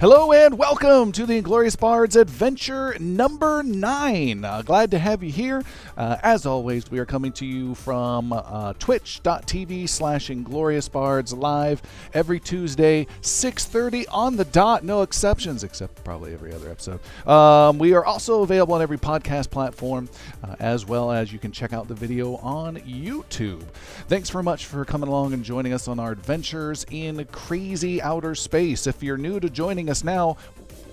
Hello and welcome to the Inglorious Bards adventure number 9. Glad to have you here. As always, we are coming to you from twitch.tv/IngloriousBards live every Tuesday, 6:30 on the dot. No exceptions, except probably every other episode. We are also available on every podcast platform, as well as you can check out the video on YouTube. Thanks very much for coming along and joining us on our adventures in crazy outer space. If you're new to joining us now,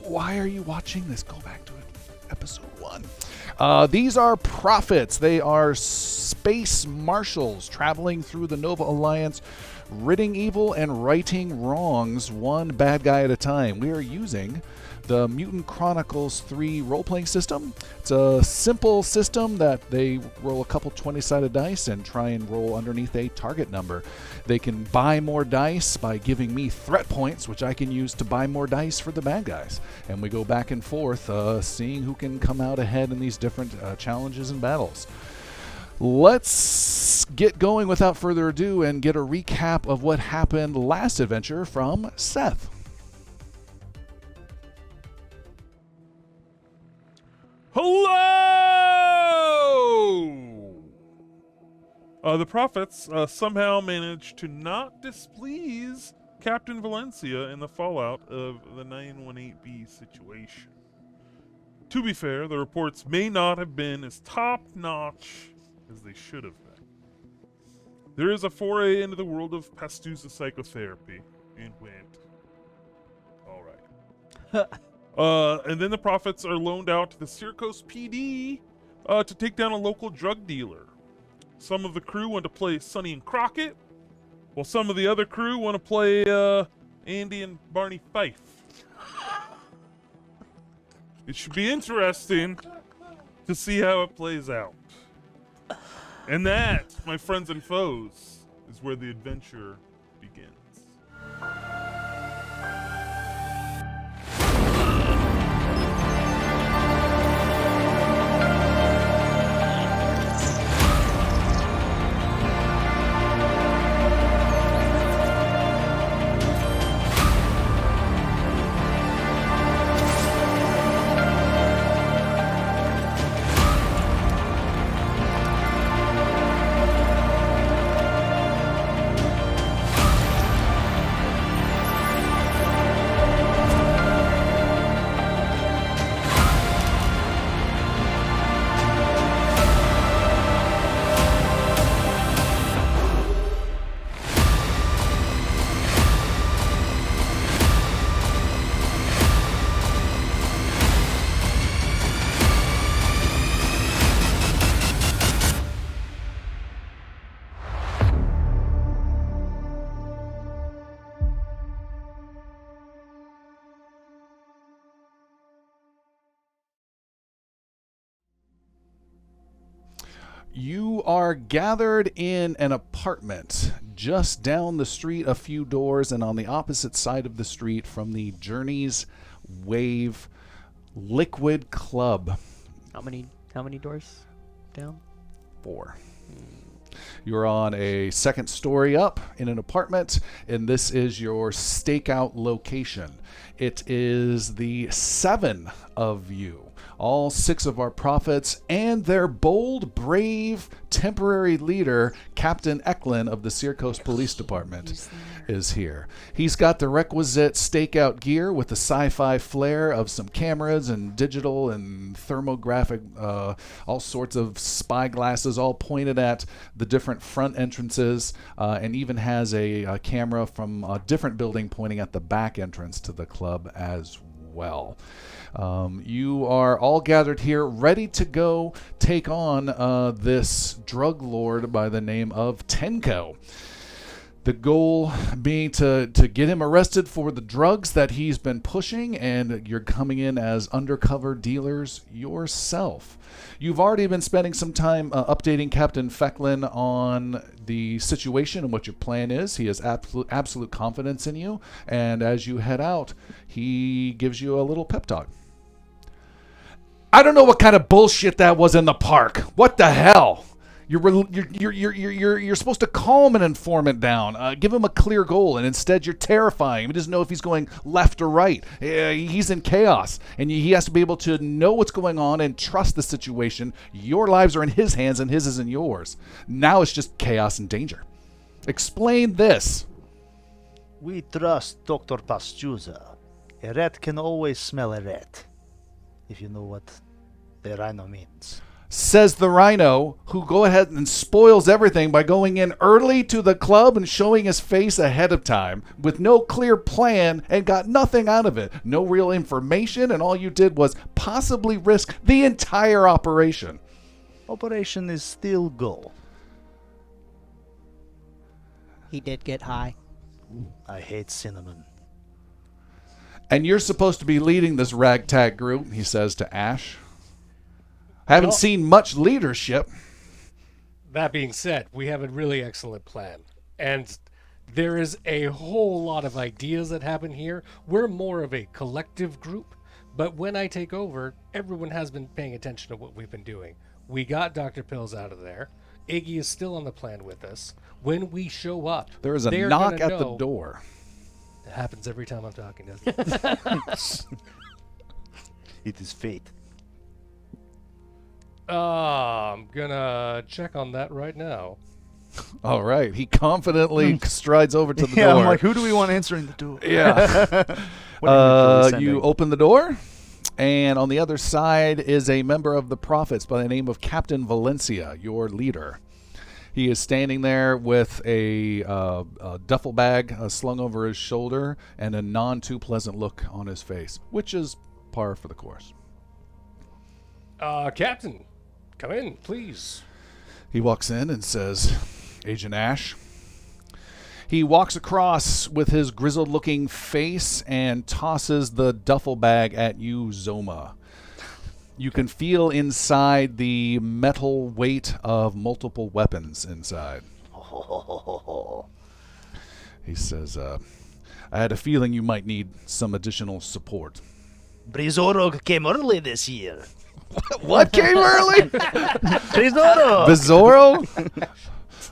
why are you watching this? Go back to episode 1. These are prophets. They are space marshals traveling through the Nova Alliance, ridding evil and righting wrongs one bad guy at a time. We are using the Mutant Chronicles 3 role-playing system. It's a simple system that they roll a couple 20-sided dice and try and roll underneath a target number. They can buy more dice by giving me threat points, which I can use to buy more dice for the bad guys. And we go back and forth, seeing who can come out ahead in these different challenges and battles. Let's get going without further ado and get a recap of what happened last adventure from Seth. Hello! The prophets somehow managed to not displease Captain Valencia in the fallout of the 918B situation. To be fair, the reports may not have been as top-notch as they should have been. There is a foray into the world of Pastusa psychotherapy, and went all right. And then the prophets are loaned out to the Syracuse PD to take down a local drug dealer. Some of the crew want to play Sonny and Crockett, while some of the other crew want to play Andy and Barney Fife. It should be interesting to see how it plays out. And that, my friends and foes, is where the adventure begins. You are gathered in an apartment just down the street a few doors and on the opposite side of the street from the Journey's Wave Liquid Club. How many doors down? 4. You're on a second story up in an apartment, and this is your stakeout location. It is the 7 of you. All 6 of our prophets and their bold, brave, temporary leader, Captain Eklund of the Syracuse Police Department, is here. He's got the requisite stakeout gear with the sci-fi flair of some cameras and digital and thermographic, all sorts of spy glasses all pointed at the different front entrances, and even has a camera from a different building pointing at the back entrance to the club as well. You are all gathered here ready to go take on this drug lord by the name of Tenco. The goal being to get him arrested for the drugs that he's been pushing, and you're coming in as undercover dealers yourself. You've already been spending some time updating Captain Fecklin on the situation and what your plan is. He has absolute confidence in you, and as you head out, he gives you a little pep talk. I don't know what kind of bullshit that was in the park. What the hell? You're supposed to calm an informant down, give him a clear goal, and instead you're terrifying him. He doesn't know if he's going left or right. He's in chaos, and he has to be able to know what's going on and trust the situation. Your lives are in his hands, and his is in yours. Now it's just chaos and danger. Explain this. We trust Dr. Pastuza. A rat can always smell a rat, if you know what the rhino means. Says the rhino, who go ahead and spoils everything by going in early to the club and showing his face ahead of time with no clear plan and got nothing out of it. No real information, and all you did was possibly risk the entire operation. Operation is still go. He did get high. I hate cinnamon. And you're supposed to be leading this ragtag group, he says to Ash. Haven't seen much leadership. That being said, we have a really excellent plan. And there is a whole lot of ideas that happen here. We're more of a collective group. But when I take over, everyone has been paying attention to what we've been doing. We got Dr. Pills out of there. Iggy is still on the plan with us. When we show up, there is a knock at the door. It happens every time I'm talking, doesn't it? It is fate. I'm gonna check on that right now. All right. He confidently strides over to the Yeah, door. I'm like, who do we want answering the door? Yeah. You open the door, and on the other side is a member of the Prophets by the name of Captain Valencia, your leader. He is standing there with a duffel bag slung over his shoulder and a none-too-pleasant look on his face, which is par for the course. Captain, come in, please. He walks in and says, Agent Ash. He walks across with his grizzled-looking face and tosses the duffel bag at you, Zoma. You can feel inside the metal weight of multiple weapons inside. He says, I had a feeling you might need some additional support. Brizoro came early this year. What came early? Brizoro! Bizarro?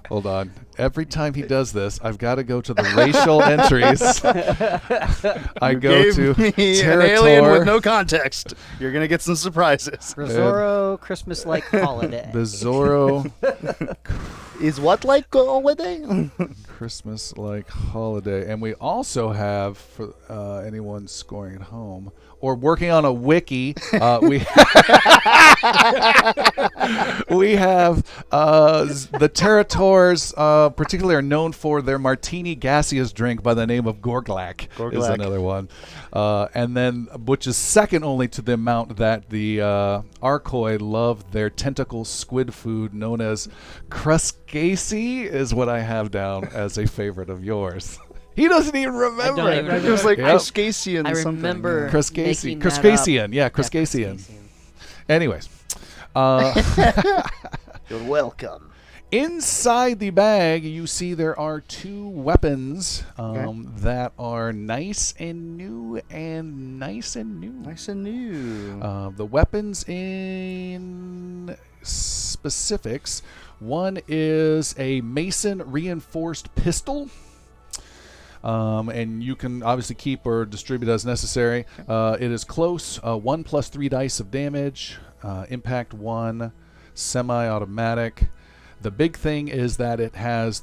Hold on. Every time he does this, I've got to go to the racial entries. I go to an alien with no context. You're gonna get some surprises. Rosoro Christmas-like holiday. Bizarro Is what like holiday? Christmas-like holiday. And we also have, for anyone scoring at home, or working on a wiki, we have the Territours, particularly are known for their martini gaseous drink by the name of Gorglak. Is another one. And then, which is second only to the amount that the Arkoi love their tentacle squid food known as Cruscasi is what I have down as a favorite of yours. He doesn't even remember it. It was like Cruscasian I something. remember Cruscasian. making that Cruscasian. up. Yeah, Cruscasian. Anyways. You're welcome. Inside the bag, you see there are two weapons that are nice and new and nice and new. Nice and new. The weapons in specifics. One is a Mason reinforced pistol. And you can obviously keep or distribute as necessary. It is close, 1 + 3 dice of damage, impact 1, semi-automatic. The big thing is that it has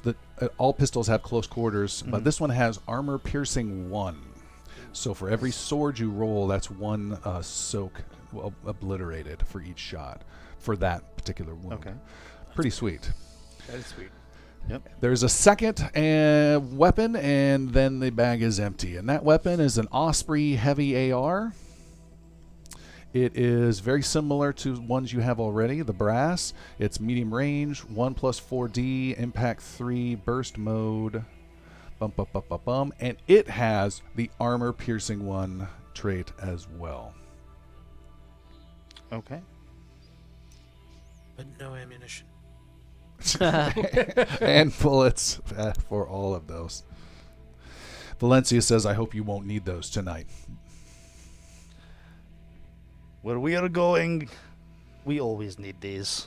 all pistols have close quarters, but this one has armor piercing 1. So for every sword you roll, that's 1 soak obliterated for each shot for that particular wound. Okay. Pretty sweet. That is sweet. Yep. There's a second weapon, and then the bag is empty. And that weapon is an Osprey heavy AR. It is very similar to ones you have already, the brass. It's medium range, 1 + 4D, impact 3, burst mode, and it has the armor piercing 1 trait as well. Okay. But no ammunition. And bullets for all of those. Valencia says, I hope you won't need those tonight. Where we are going, we always need these.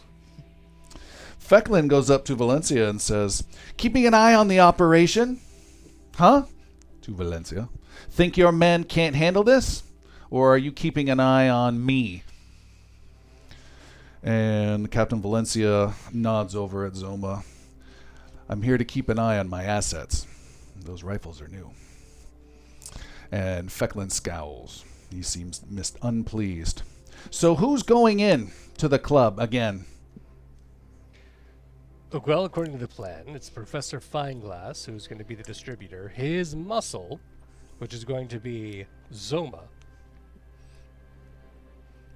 Fecklin goes up to Valencia and says, "Keeping an eye on the operation? Huh?" To Valencia. "Think your men can't handle this? Or are you keeping an eye on me?" And Captain Valencia nods over at Zoma. "I'm here to keep an eye on my assets. Those rifles are new." And Fecklin scowls. He seems unpleased. "So who's going in to the club again?" Well, according to the plan, it's Professor Fineglass who's going to be the distributor. His muscle, which is going to be Zoma.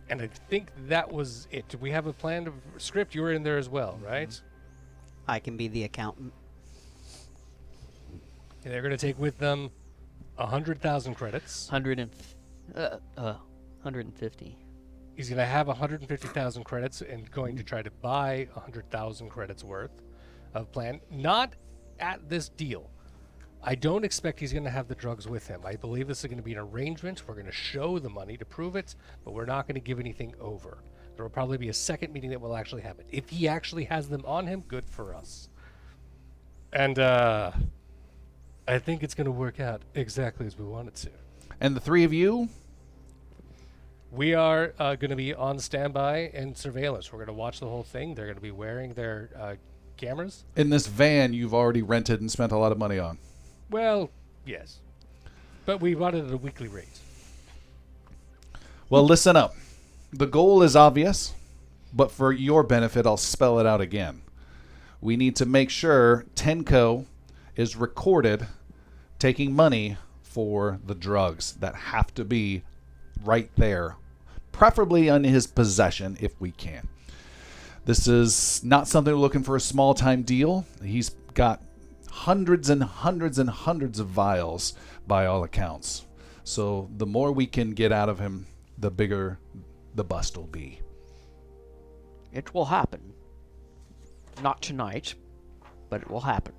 And I think that was it. Do we have a plan of script? You were in there as well, right? I can be the accountant. And they're going to take with them 100,000 credits. 150. He's going to have 150,000 credits and going to try to buy 100,000 credits worth of plan. Not at this deal. I don't expect he's going to have the drugs with him. I believe this is going to be an arrangement. We're going to show the money to prove it, but we're not going to give anything over. There will probably be a second meeting that will actually happen. If he actually has them on him, good for us. And I think it's going to work out exactly as we want it to. And the three of you? We are going to be on standby and surveillance. We're going to watch the whole thing. They're going to be wearing their cameras. In this van you've already rented and spent a lot of money on. Well, yes. But we bought it at a weekly rate. Well, listen up. The goal is obvious, but for your benefit, I'll spell it out again. We need to make sure Tenco is recorded taking money for the drugs that have to be right there, preferably in his possession if we can. This is not something we're looking for a small-time deal. He's got hundreds and hundreds and hundreds of vials by all accounts. So the more we can get out of him, the bigger the bust will be. It will happen. Not tonight, but it will happen.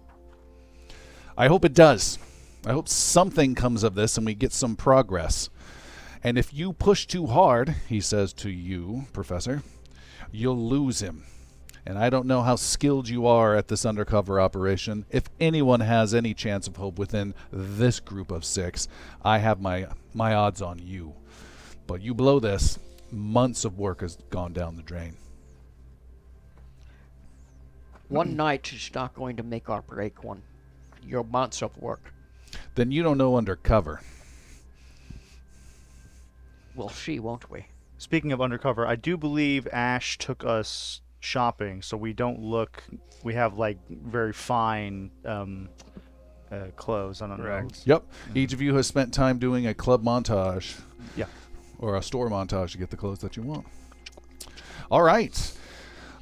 I hope it does. I hope something comes of this and we get some progress. And if you push too hard, he says to you, Professor, you'll lose him. And I don't know how skilled you are at this undercover operation. If anyone has any chance of hope within this group of 6, I have my odds on you. But you blow this, months of work has gone down the drain. One night is not going to make or break one. Your months of work. Then you don't know undercover. We'll see, won't we? Speaking of undercover, I do believe Ash took us shopping, so we don't look. We have like very fine clothes. I don't know. Yep. Each of you has spent time doing a club montage. Yeah. Or a store montage to get the clothes that you want. All right.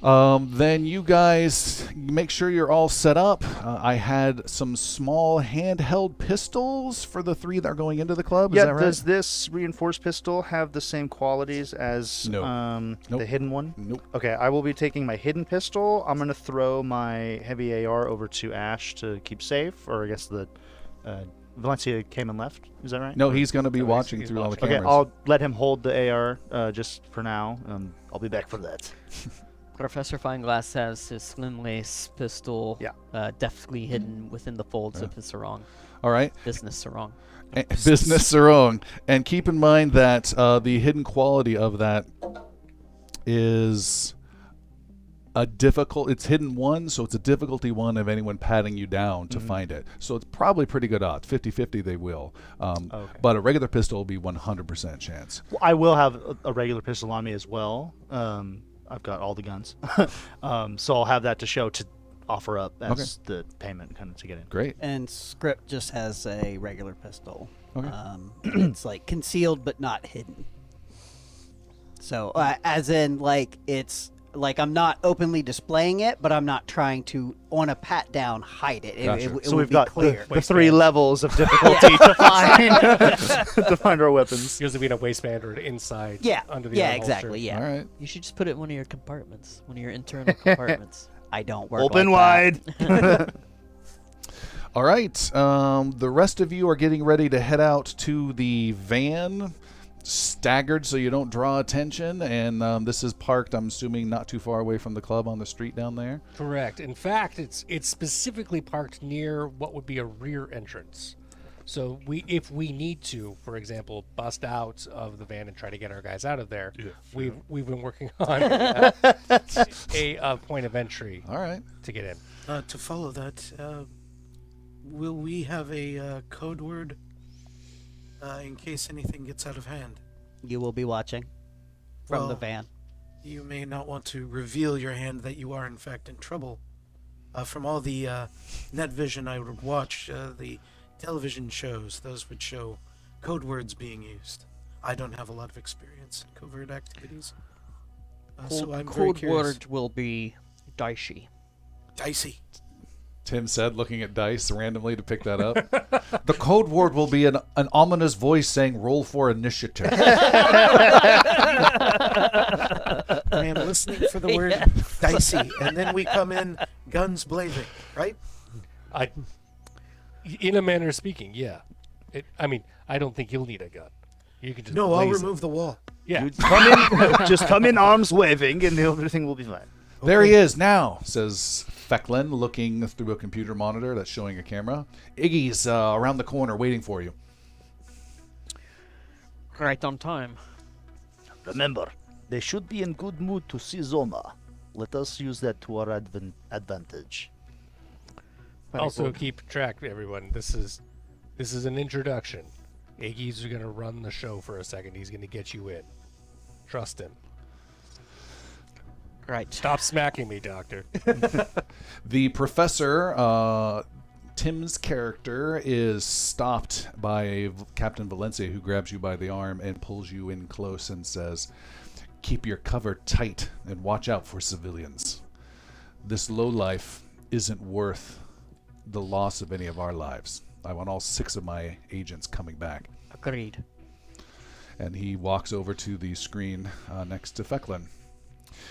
Then you guys make sure you're all set up. I had some small handheld pistols for the 3 that are going into the club. Is that right? Does this reinforced pistol have the same qualities as Nope. the hidden one? Nope. Okay, I will be taking my hidden pistol. I'm going to throw my heavy AR over to Ash to keep safe, or I guess the Valencia came and left. Is that right? No, he's going to be watching he's through all the watching. cameras. Okay, I'll let him hold the AR just for now. I'll be back for that. Professor Fineglass has his slim lace pistol deftly hidden within the folds of his sarong. All right. Business sarong. Business sarong. And keep in mind that the hidden quality of that is it's hidden 1, so it's a difficulty 1 of anyone patting you down to find it. So it's probably pretty good odds. 50-50 they will. But a regular pistol will be 100% chance. Well, I will have a regular pistol on me as well. I've got all the guns. So I'll have that to show to offer up as the payment kind of to get in. Great. And Script just has a regular pistol. Okay. It's like concealed but not hidden. So as in like it's like I'm not openly displaying it, but I'm not trying to on a pat down hide it. Gotcha. It So would we've be got clear. the 3 levels of difficulty to find our weapons. Usually be in a waistband or inside. Yeah. Under the Yeah. arm holster. Exactly. Yeah. All right. You should just put it in one of your compartments, one of your internal compartments. I don't work Open like wide. All right. The rest of you are getting ready to head out to the van. staggered so you don't draw attention, and this is parked, I'm assuming, not too far away from the club on the street down there. Correct. In fact, it's specifically parked near what would be a rear entrance. So if we need to, for example, bust out of the van and try to get our guys out of there, we've been working on a point of entry. All right. To get in. To follow that, will we have a code word in case anything gets out of hand? You will be watching from the van. You may not want to reveal your hand that you are in fact in trouble. From all the net vision I would watch, the television shows, those would show code words being used. I don't have a lot of experience in covert activities. So I'm very Code curious. word will be Dicey. Dicey. Tim said, looking at dice randomly to pick that up. The code word will be an ominous voice saying, roll for initiative. I am listening for the word dicey, and then we come in guns blazing, right? In a manner of speaking, yeah. I don't think you'll need a gun. You can just No, I'll blaze it. remove the wall. Yeah. You come in, just come in arms waving, and everything will be fine. There he is now, says Fecklin, looking through a computer monitor that's showing a camera. Iggy's around the corner waiting for you. Right on time. Remember, they should be in good mood to see Zoma. Let us use that to our advantage. Also, keep track, everyone. This is an introduction. Iggy's going to run the show for a second. He's going to get you in. Trust him. Right. Stop smacking me, Doctor. The professor, Tim's character, is stopped by Captain Valencia, who grabs you by the arm and pulls you in close and says, keep your cover tight and watch out for civilians. This lowlife isn't worth the loss of any of our lives. I want all 6 of my agents coming back. Agreed. And he walks over to the screen next to Fecklin.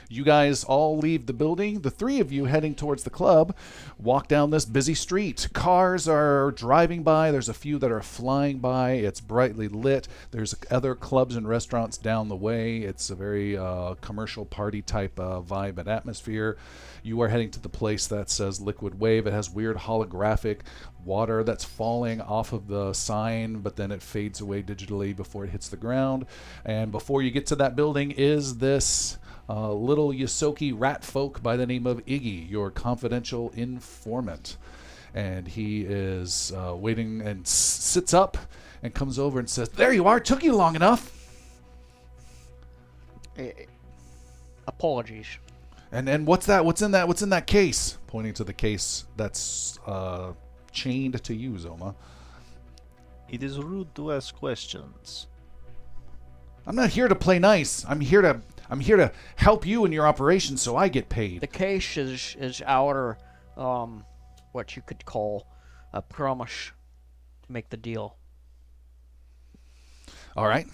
You guys all leave the building. The 3 of you heading towards the club walk down this busy street. Cars are driving by. There's a few that are flying by. It's brightly lit. There's other clubs and restaurants down the way. It's a very commercial party type vibe and atmosphere. You are heading to the place that says Liquid Wave. It has weird holographic water that's falling off of the sign, but then it fades away digitally before it hits the ground. And before you get to that building is this little Yosoki rat folk by the name of Iggy, your confidential informant. And he is waiting and sits up and comes over and says, there you are, took you long enough. Apologies. And what's that? What's in that case? Pointing to the case that's chained to you, Zoma. It is rude to ask questions. I'm not here to play nice. I'm here to help you in your operation so I get paid. The case is our, what you could call a promise to make the deal. All right.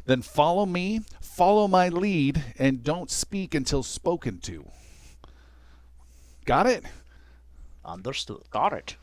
Then follow me, follow my lead, and don't speak until spoken to. Got it? Understood. Got it.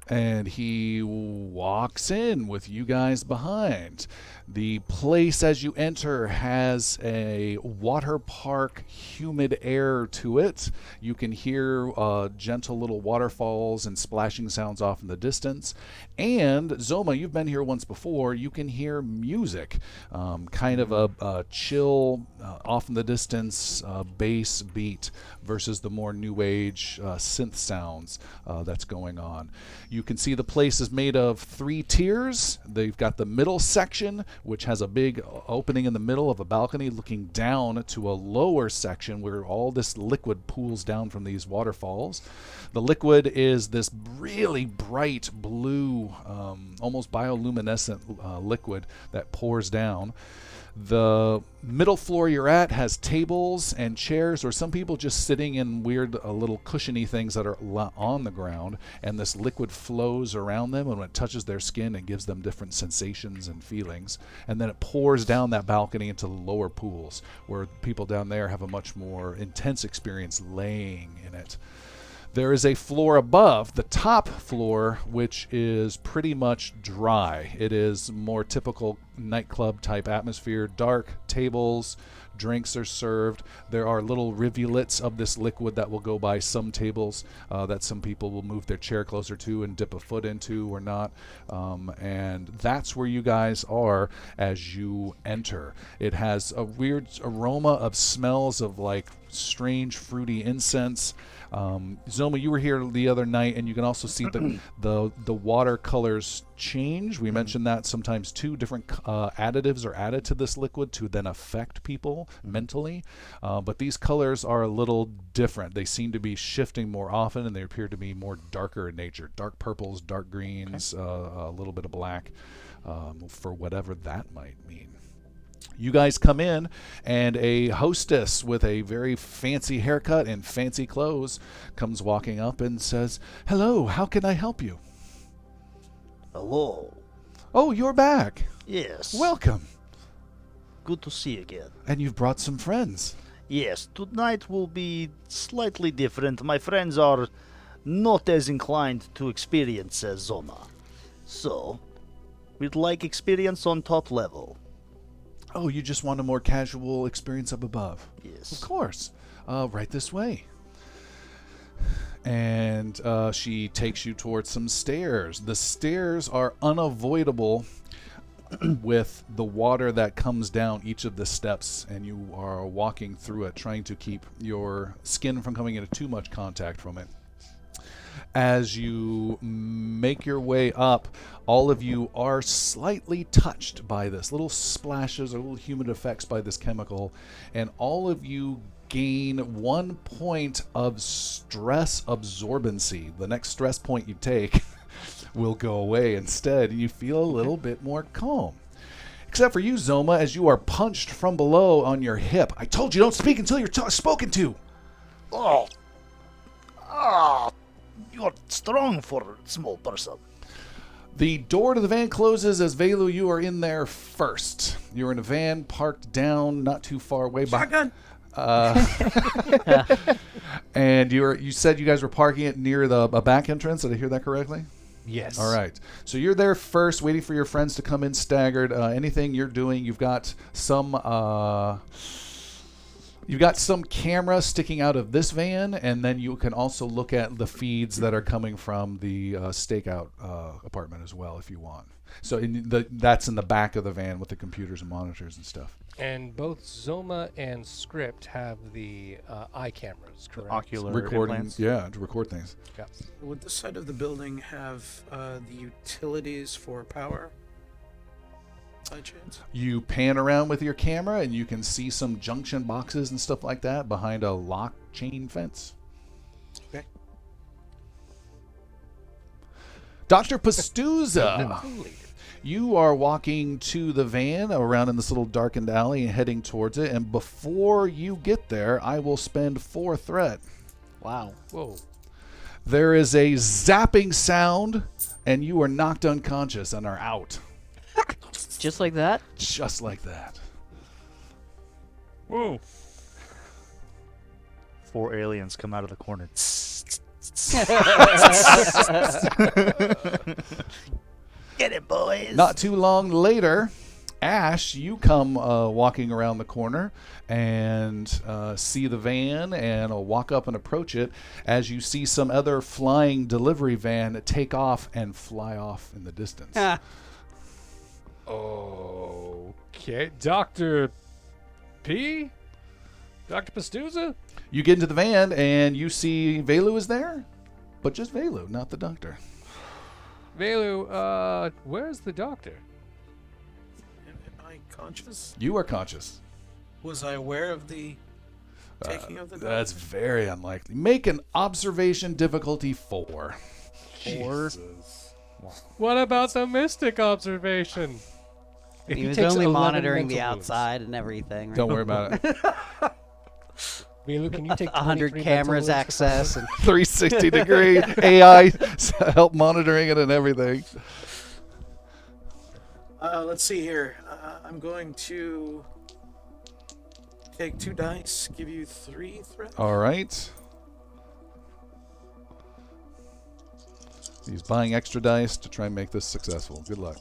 And he walks in with you guys behind. The place as you enter has a water park humid air to it. You can hear gentle little waterfalls and splashing sounds off in the distance. And Zoma, you've been here once before. You can hear music, kind of a chill, off in the distance bass beat versus the more new age synth sounds that's going on. You can see the place is made of 3 tiers. They've got the middle section, which has a big opening in the middle of a balcony looking down to a lower section where all this liquid pools down from these waterfalls. The liquid is this really bright blue, almost bioluminescent liquid that pours down. The middle floor you're at has tables and chairs, or some people just sitting in weird little cushiony things that are on the ground, and this liquid flows around them, and when it touches their skin, it gives them different sensations and feelings. And then it pours down that balcony into the lower pools, where people down there have a much more intense experience laying in it. There is a floor above, the top floor, which is pretty much dry. It is more typical nightclub type atmosphere. Dark tables, drinks are served. There are little rivulets of this liquid that will go by some tables that some people will move their chair closer to and dip a foot into or not. And that's where you guys are as you enter. It has a weird aroma of smells of like strange fruity incense. Zoma, you were here the other night, and you can also see the watercolors change. We mentioned that sometimes two different additives are added to this liquid to then affect people mentally. But these colors are a little different. They seem to be shifting more often, and they appear to be more darker in nature. Dark purples, dark greens, a little bit of black, for whatever that might mean. You guys come in, and a hostess with a very fancy haircut and fancy clothes comes walking up and says, "Hello, how can I help you?" Hello. "Oh, you're back. Yes. Welcome. Good to see you again. And you've brought some friends." Yes, tonight will be slightly different. My friends are not as inclined to experience as Zona. So, we'd like experience on top level. "Oh, you just want a more casual experience up above?" Yes. "Of course. Right this way." And she takes you towards some stairs. The stairs are unavoidable with the water that comes down each of the steps, and you are walking through it, trying to keep your skin from coming into too much contact from it. As you make your way up, all of you are slightly touched by this, little splashes or little humid effects by this chemical, and all of you gain 1 point of stress absorbency. The next stress point you take will go away instead, and you feel a little bit more calm. Except for you, Zoma, as you are punched from below on your hip. "I told you, don't speak until you're spoken to." Oh. You're strong for a small person. The door to the van closes as Velu, you are in there first. You're in a van parked down not too far away. Shotgun. And you said you guys were parking it near a back entrance. Did I hear that correctly? Yes. All right. So you're there first, waiting for your friends to come in staggered. Anything you're doing, you've got some camera sticking out of this van, and then you can also look at the feeds that are coming from the stakeout apartment as well, if you want. So that's in the back of the van with the computers and monitors and stuff. And both Zoma and Script have the eye cameras, correct? Ocular Recording, implants. yeah, to record things. Yeah. Would this side of the building have the utilities for power? By chance? You pan around with your camera, and you can see some junction boxes and stuff like that behind a lock chain fence. Okay. Dr. Pastuza, you are walking to the van around in this little darkened alley and heading towards it. And before you get there, I will spend 4 threat. Wow. Whoa. There is a zapping sound, and you are knocked unconscious and are out. Just like that? Just like that. Whoa. 4 aliens come out of the corner. Get it, boys. Not too long later, Ash, you come walking around the corner and see the van and walk up and approach it as you see some other flying delivery van take off and fly off in the distance. Okay. Dr. P? Dr. Pastuza? You get into the van and you see Velu is there, but just Velu, not the doctor. Velu, where's the doctor? Am I conscious? You are conscious. Was I aware of the taking of the dog? That's very unlikely. Make an observation difficulty 4. What about the mystic observation? If He was takes only 11 monitoring the mental wounds. outside and everything. Right? Don't worry about it. Velu, can you take 100 23 cameras mental wounds for access someone? and 360 degree AI help monitoring it and everything. Let's see here. I'm going to take 2 dice, give you 3 threat. All right. He's buying extra dice to try and make this successful. Good luck.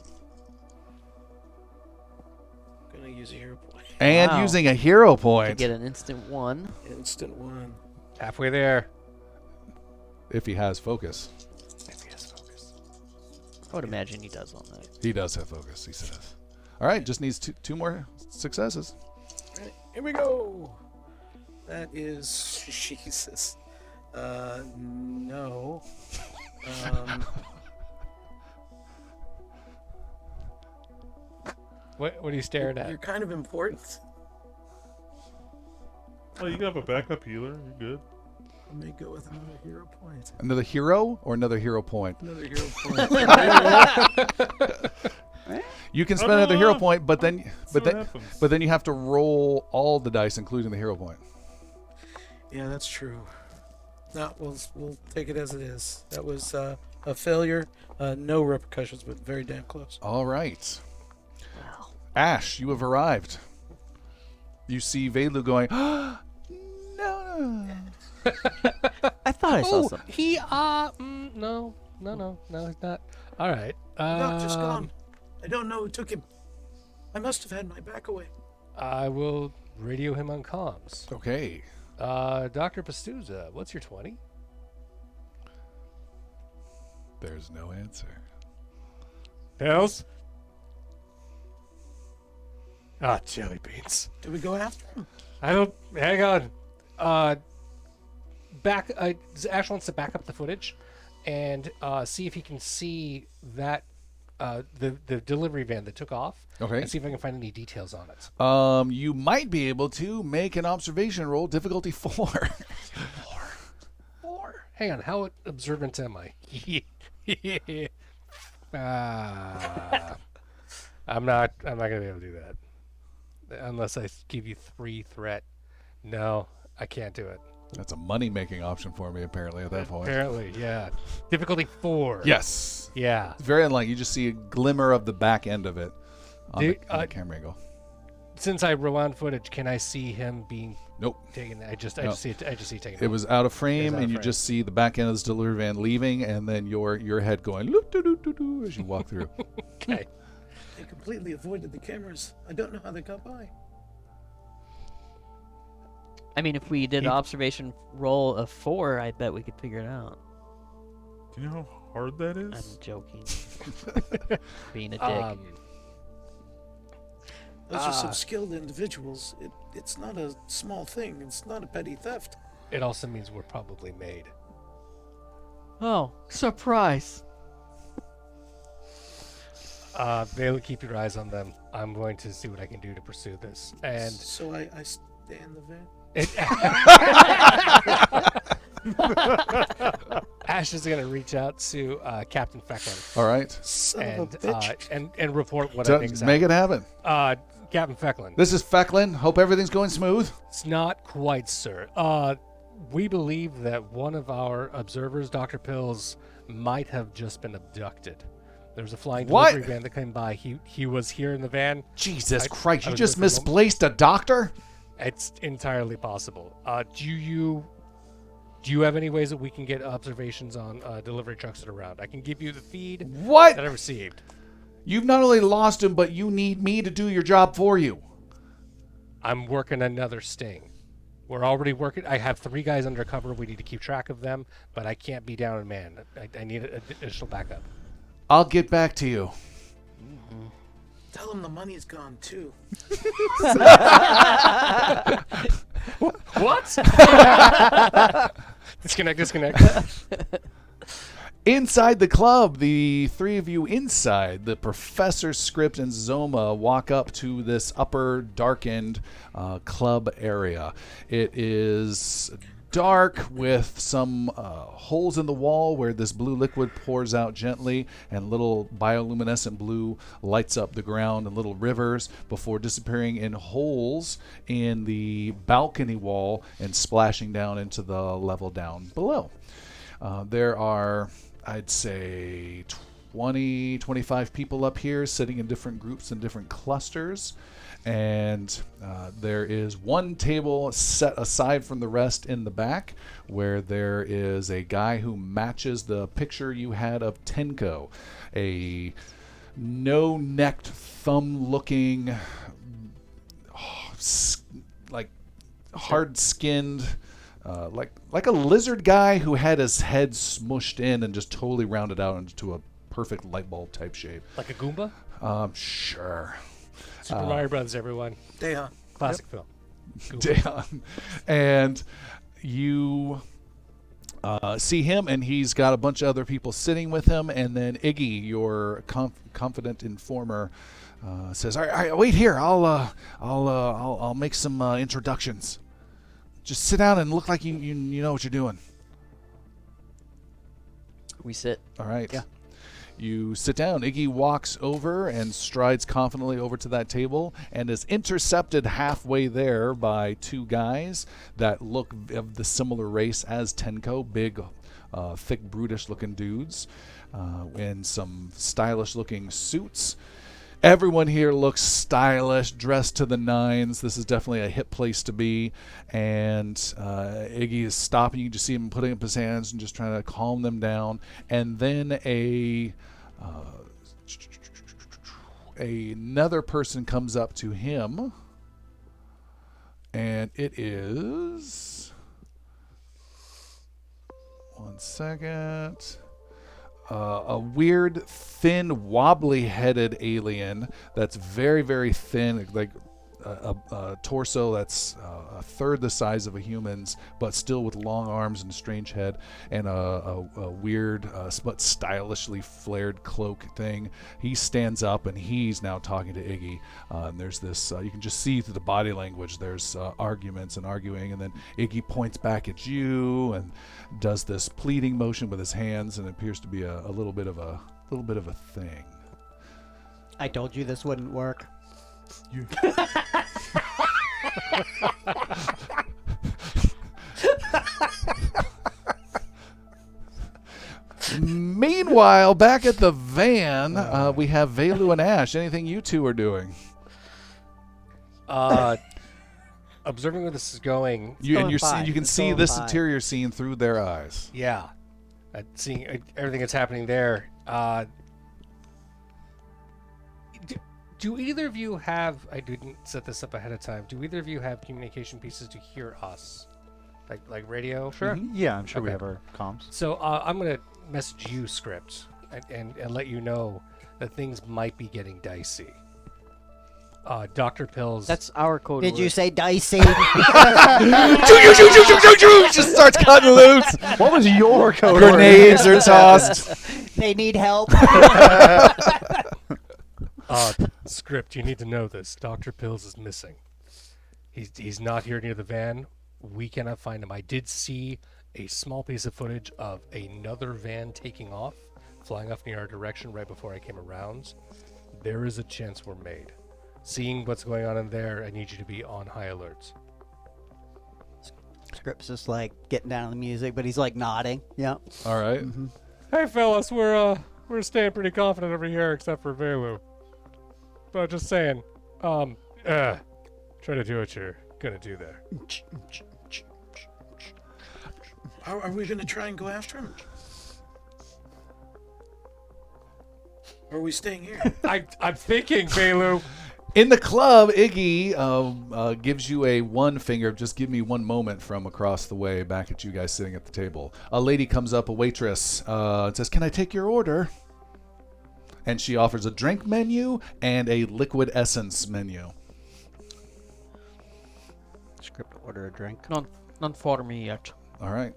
use a hero point. And Wow. using a hero To point. get an instant 1. Instant 1. Halfway there. If he has focus. I would imagine he does on that. He does have focus, he says. All right, just needs two more successes. Right, here we go. That is Jesus. No. What are you staring You're at? kind of important. Oh, you have a backup healer. You're good. Let me go with another hero point. Another hero or another hero point? Another hero point. You can spend another hero no. point, but then See what happens. but then you have to roll all the dice, including the hero point. Yeah, that's true. No, we'll take it as it is. That was a failure. No repercussions, but very damn close. All right. Ash, you have arrived. You see Velu going, no. I thought I saw Oh, something. he no, he's not. All right. Doctor's gone. I don't know who took him. I must have had my back away. I will radio him on comms. Okay. Dr. Pastuza, what's your 20? There's no answer. Tails? Ah, jelly beans. Did we go after him? I don't. Hang on. Ash wants to back up the footage and see if he can see that the delivery van that took off. Okay. And see if I can find any details on it. You might be able to make an observation roll, difficulty 4. 4. Hang on. How observant am I? I'm not gonna be able to do that unless I give you 3 threat. No, I can't do it. That's a money-making option for me, apparently, at that point. Apparently, yeah. Difficulty 4. Yes. Yeah. It's very unlikely. You just see a glimmer of the back end of it on Dude, the camera angle. Since I rewound footage, can I see him being Nope. taken? I just see it taken. It was out of frame, out and of you frame. just see the back end of this delivery van leaving, and then your head going loop doo doo doo doo as you walk through. Okay. They completely avoided the cameras. I don't know how they got by. I mean, if we did an observation roll of 4, I bet we could figure it out. Do you know how hard that is? I'm joking. Being a dick. Those are some skilled individuals. It's not a small thing. It's not a petty theft. It also means we're probably made. Oh, surprise. Bailey, keep your eyes on them. I'm going to see what I can do to pursue this. And So I stay in the van. Ash is going to reach out to Captain Fecklin All right. Son of a bitch. and report what I think is Make it happen. Captain Fecklin. This is Fecklin. Hope everything's going smooth. It's not quite, sir. We believe that one of our observers, Dr. Pills, might have just been abducted. There was a flying What? delivery van that came by. He was here in the van. Jesus Christ! I You was just with the misplaced a doctor? It's entirely possible. Do you have any ways that we can get observations on delivery trucks that are around? I can give you the feed What? that I received. You've not only lost him, but you need me to do your job for you. I'm working another sting. We're already working. I have 3 guys undercover. We need to keep track of them, but I can't be down in man. I need additional backup. I'll get back to you. Tell them the money's gone too. What? Disconnect. Inside the club, the 3 of you inside, the Professor, Script, and Zoma walk up to this upper darkened club area. It is dark with some holes in the wall where this blue liquid pours out gently, and little bioluminescent blue lights up the ground and little rivers before disappearing in holes in the balcony wall and splashing down into the level down below. There are, I'd say, 20, 25 people up here sitting in different groups and different clusters. And there is one table set aside from the rest in the back where there is a guy who matches the picture you had of Tenco, a no-necked, thumb-looking, like hard-skinned, like a lizard guy who had his head smushed in and just totally rounded out into a perfect light bulb type shape. Like a Goomba? Sure. Super Mario Brothers, everyone. Dejan. Classic film. Goomba. Dejan. And you see him, and he's got a bunch of other people sitting with him, and then Iggy, your confident informer, says, "All right, wait here. I'll make some introductions. Just sit down and look like you know what you're doing." We sit. All right. Yeah. You sit down. Iggy walks over and strides confidently over to that table and is intercepted halfway there by two guys that look of the similar race as Tenco, big, thick, brutish-looking dudes in some stylish-looking suits. Everyone here looks stylish, dressed to the nines. This is definitely a hip place to be. And Iggy is stopping. You can just see him putting up his hands and just trying to calm them down. And then another person comes up to him. And it is... One second... a weird, thin, wobbly-headed alien that's very, very thin, like a torso that's a third the size of a human's, but still with long arms and a strange head, and a weird, but stylishly flared cloak thing. He stands up, and he's now talking to Iggy. And there's this, you can just see through the body language, there's arguments and arguing, and then Iggy points back at you and does this pleading motion with his hands, and it appears to be a little bit of a thing. I told you this wouldn't work. Meanwhile, back at the van, we have Velu and Ash. Anything you two are doing? Observing where this is going. You can see this fine. interior scene through their eyes. Yeah. Seeing everything that's happening there. Do either of you have... I didn't set this up ahead of time. Do either of you have communication pieces to hear us? Like radio? Sure. Yeah, I'm sure we Okay. have our comms. So I'm going to message you, Script, and let you know that things might be getting dicey. Dr. Pills... That's our code Did word. you say dicey? Just starts cutting loose. What was your code? Grenades are tossed. They need help. Script, you need to know this. Dr. Pills is missing. He's not here near the van. We cannot find him. I did see a small piece of footage of another van taking off, flying off near our direction right before I came around. There is a chance we're made. Seeing what's going on in there, I need you to be on high alert. Script's just like getting down on the music, but he's like nodding. Yep. All right. Hey fellas, we're staying pretty confident over here except for Velu. But just saying, try to do what you're gonna do there. Are we going to try and go after him? Or are we staying here? I'm thinking, Velu. In the club, Iggy gives you a one finger, just give me one moment from across the way back at you guys sitting at the table. A lady comes up, a waitress, and says, "Can I take your order?" And she offers a drink menu and a liquid essence menu. Script order a drink. None for me yet. All right.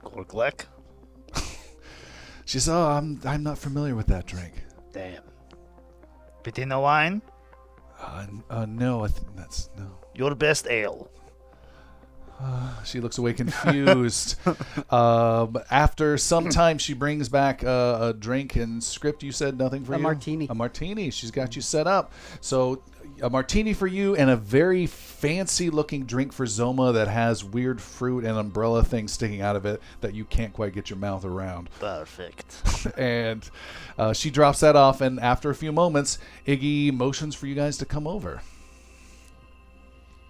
Gorglek. She says, "Oh, I'm not familiar with that drink." Damn. Pitina wine? No, I think that's no. Your best ale. She looks away confused. After some time, she brings back a drink. And Script, you said nothing for A you? martini. A martini. She's got you set up. So a martini for you and a very fancy-looking drink for Zoma that has weird fruit and umbrella things sticking out of it that you can't quite get your mouth around. Perfect. And she drops that off. And after a few moments, Iggy motions for you guys to come over.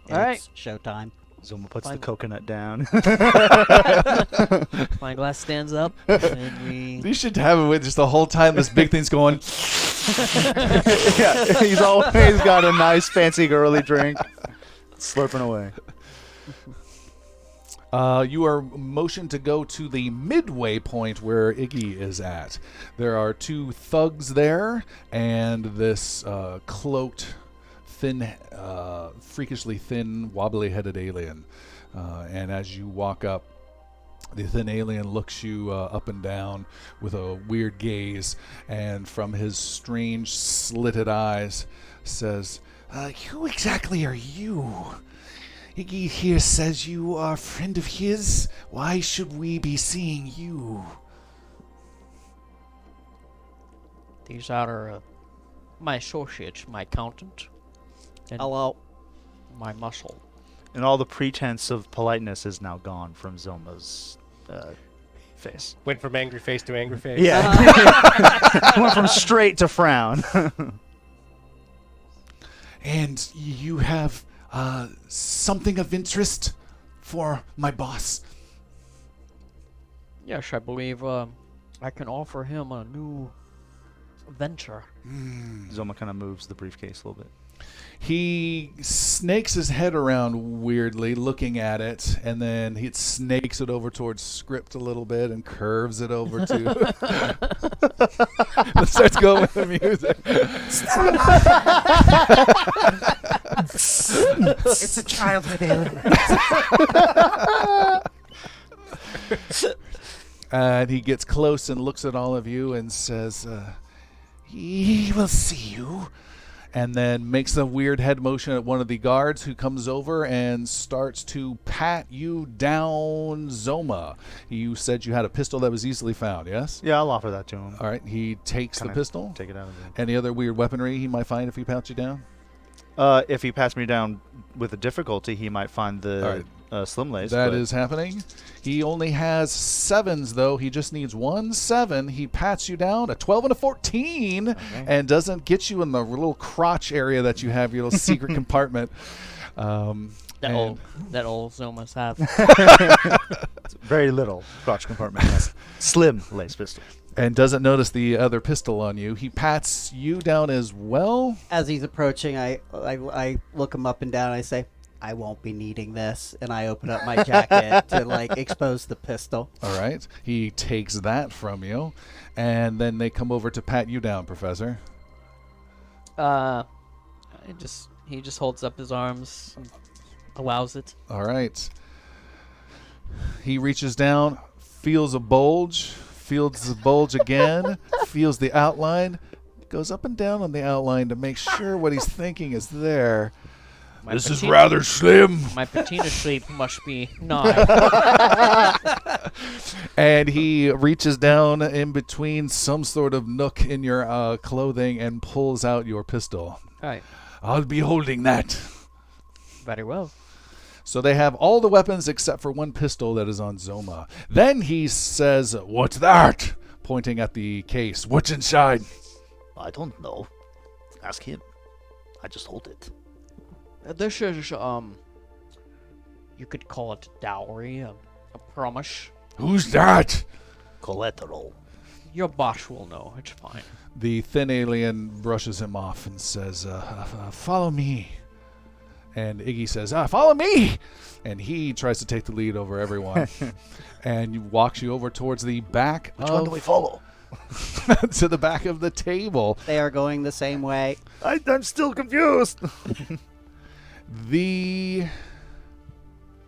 All right. It's showtime. Zoma puts Fine. the coconut down. My glass stands up, and we... You should have it with just the whole time this big thing's going. Yeah, he's always got a nice fancy girly drink. Slurping away. You are motioned to go to the midway point where Iggy is at. There are 2 thugs there, and this cloaked, thin, freakishly thin, wobbly-headed alien. And as you walk up, the thin alien looks you up and down with a weird gaze, and from his strange, slitted eyes says, "Who exactly are you? Iggy here says you are a friend of his. Why should we be seeing you?" These are my associates, my accountant, and Hello. my muscle. And all the pretense of politeness is now gone from Zoma's face. Went from angry face to angry face. Yeah. Went from straight to frown. And you have something of interest for my boss. Yes, I believe I can offer him a new venture. Zoma kind of moves the briefcase a little bit. He snakes his head around weirdly, looking at it, and then he snakes it over towards script a little bit and curves it over to. Let's start going with the music. It's a childhood alien. And he gets close and looks at all of you and says, "He will see you." And then makes a weird head motion at one of the guards, who comes over and starts to pat you down, Zoma. You said you had a pistol that was easily found, yes? Yeah, I'll offer that to him. All right, he takes the Kinda pistol. Take it out of there. Any other weird weaponry he might find if he pats you down? If he pats me down with a difficulty, he might find the slim lace. That but is happening. He only has 7s, though. He just needs 1 7. He pats you down, a 12 and a 14, and doesn't get you in the little crotch area that you have, your little secret compartment. That all Zomas have. very little crotch compartment. Yes. Slim lace pistol. And doesn't notice the other pistol on you. He pats you down as well. As he's approaching, I look him up and down. And I say, "I won't be needing this," and I open up my jacket to expose the pistol. All right. He takes that from you, and then they come over to pat you down, Professor. He just holds up his arms, and allows it. All right. He reaches down, feels a bulge, feels the bulge again, feels the outline, goes up and down on the outline to make sure what he's thinking is there. This is rather slim. My patina shape must be 9. And he reaches down in between some sort of nook in your clothing and pulls out your pistol. All right. I'll be holding that. Very well. So they have all the weapons except for 1 pistol that is on Zoma. Then he says, "What's that?" pointing at the case. "What's inside?" I don't know. Ask him. I just hold it. This is, you could call it dowry, a promise. "Who's that?" Collateral. Your boss will know. It's fine. The thin alien brushes him off and says, "Follow me." And Iggy says, "Follow me!" And he tries to take the lead over everyone. And walks you over towards the back Which one do we follow? to the back of the table. They are going the same way. I'm still confused. The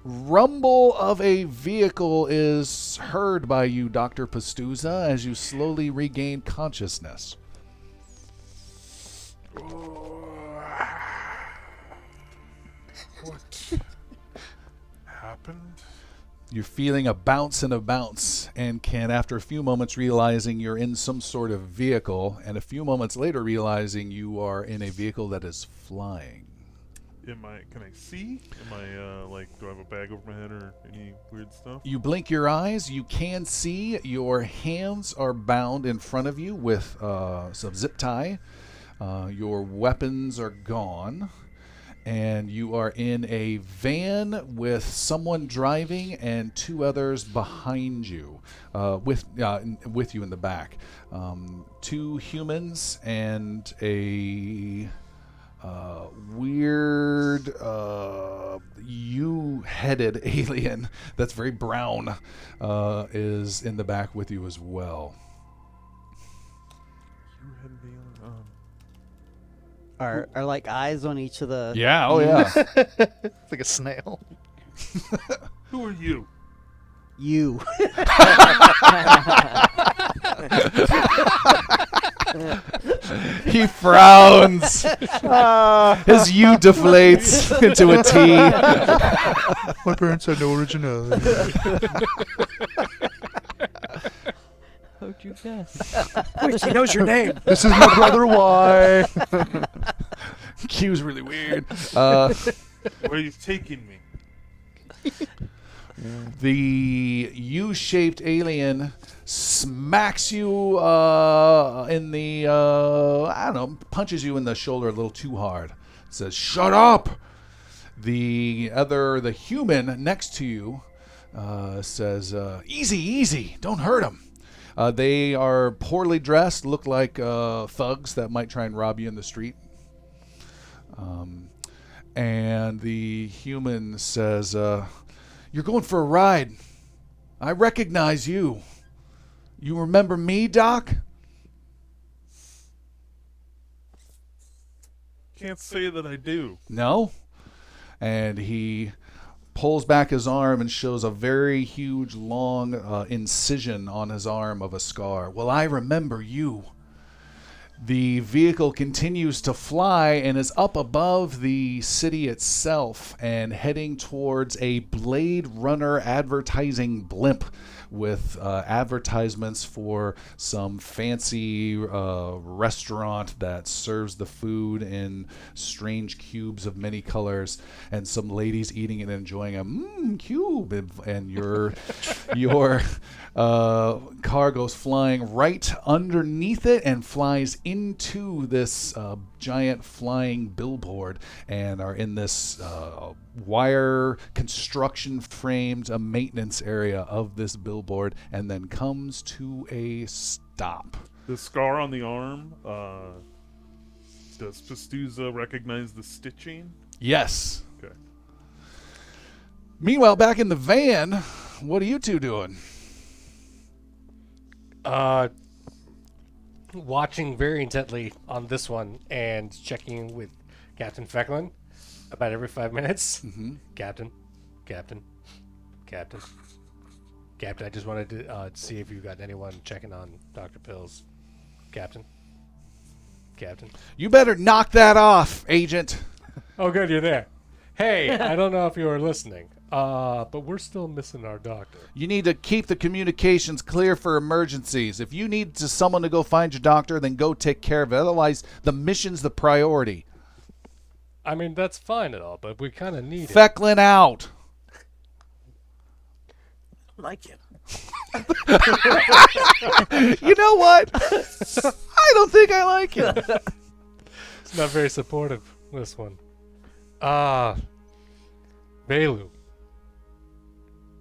rumble of a vehicle is heard by you, Dr. Pastuza, as you slowly regain consciousness. What happened? You're feeling a bounce and can, after a few moments, realizing you're in some sort of vehicle, and a few moments later realizing you are in a vehicle that is flying. Can I see? Do I have a bag over my head or any weird stuff? You blink your eyes, you can see your hands are bound in front of you with some zip tie. Your weapons are gone. And you are in a van with someone driving and 2 others behind you, with you in the back. 2 humans and a weird you-headed alien that's very brown is in the back with you as well. Are like eyes on each of the? Yeah, oh yeah. It's like a snail. Who are you? You. He frowns. His U deflates into a T. My parents had no originality. How'd you guess? Wait, he knows your name. This is my brother. Why? Q's really weird. Where are you taking me? The U-shaped alien smacks you in the, I don't know, punches you in the shoulder a little too hard. Says, "Shut up!" The human next to you says, "Easy, easy, don't hurt him." They are poorly dressed, look like thugs that might try and rob you in the street. And the human says, "You're going for a ride. I recognize you. You remember me, Doc?" Can't say that I do. No. And he pulls back his arm and shows a very huge, long incision on his arm of a scar. "Well, I remember you." The vehicle continues to fly and is up above the city itself and heading towards a Blade Runner advertising blimp with advertisements for some fancy restaurant that serves the food in strange cubes of many colors, and some ladies eating and enjoying a cube, and your car goes flying right underneath it and flies into this giant flying billboard, and are in this wire construction framed maintenance area of this billboard, and then comes to a stop. The scar on the arm, does Pastuza recognize the stitching? Yes. Okay. Meanwhile, back in the van, what are you two doing? Watching very intently on this one and checking with Captain Fecklin about every 5 minutes. Mm-hmm. Captain. I just wanted to see if you got anyone checking on Dr. Pills. Captain. You better knock that off, Agent. Oh, good, you're there. Hey, I don't know if you were listening, but we're still missing our doctor. You need to keep the communications clear for emergencies. If you need someone to go find your doctor, then go take care of it. Otherwise, the mission's the priority. I mean, that's fine and all, but we kind of need it. Fecklin out. Like it. You know what? I don't think I like it. It's not very supportive, this one. Belu,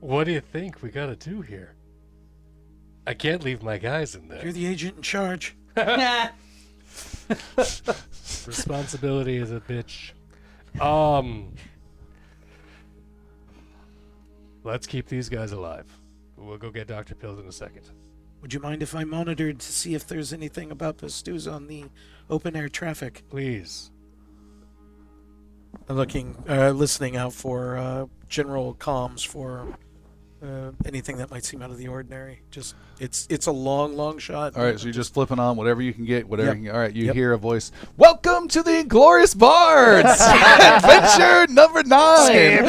what do you think we gotta do here? I can't leave my guys in there. You're the agent in charge. Responsibility is a bitch. Let's keep these guys alive. We'll go get Dr. Pills in a second. Would you mind if I monitored to see if there's anything about Pastuza on the open air traffic? Please. Listening out for general comms for anything that might seem out of the ordinary. Just it's a long shot. All right, so you're just flipping on whatever you can get, whatever Yep. you can get. All right, you Yep. hear a voice. Welcome to the Inglorious Bards, adventure number 9.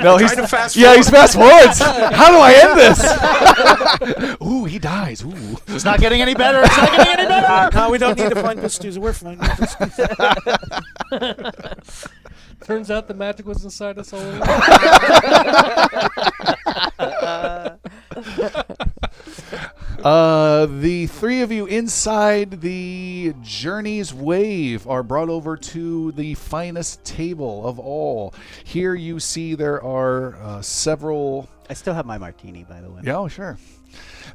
No, he's fast he's fast forwards. How do I end this? Ooh, he dies. Ooh. It's not getting any better. It's not getting any better. No, we don't need to find Pastuza. We're fine. Turns out the magic was inside us all along. The three of you inside the Journey's Wave are brought over to the finest table of all. Here you see there are several... I still have my martini, by the way. Yeah, oh, sure.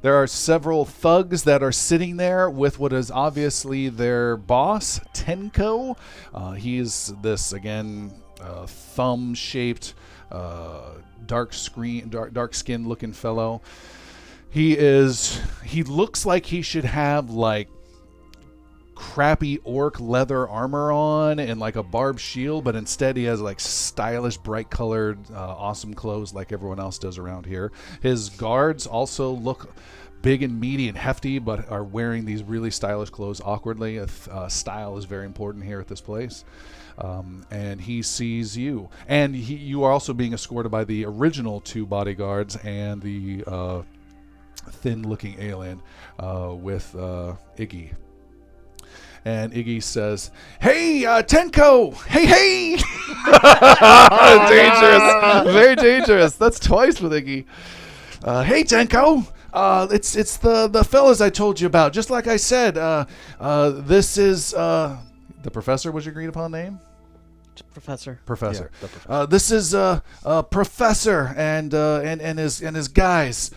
There are several thugs that are sitting there with what is obviously their boss, Tenco. He's this, again, thumb-shaped, dark-skinned looking fellow. He looks like he should have like crappy orc leather armor on and like a barbed shield, but instead he has like stylish, bright colored, awesome clothes like everyone else does around here. His guards also look big and meaty and hefty, but are wearing these really stylish clothes awkwardly. Style is very important here at this place. And he sees you. And you are also being escorted by the original 2 bodyguards and the thin-looking alien with Iggy. And Iggy says, "Hey, Tenco! Hey!" Dangerous. Very dangerous. That's twice with Iggy. "Hey, Tenco! It's the fellas I told you about. Just like I said, this is the professor. Was your agreed upon name? Professor. Professor. Yeah, the professor. This is Professor and his guys.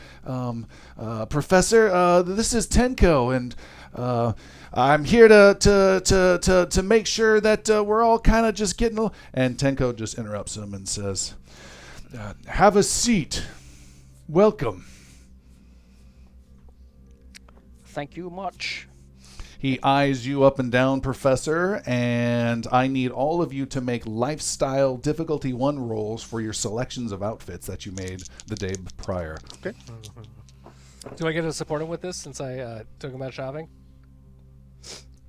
Professor, this is Tenco, and I'm here to make sure that we're all kind of just getting. And Tenco just interrupts him and says, "Have a seat. Welcome." Thank you much. He eyes you up and down, Professor, and I need all of you to make lifestyle difficulty 1 rolls for your selections of outfits that you made the day prior. Okay. Do I get to support him with this since I took him out shopping?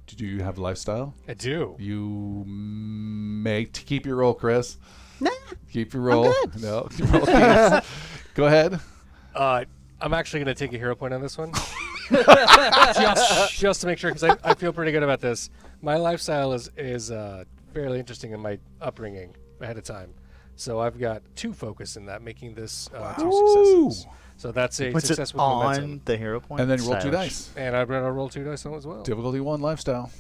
Do you have lifestyle? I do. You may keep your roll, Chris. Nah, Keep your roll. I'm good. No, your roll keeps. Go ahead. I'm actually going to take a hero point on this one. just to make sure, because I feel pretty good about this. My lifestyle is fairly interesting in my upbringing ahead of time. So I've got 2 focus in that, making this 2 successes. So that's a Puts success it with on momentum. the hero point. And then roll 2 Stylish. dice. And I'm going to roll 2 dice on it as well. Difficulty 1 lifestyle.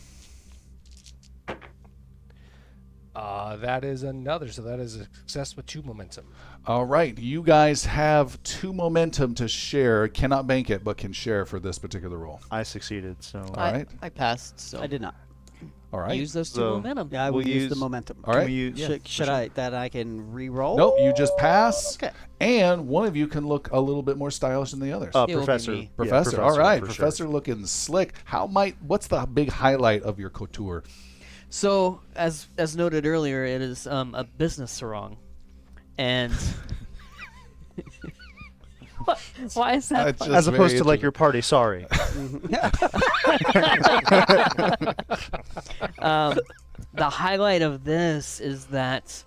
That is another. So that is a success with 2 momentum. All right. You guys have 2 momentum to share. Cannot bank it, but can share for this particular roll. I succeeded, so All right. I passed, so I did not. All right. use those 2 So- momentum. Yeah, I will We'll use the use- momentum. All right. Can we use- Should, for should sure. I that I can re-roll? Nope, you just pass. Okay. And one of you can look a little bit more stylish than the others. It will be Professor. me. Yeah, Professor. All right. for sure. Professor looking slick. What's the big highlight of your couture? So, as noted earlier, it is a business sarong, and why is that? It's fun? just As opposed very to like your party, sorry. The highlight of this is that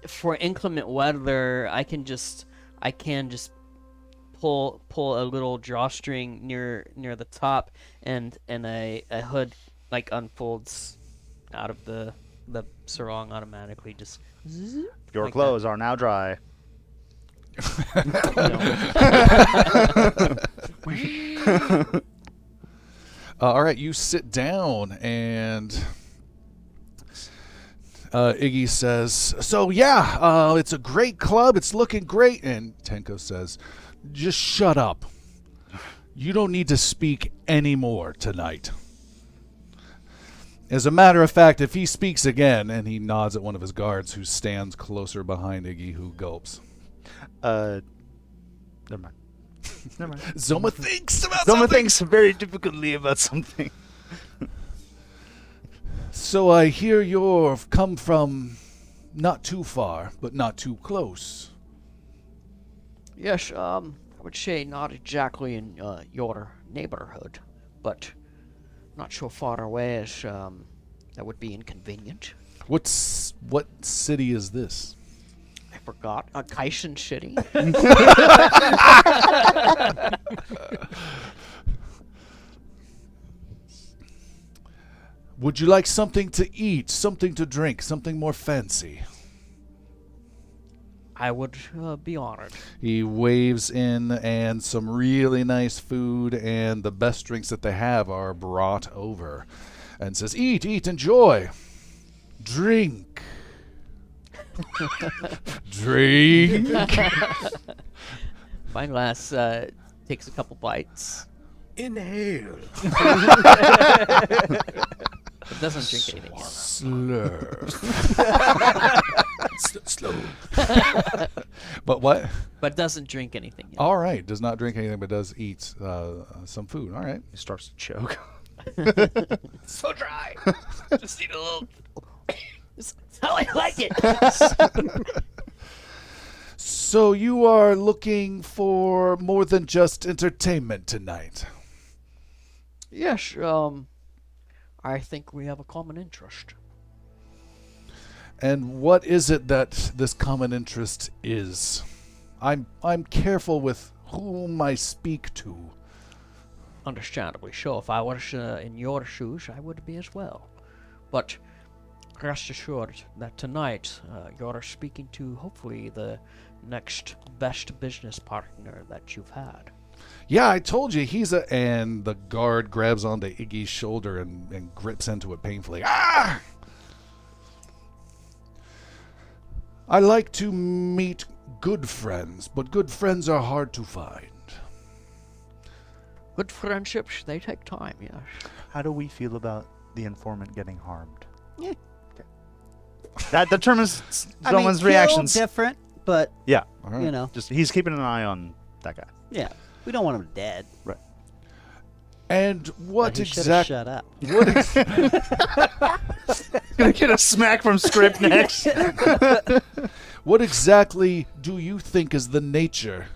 for inclement weather, I can just pull a little drawstring near the top, and a hood like unfolds out of the sarong automatically. Just Your Like clothes are now dry. All right, you sit down, and Iggy says, "So yeah, it's a great club. It's looking great." And Tenko says, "Just shut up. You don't need to speak anymore tonight." As a matter of fact, if he speaks again, and he nods at one of his guards who stands closer behind Iggy, who gulps. Never mind. Never mind. Zoma thinks about Someone something. thinks very difficultly about something. So I hear you've come from not too far, but not too close. yes, I would say not exactly in your neighborhood, but not so far away as that would be inconvenient. What city is this? I forgot. Kaisen City. Would you like something to eat, something to drink, something more fancy? I would be honored. He waves in, and some really nice food and the best drinks that they have are brought over, and says, "Eat, enjoy, drink, drink." Fineglass takes a couple bites. Inhale. It doesn't drink anything. Yet. Slur. Slow. But what? But doesn't drink anything yet. All right. Does not drink anything, but does eat some food. All right. He starts to choke. So dry. Just need a little. That's how I like it. So you are looking for more than just entertainment tonight. Yes. I think we have a common interest. And what is it that this common interest is? I'm careful with whom I speak to. Understandably so. If I was in your shoes, I would be as well. But rest assured that tonight you're speaking to hopefully the next best business partner that you've had. Yeah, I told you he's a... And the guard grabs onto Iggy's shoulder and grips into it painfully. Ah! I like to meet good friends, but good friends are hard to find. Good friendships, they take time, yes. How do we feel about the informant getting harmed? Yeah. Okay. That determines I mean, someone's killed reactions. different, but Yeah. All right. you know, Just he's keeping an eye on that guy. yeah, we don't want him dead. And what But he should have exactly... shut up. Gonna get a smack from script next. What exactly do you think is the nature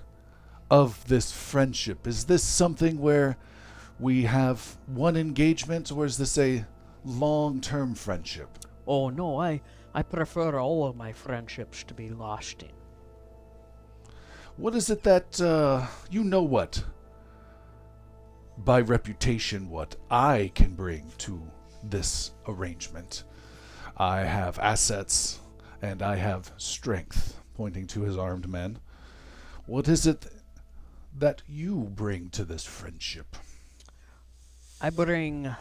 of this friendship? Is this something where we have one engagement, or is this a long-term friendship? Oh no, I prefer all of my friendships to be lasting. What is it that, you know what? By reputation, what I can bring to this arrangement. I have assets, and I have strength, pointing to his armed men. What is it that you bring to this friendship? I bring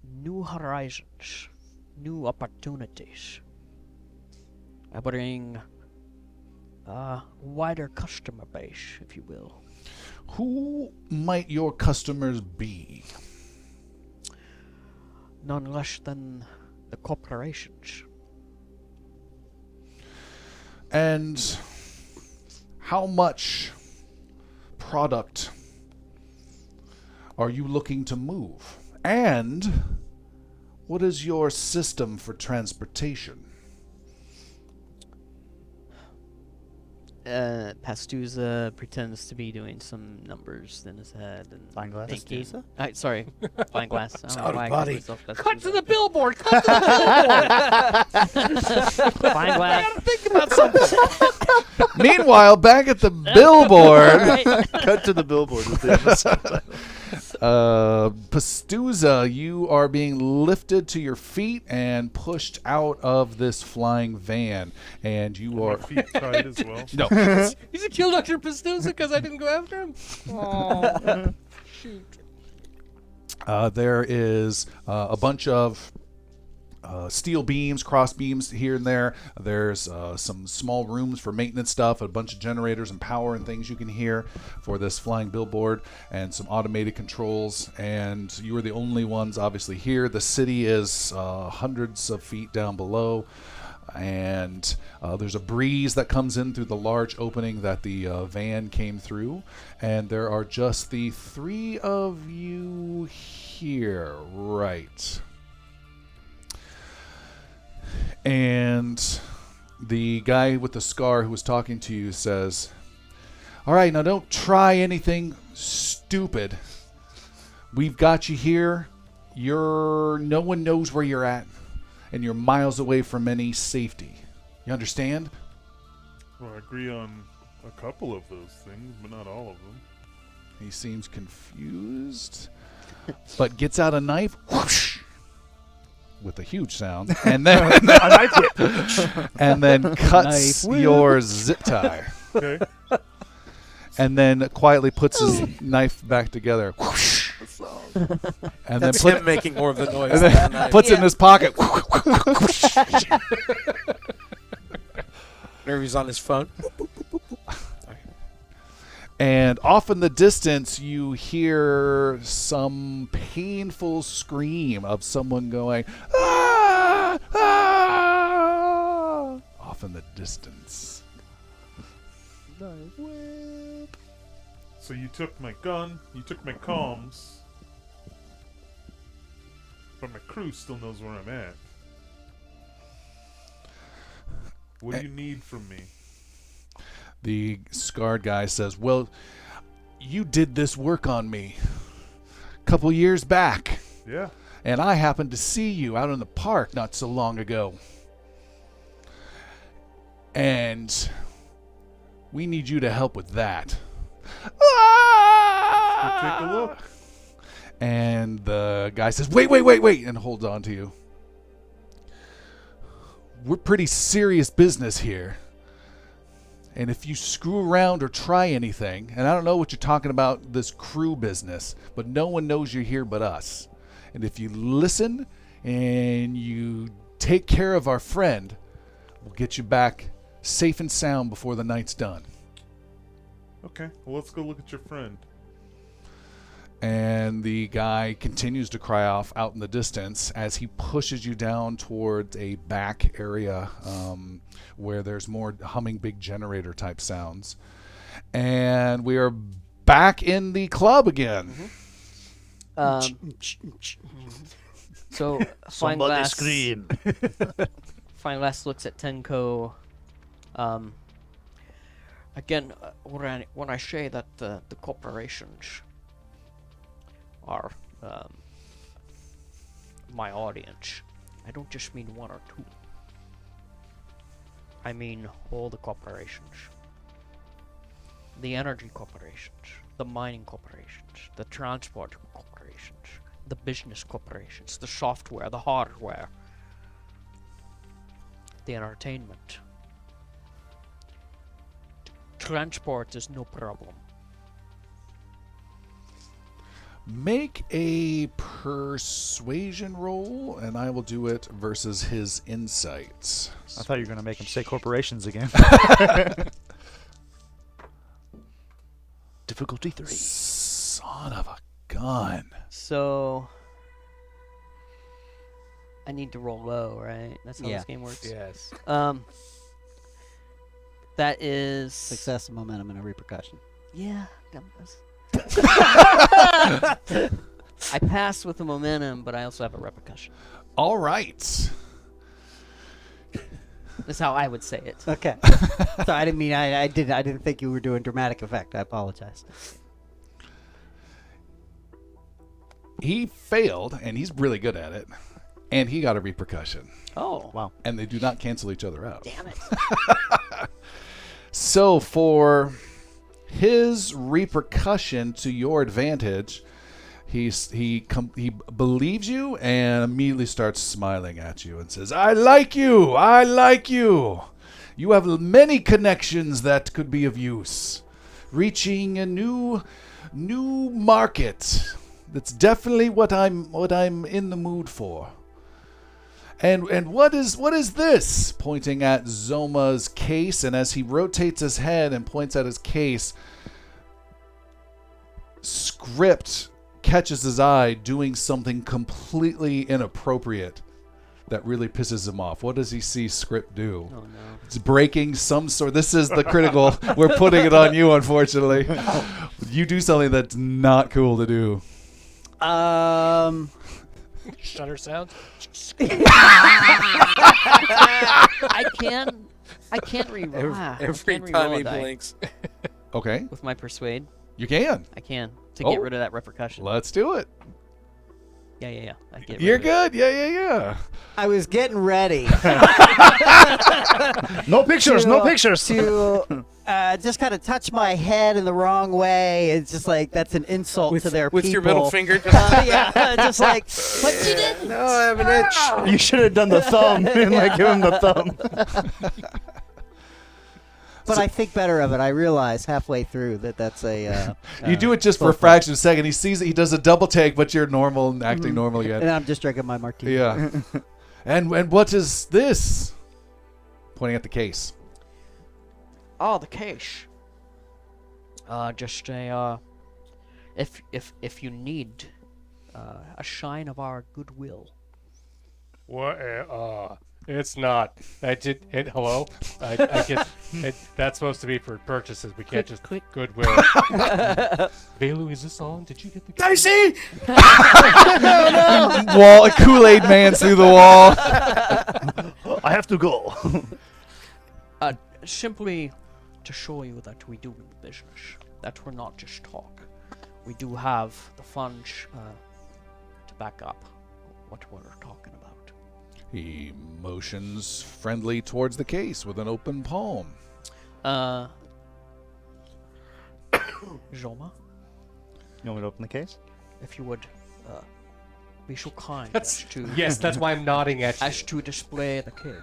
new horizons, new opportunities. I bring a wider customer base, if you will. Who might your customers be? None less than the corporations. And how much product are you looking to move? And what is your system for transportation? Pastuza pretends to be doing some numbers in his head and Fine glass? thinking. Pastuza? Sorry, fine glass. I don't know out of why I called body. myself Cut Pastuza. to the billboard! Cut to the billboard! Fine glass. Think about something. Meanwhile, back at the billboard, Cut to the billboard with the episode. Pastuza, you are being lifted to your feet and pushed out of this flying van, and you My are feet tied as well. no. He's a kill Dr. Pastuza because I didn't go after him? Oh, shoot. There is a bunch of steel beams, cross beams here and there. There's some small rooms for maintenance stuff, a bunch of generators and power and things you can hear for this flying billboard, and some automated controls. And you are the only ones obviously here. The city is hundreds of feet down below. And there's a breeze that comes in through the large opening that the van came through. And there are just the three of you here. Right. And the guy with the scar who was talking to you says, all right, now don't try anything stupid. We've got you here. No one knows where you're at. And you're miles away from any safety. You understand? Well, I agree on a couple of those things, but not all of them. He seems confused, but gets out a knife, whoosh, with a huge sound, and then and then cuts your zip tie, Okay. and then quietly puts his knife back together, whoosh, and then That's him making more of the noise. and than then I- puts it in his pocket. Whenever he's on his phone. And off in the distance, you hear some painful scream of someone going, "Ah! Ah!" Off in the distance. So you took my gun, you took my comms, but my crew still knows where I'm at. What do you need from me? The scarred guy says, "Well, you did this work on me a couple years back, Yeah. and I happened to see you out in the park not so long ago. And we need you to help with that." Take a look. And the guy says, wait, and holds on to you. "We're pretty serious business here. And if you screw around or try anything," and I don't know what you're talking about, this crew business, but no one knows you're here but us. "And if you listen and you take care of our friend, we'll get you back safe and sound before the night's done." Okay, well, let's go look at your friend. And the guy continues to cry off out in the distance as he pushes you down towards a back area where there's more humming big generator type sounds. And we are back in the club again. So Fine Somebody Glass, scream. Fine Glass looks at Tenko. Again, when I say that the corporations are my audience, I don't just mean one or two. I mean all the corporations. The energy corporations, the mining corporations, the transport corporations, the business corporations, the software, the hardware, the entertainment. Transport is no problem. Make a persuasion roll, and I will do it versus his insights. I thought you were going to make him say corporations again. Difficulty 3. Son of a gun. So I need to roll low, right? That's how Yeah. this game works. Yes. That is Success, momentum, and a repercussion. Yeah, I passed with the momentum, but I also have a repercussion. All right. That's how I would say it. Okay. So I didn't mean I didn't think you were doing dramatic effect. I apologize. He failed, and he's really good at it. And he got a repercussion. Oh, Wow. And they do not cancel each other out. damn it! So for his repercussion to your advantage, he believes you and immediately starts smiling at you and says, "I like you. I like you. You have many connections that could be of use, reaching a new market. That's definitely what I'm in the mood for." And what is this? Pointing at Zoma's case, and as he rotates his head and points at his case, Script catches his eye doing something completely inappropriate that really pisses him off. What does he see Script do? Oh no! It's breaking some sort. This is the critical. We're putting it on you, unfortunately. You do something that's not cool to do. Shutter sound. I can re-roll. Every time he blinks. Okay, With my persuade, you can. I can to Oh. get rid of that repercussion. Let's do it. Yeah. I get rid You're of it. good. Yeah. I was getting ready No pictures, no To- pictures. to just kind of touch my head in the wrong way. It's just like that's an insult to their with people. your middle finger. Just, Yeah, just like, but you didn't. no, I have an itch. You should have done the thumb and like give him the thumb. But I think better of it. I realize halfway through that that's a. You do it just for a fraction of a second. He sees it. He does a double take, but you're normal and acting normal And again. I'm just drinking my martini. Yeah. And what is this? Pointing at the case. Oh, the case. Just if you need a sign of our goodwill. What? It's not. Hello? I get. That's supposed to be for purchases. We can't just click. Goodwill. Velu, is this on? Did you get the? Dicey! Wall, Kool-Aid man's through the wall. I have to go. Simply to show you that we do mean business. That we're not just talk. We do have the funds to back up what we're talking about. He motions friendly towards the case with an open palm. Zoma, You want me to open the case? if you would be so kind That's as to yes. That's why I'm nodding at you. as to display the case,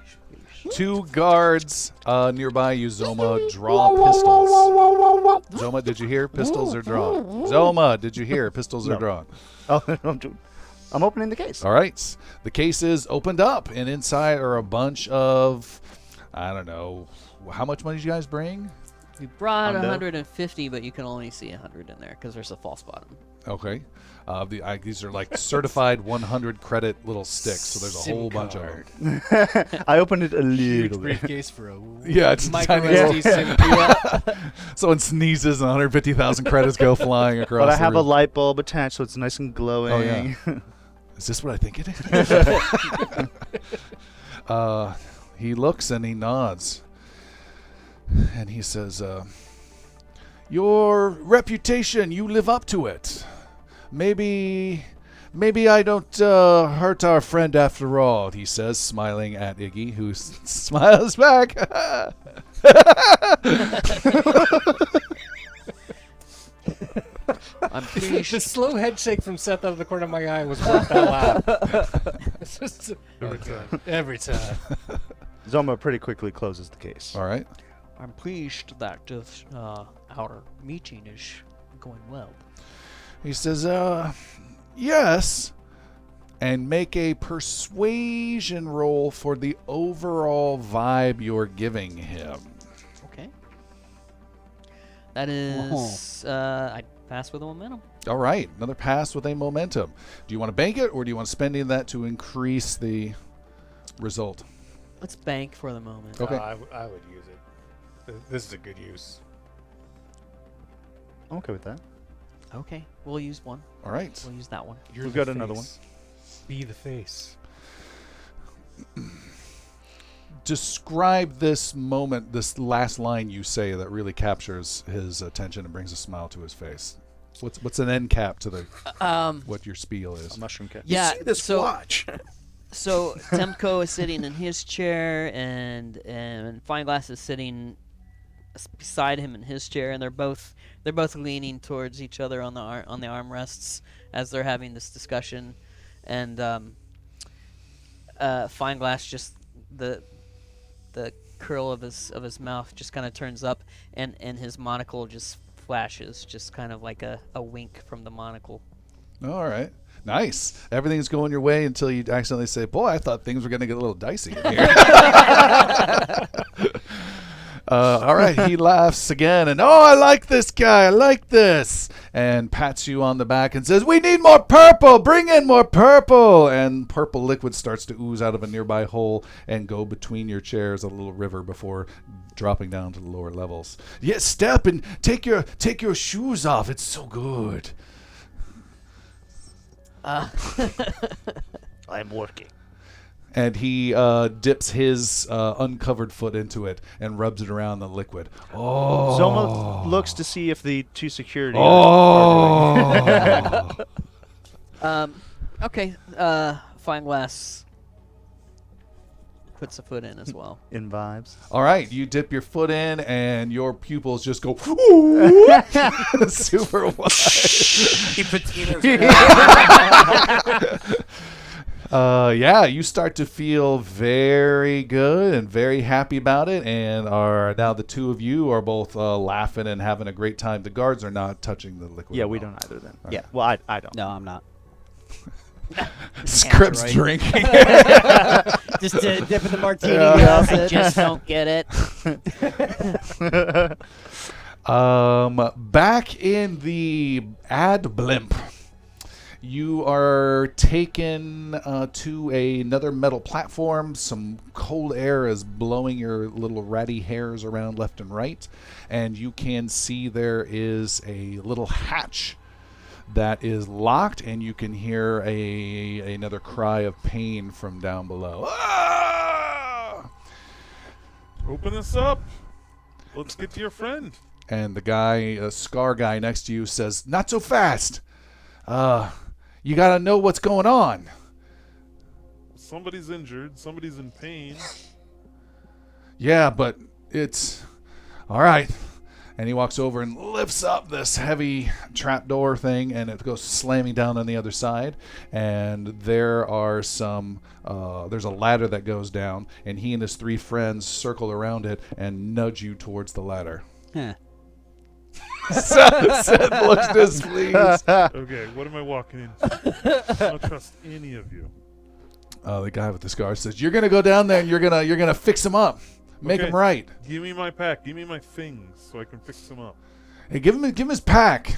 please. 2 guards nearby you, Zoma, draw pistols. Zoma, did you hear? Pistols are drawn. Zoma, did you hear? Pistols are No. drawn. Oh, I'm opening the case. All right. The case is opened up, and inside are a bunch of, I don't know, how much money did you guys bring? We brought Hundo. 150, but you can only see 100 in there because there's a false bottom. Okay. These are like certified 100 credit little sticks, so there's a SIM whole bunch of card. them. I opened it a Huge little bit. briefcase for a Yeah, it's micro tiny little- SD SIM card. Someone sneezes and 150,000 credits go flying across But I the have a room. light bulb attached, so it's nice and glowing. Oh, yeah. Is this what I think it is? He looks and he nods. And he says, your reputation, you live up to it. Maybe I don't hurt our friend after all, he says, smiling at Iggy, who smiles back. I'm pleased. The slow head shake from Seth out of the corner of my eye was worth that laugh. It's just every time. Zoma pretty quickly closes the case. All right. I'm pleased that our meeting is going well. He says, yes, and make a persuasion roll for the overall vibe you're giving him. Okay. That is, I pass with a momentum. All right, another pass with a momentum. Do you want to bank it, or do you want to spend in that to increase the result? Let's bank for the moment. Okay. I would use it. This is a good use. I'm okay with that. Okay, we'll use one. All right. We'll use that one. You're We've the got another one. face. Be the face. Describe this moment, this last line you say that really captures his attention and brings a smile to his face. What's an end cap to the what your spiel is? A mushroom cat. Yeah, See this so watch. so Tenco is sitting in his chair, and Fineglass is sitting beside him in his chair, and they're both leaning towards each other on the armrests as they're having this discussion, and Fineglass just the curl of his mouth just kind of turns up, and his monocle just flashes, just kind of like a wink from the monocle. All right. Nice. Everything's going your way until you accidentally say, boy, I thought things were going to get a little dicey in here. All right. He laughs again and, oh, I like this guy. I like this. And pats you on the back and says, we need more purple. Bring in more purple. And purple liquid starts to ooze out of a nearby hole and go between your chairs, a little river, before dropping down to the lower levels. Yes, step and take your shoes off. It's so good. I'm working. And he dips his uncovered foot into it and rubs it around the liquid. Oh. Zoma looks to see if the two security are Okay. Fineglass puts a foot in as well. in vibes. All right, you dip your foot in, and your pupils just go super wide. He patinas. Yeah, you start to feel very good and very happy about it, and are now the two of you are both laughing and having a great time. The guards are not touching the liquid. Yeah, at we all. don't either then. Yeah. Well, I don't. No, I'm not. Scripts right. drinking. Just dipping the martini Yeah. glass I in. just don't get it. Back in the ad blimp, you are taken to another metal platform. Some cold air is blowing your little ratty hairs around left and right, and you can see there is a little hatch that is locked, and you can hear another cry of pain from down below. Ah! Open this up. Let's get to your friend. And the guy, Scar guy next to you says, "Not so fast. You gotta know what's going on." Somebody's injured. Somebody's in pain. Yeah, but it's all right. And he walks over and lifts up this heavy trapdoor thing, and it goes slamming down on the other side. And there are there's a ladder that goes down, and he and his 3 friends circle around it and nudge you towards the ladder. Huh. Seth looks displeased. Okay, what am I walking into? I don't trust any of you. The guy with the scar says, "You're gonna go down there and you're gonna fix him up, make Okay. him right. Give me my pack. Give me my things so I can fix them up. Hey, give him his pack."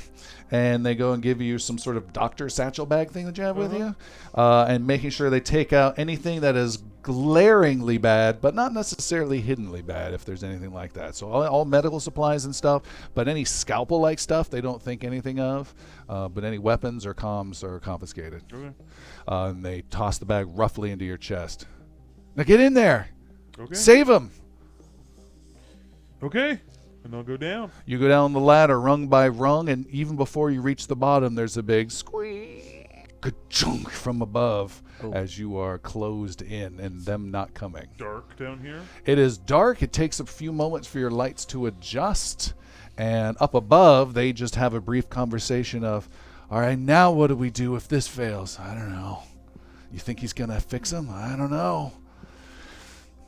And they go and give you some sort of doctor satchel bag thing that you have with you, and making sure they take out anything that is glaringly bad, but not necessarily hiddenly bad, if there's anything like that. So all medical supplies and stuff, but any scalpel-like stuff they don't think anything of. But any weapons or comms are confiscated. Okay. And they toss the bag roughly into your chest. Now get in there. Okay. Save him. Okay. And I'll go down. You go down the ladder rung by rung, and even before you reach the bottom, there's a big squeak, ka-chunk from above as you are closed in and them not coming. Dark down here. It is dark. It takes a few moments for your lights to adjust. And up above, they just have a brief conversation of, "All right, now what do we do if this fails?" "I don't know." "You think he's going to fix him?" "I don't know."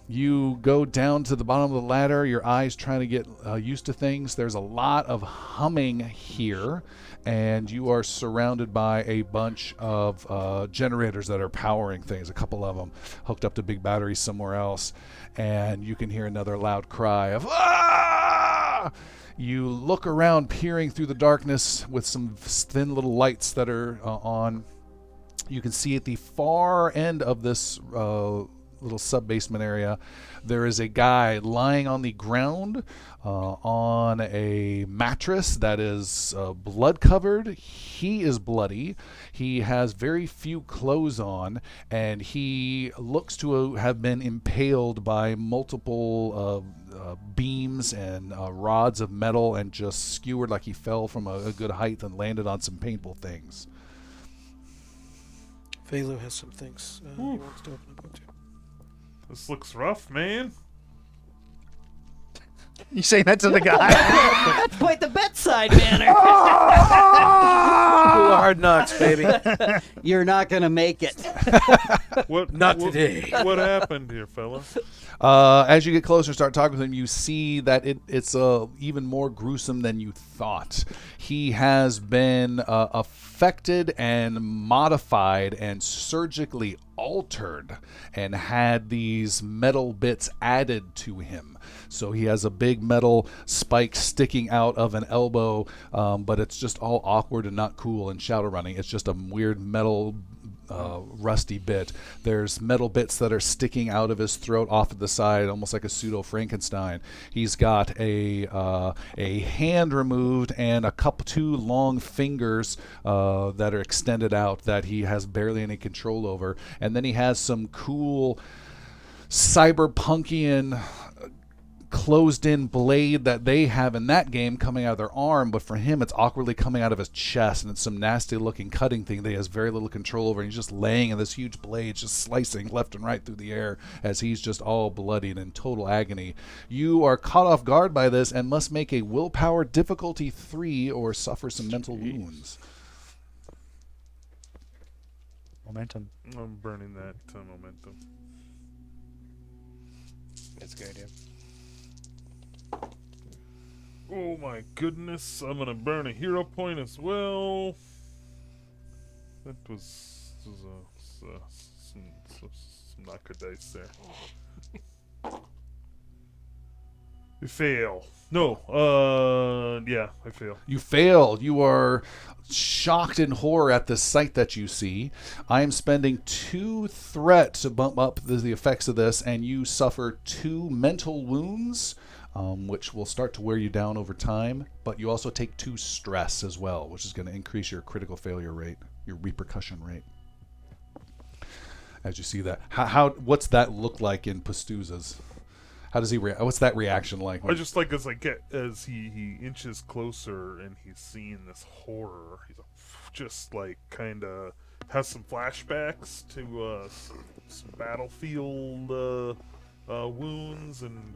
You go down to the bottom of the ladder, your eyes trying to get used to things. There's a lot of humming here, and you are surrounded by a bunch of generators that are powering things, a couple of them hooked up to big batteries somewhere else, and you can hear another loud cry of, "Ah!" You look around, peering through the darkness with some thin little lights that are on. You can see at the far end of this little sub-basement area, there is a guy lying on the ground on a mattress that is blood-covered. He is bloody. He has very few clothes on, and he looks to have been impaled by multiple beams and rods of metal and just skewered like he fell from a good height and landed on some painful things. Velo has some things he wants to open up to. This looks rough, man. You saying that to the guy? That's quite the bedside manner. Hard knocks, baby. You're not gonna make it. Not today. What happened here, fella? As you get closer and start talking with him, you see that it's even more gruesome than you thought. He has been affected and modified and surgically altered and had these metal bits added to him. So he has a big metal spike sticking out of an elbow, but it's just all awkward and not cool and shadow running. It's just a weird metal rusty bit. There's metal bits that are sticking out of his throat off to the side, almost like a pseudo Frankenstein. He's got a hand removed and two long fingers that are extended out that he has barely any control over. And then he has some cool cyberpunkian closed-in blade that they have in that game coming out of their arm, but for him it's awkwardly coming out of his chest, and it's some nasty-looking cutting thing that he has very little control over, and he's just laying in this huge blade, just slicing left and right through the air as he's just all bloody and in total agony. You are caught off guard by this and must make a willpower difficulty 3 or suffer some mental wounds. Momentum. I'm burning that momentum. That's a good idea. Oh my goodness, I'm gonna burn a hero point as well. That was some knocker dice there. Fail. No. Yeah, I fail. You fail. You are shocked in horror at the sight that you see. I am spending 2 threat to bump up the effects of this, and you suffer 2 mental wounds, which will start to wear you down over time. But you also take 2 stress as well, which is going to increase your critical failure rate, your repercussion rate. As you see that, what's that look like in Pastuza's? How does he what's that reaction like? I just like as he inches closer and he's seeing this horror. He's just like kind of has some flashbacks to some battlefield wounds and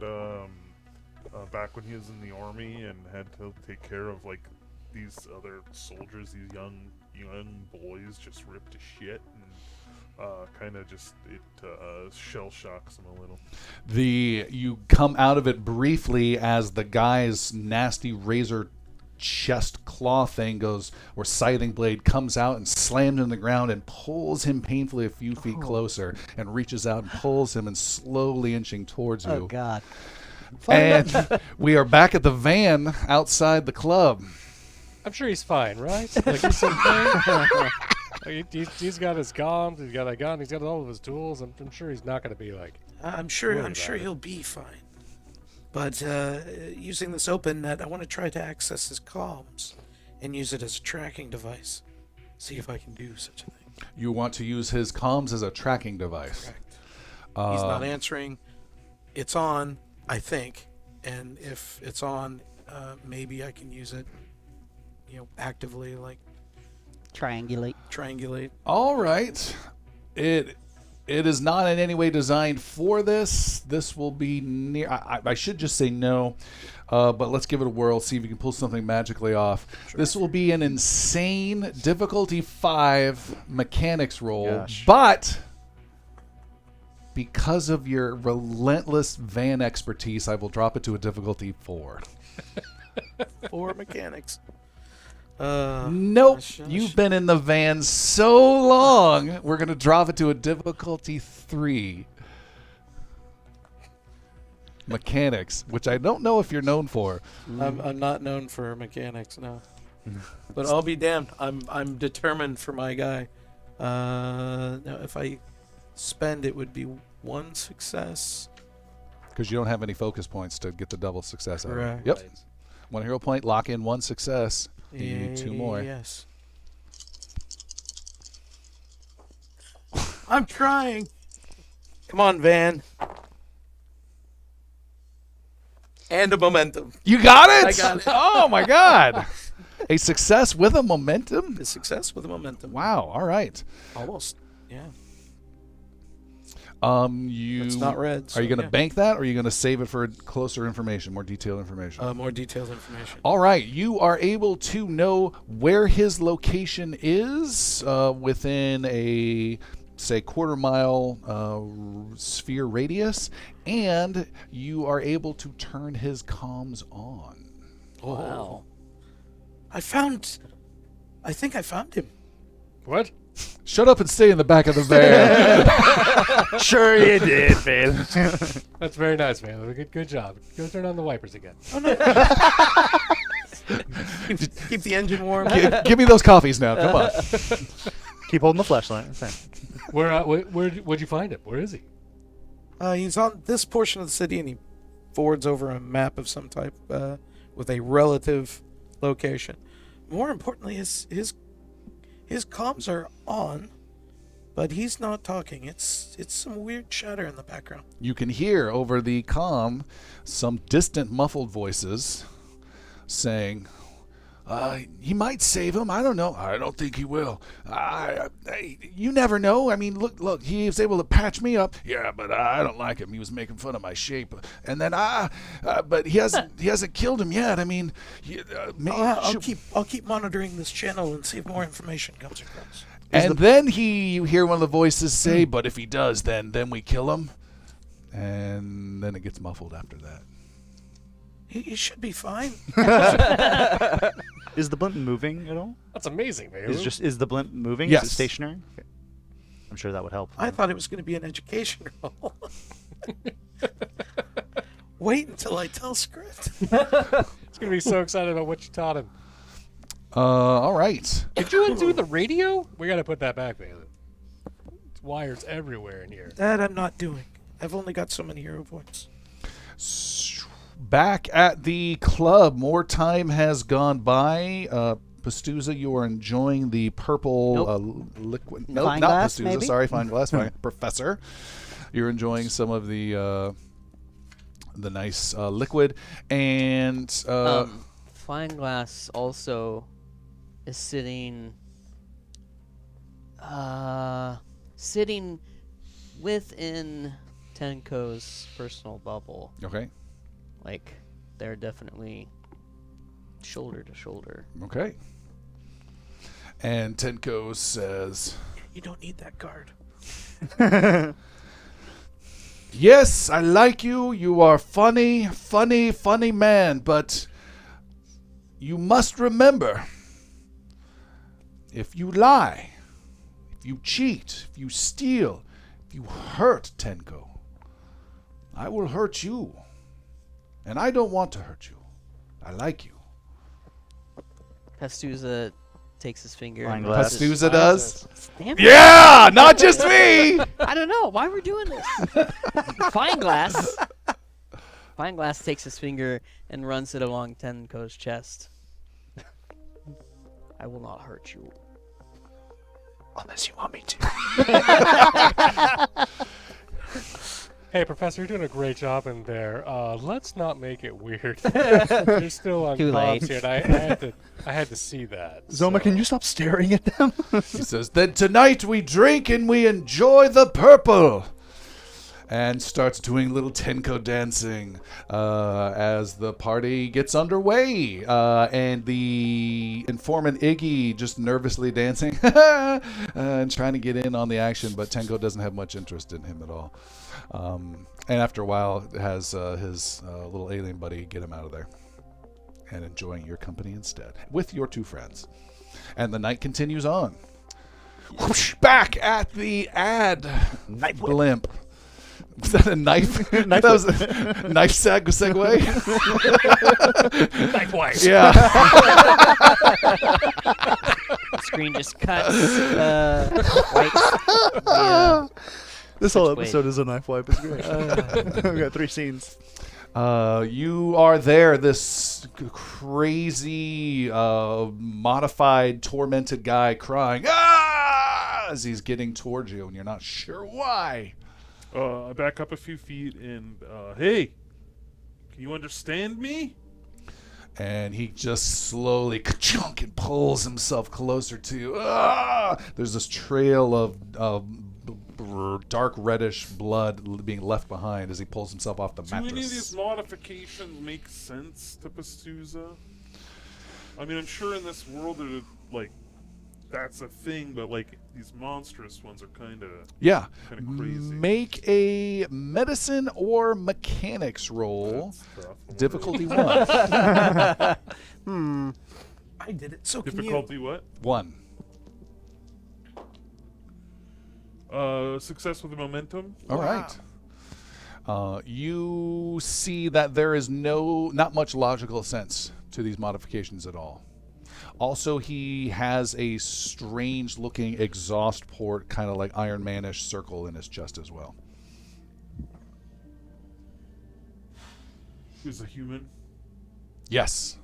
back when he was in the army and had to take care of like these other soldiers, these young boys just ripped to shit. And kind of just it shell shocks him a little. You come out of it briefly as the guy's nasty razor chest claw thing goes, or scything blade comes out and slams in the ground and pulls him painfully a few feet closer and reaches out and pulls him and slowly inching towards you. Oh God! And we are back at the van outside the club. I'm sure he's fine, right? Like he's okay. He's got his comms, he's got a gun, he's got all of his tools. I'm sure he's not going to be like. I'm sure he'll be fine. But using this open net, I want to try to access his comms and use it as a tracking device. See if I can do such a thing. You want to use his comms as a tracking device. Correct. He's not answering. It's on, I think, and if it's on, maybe I can use it. Actively like. Triangulate. All right. It is not in any way designed for this. This will be near. I should just say no, but let's give it a whirl. See if you can pull something magically off. Sure. This will be an insane difficulty 5 mechanics roll, but because of your relentless van expertise, I will drop it to a difficulty 4. 4 mechanics. Nope. You've been in the van so long. We're going to drop it to a difficulty 3. Mechanics, which I don't know if you're known for. I'm not known for mechanics, no. But I'll be damned. I'm determined for my guy. Now, if I spend, it would be 1 success. Because you don't have any focus points to get the double success out of it. Right. Yep. 1 hero point, lock in 1 success. You need 2 more. Yes. I'm trying. Come on, Van. And a momentum. You got it? I got it. Oh, my God. A success with a momentum? A success with a momentum. Wow. All right. Almost. Yeah. It's not red. Are you going to bank that, or are you going to save it for closer information, more detailed information? More detailed information. All right. You are able to know where his location is within a, say, quarter-mile sphere radius, and you are able to turn his comms on. Oh. Wow. I think I found him. What? Shut up and stay in the back of the van. Sure you did, Phil. That's very nice, man. Good job. Go turn on the wipers again. Oh, no. Keep the engine warm. Give me those coffees now. Come on. Keep holding the flashlight. Where'd you find him? Where is he? He's on this portion of the city, and he forwards over a map of some type with a relative location. More importantly, his comms are on, but he's not talking. It's some weird chatter in the background. You can hear over the comm some distant muffled voices saying, he might save him. I don't know. I don't think he will. You never know. I mean, look, he was able to patch me up. Yeah, but I don't like him. He was making fun of my shape. And then but he hasn't killed him yet. I mean, I'll keep monitoring this channel and see if more information comes across. And then you hear one of the voices say, but if he does, then we kill him. And then it gets muffled after that. He should be fine. Is the blimp moving at all? That's amazing, man. Is the blimp moving? Yes. Is it stationary? Okay. I'm sure that would help. I thought it was going to be an education role. Wait until I tell script. He's going to be so excited about what you taught him. All right. Did you undo the radio? We got to put that back, man. There's wires everywhere in here. That I'm not doing. I've only got so many hero points. Back at the club, more time has gone by. Pastuza, you are enjoying the purple liquid. Nope, Fine not glass, Pastuza. maybe? Sorry, fine glass. Fine. Professor, you're enjoying some of the nice liquid, and Fine glass also is sitting within Tenko's personal bubble. okay, Like, they're definitely shoulder to shoulder. okay. And Tenko says, You don't need that card. "Yes, I like you. You are funny, funny, funny man. But you must remember, if you lie, if you cheat, if you steal, if you hurt Tenko, I will hurt you. And I don't want to hurt you. I like you." Pastuza takes his finger. Fine and glass. runs his- Pastuza does. Damn it. Yeah, not just me. I don't know why we're doing this. Fine glass. Fine glass takes his finger and runs it along Tenko's chest. I will not hurt you. Unless you want me to. Hey, Professor, you're doing a great job in there. Let's not make it weird. You're still on Too late. comms here, and I had to see that. Zoma, so- can you stop staring at them? He says, "Then tonight we drink and we enjoy the purple." And starts doing little Tenko dancing as the party gets underway. And the informant Iggy just nervously dancing and trying to get in on the action, but Tenko doesn't have much interest in him at all. And after a while, has his little alien buddy get him out of there and enjoying your company instead with your two friends. And the night continues on. Whoosh, back at the ad blimp. Was that a knife? That was a knife segue? Knife wipe. Yeah. Screen just cuts. White. This whole Switchblade. episode is a knife wipe. It's great. We got 3 scenes. You are there, this crazy, modified, tormented guy crying, "Ah!" as he's getting towards you, and you're not sure why. I back up a few feet and, hey, can you understand me? And he just slowly ka-chunk and pulls himself closer to you. Ah! There's this trail of dark reddish blood being left behind as he pulls himself off the Do any of these mattress. modifications make sense to Pastuza? I mean, I'm sure in this world, like, that's a thing, but, like, these monstrous ones are kind of Yeah. crazy. Make a medicine or mechanics roll. That's tough. Difficulty 1. I did it, so can you. Difficulty what? 1. Success with the momentum. All right. You see that there is not much logical sense to these modifications at all. Also, he has a strange-looking exhaust port, kind of like Iron Man-ish circle in his chest as well. Who's a human? Yes.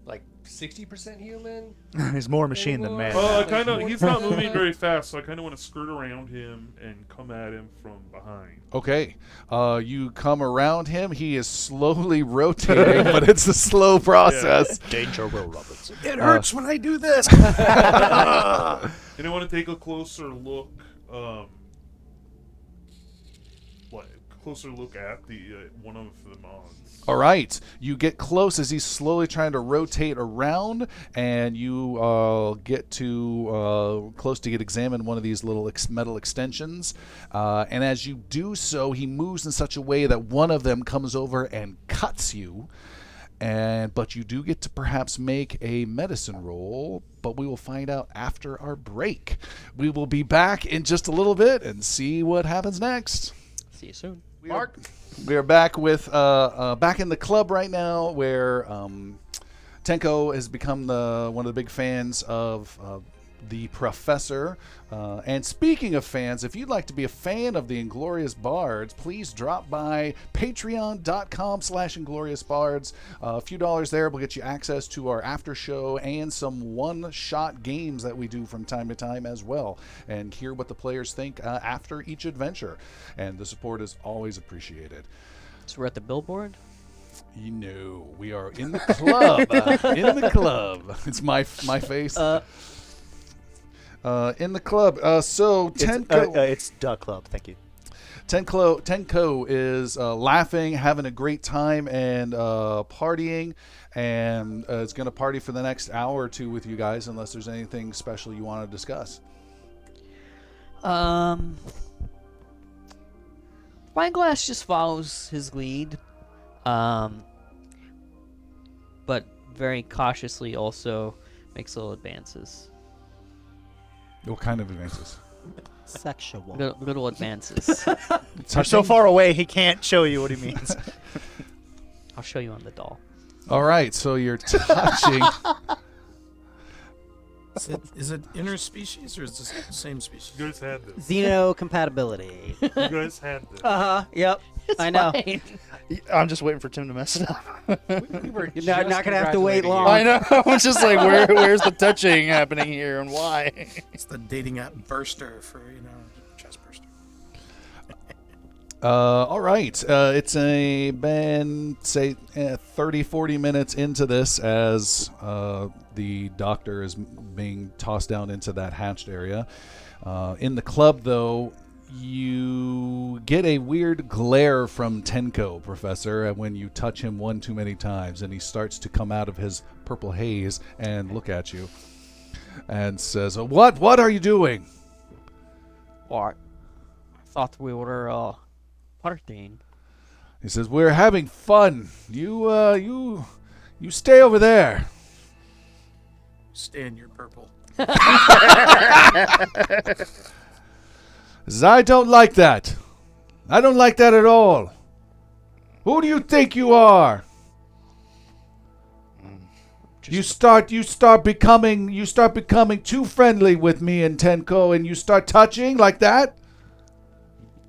Like 60% human? He's more machine than man. Well, he's not moving very fast, so I kind of want to skirt around him and come at him from behind. Okay. You come around him. He is slowly rotating, but it's a slow process. Danger, Will Robertson. It hurts when I do this. And I want to take a closer look, closer look at the one of the mods. All right. You get close as he's slowly trying to rotate around, and you get to close to examine one of these little metal extensions. And as you do so, he moves in such a way that one of them comes over and cuts you. But you do get to perhaps make a medicine roll, but we will find out after our break. We will be back in just a little bit and see what happens next. See you soon. We are back with back in the club right now, where Tenco has become one of the big fans of the Professor. And speaking of fans, if you'd like to be a fan of the Inglorious Bards, please drop by patreon.com/IngloriousBards. A few dollars there will get you access to our after show and some one-shot games that we do from time to time as well, and hear what the players think after each adventure. And the support is always appreciated. So we're at the billboard? You know, we are in the club. In the club. It's my face. In the club. So Tenco. It's Duck Club. Thank you. Tenco is laughing, having a great time, and partying, and is going to party for the next hour or two with you guys, unless there's anything special you want to discuss. Wineglass just follows his lead, but very cautiously also makes little advances. What kind of advances? Sexual. Little advances. You're so far away, he can't show you what he means. I'll show you on the doll. All right, so you're touching. Is it interspecies or is this the same species? You guys had this. Xenocompatibility. You guys had this. Yep. I know. Fine. I'm just waiting for Tim to mess it up. We were You're not gonna have to wait congratulating long. you. I know. I'm just like, where's the touching happening here and why? It's the dating app Burster for, chest burster. All right. It's been, say, 30, 40 minutes into this as the doctor is being tossed down into that hatched area. In the club, though, you get a weird glare from Tenco, Professor, when you touch him one too many times, and he starts to come out of his purple haze and look at you and says, What are you doing? What? I thought we were partying. He says, we're having fun. You stay over there. Stay in your purple. Says, I don't like that. I don't like that at all. Who do you think you are? You start becoming too friendly with me and Tenco, and you start touching like that?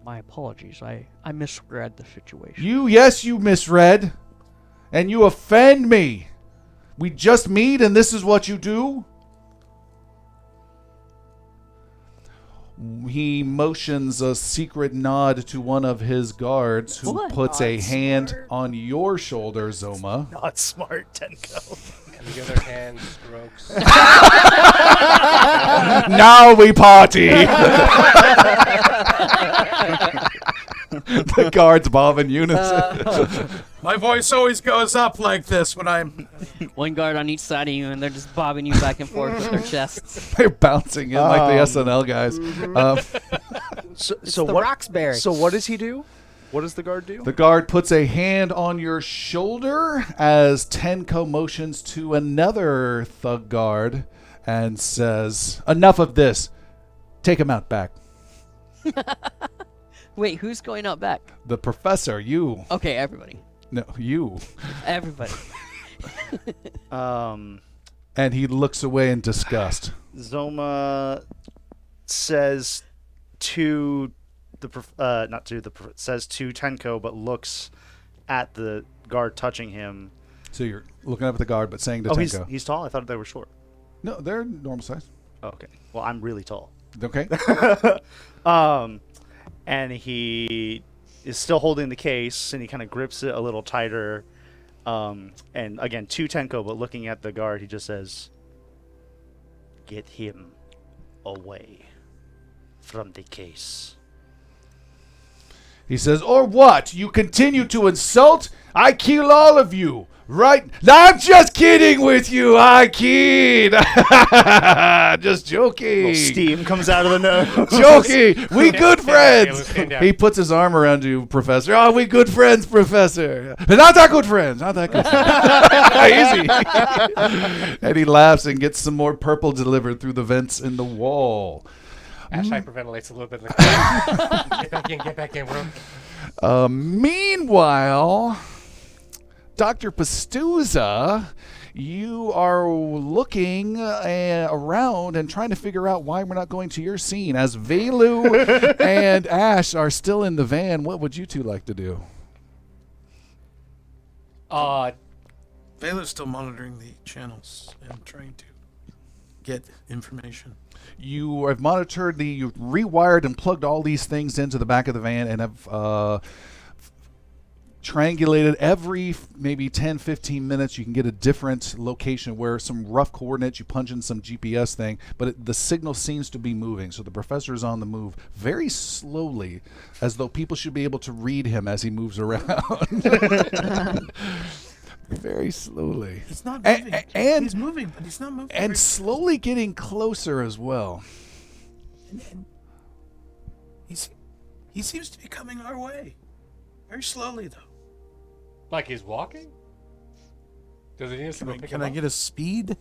My apologies. I misread the situation. You misread. And you offend me. We just meet and this is what you do? He motions a secret nod to one of his guards, who What? puts a hand on your shoulder, Zoma. Not smart, Tenko. And the other hand strokes. Now we party! The guards bob in unison. My voice always goes up like this when I'm... One guard on each side of you, and they're just bobbing you back and forth with their chests. They're bouncing in like the SNL guys. So the what? Roxbury. So what does he do? What does the guard do? The guard puts a hand on your shoulder as Tenko motions to another thug guard and says, enough of this. Take him out back. Wait, who's going out back? The professor, you. Okay, everybody. No, you. Everybody. And he looks away in disgust. Zoma says to says to Tenko, but looks at the guard touching him. So you're looking up at the guard, but saying to Oh, Tenko. he's tall. I thought they were short. No, they're normal size. Oh, okay. Well, I'm really tall. Okay. And he is still holding the case, and he kind of grips it a little tighter. And again, to Tenko, but looking at the guard, he just says, "Get him away from the case." He says, or what? You continue to insult? I kill all of you. Right? No, I'm just kidding with you. I kid. Just joking. Little steam comes out of the nose. Joking. We good friends. Stand down. He puts his arm around you, Professor. Oh, we good friends, Professor. But not that good friends. Not that good friends. Easy. And he laughs and gets some more purple delivered through the vents in the wall. Ash hyperventilates a little bit. Get back in. Get back in. Meanwhile, Dr. Pastuza, you are looking around and trying to figure out why we're not going to your scene. As Velu and Ash are still in the van, what would you two like to do? Vela's still monitoring the channels and trying to get information. You have monitored you've rewired and plugged all these things into the back of the van and have triangulated every maybe 10, 15 minutes. You can get a different location where some rough coordinates, you punch in some GPS thing, but the signal seems to be moving. So the professor is on the move very slowly, as though people should be able to read him as he moves around. Very slowly. He's not moving. And he's moving, but he's not moving. And slowly getting closer as well. And he seems to be coming our way. Very slowly, though. Like he's walking? Does he need us to go pick Can him I up? get a speed?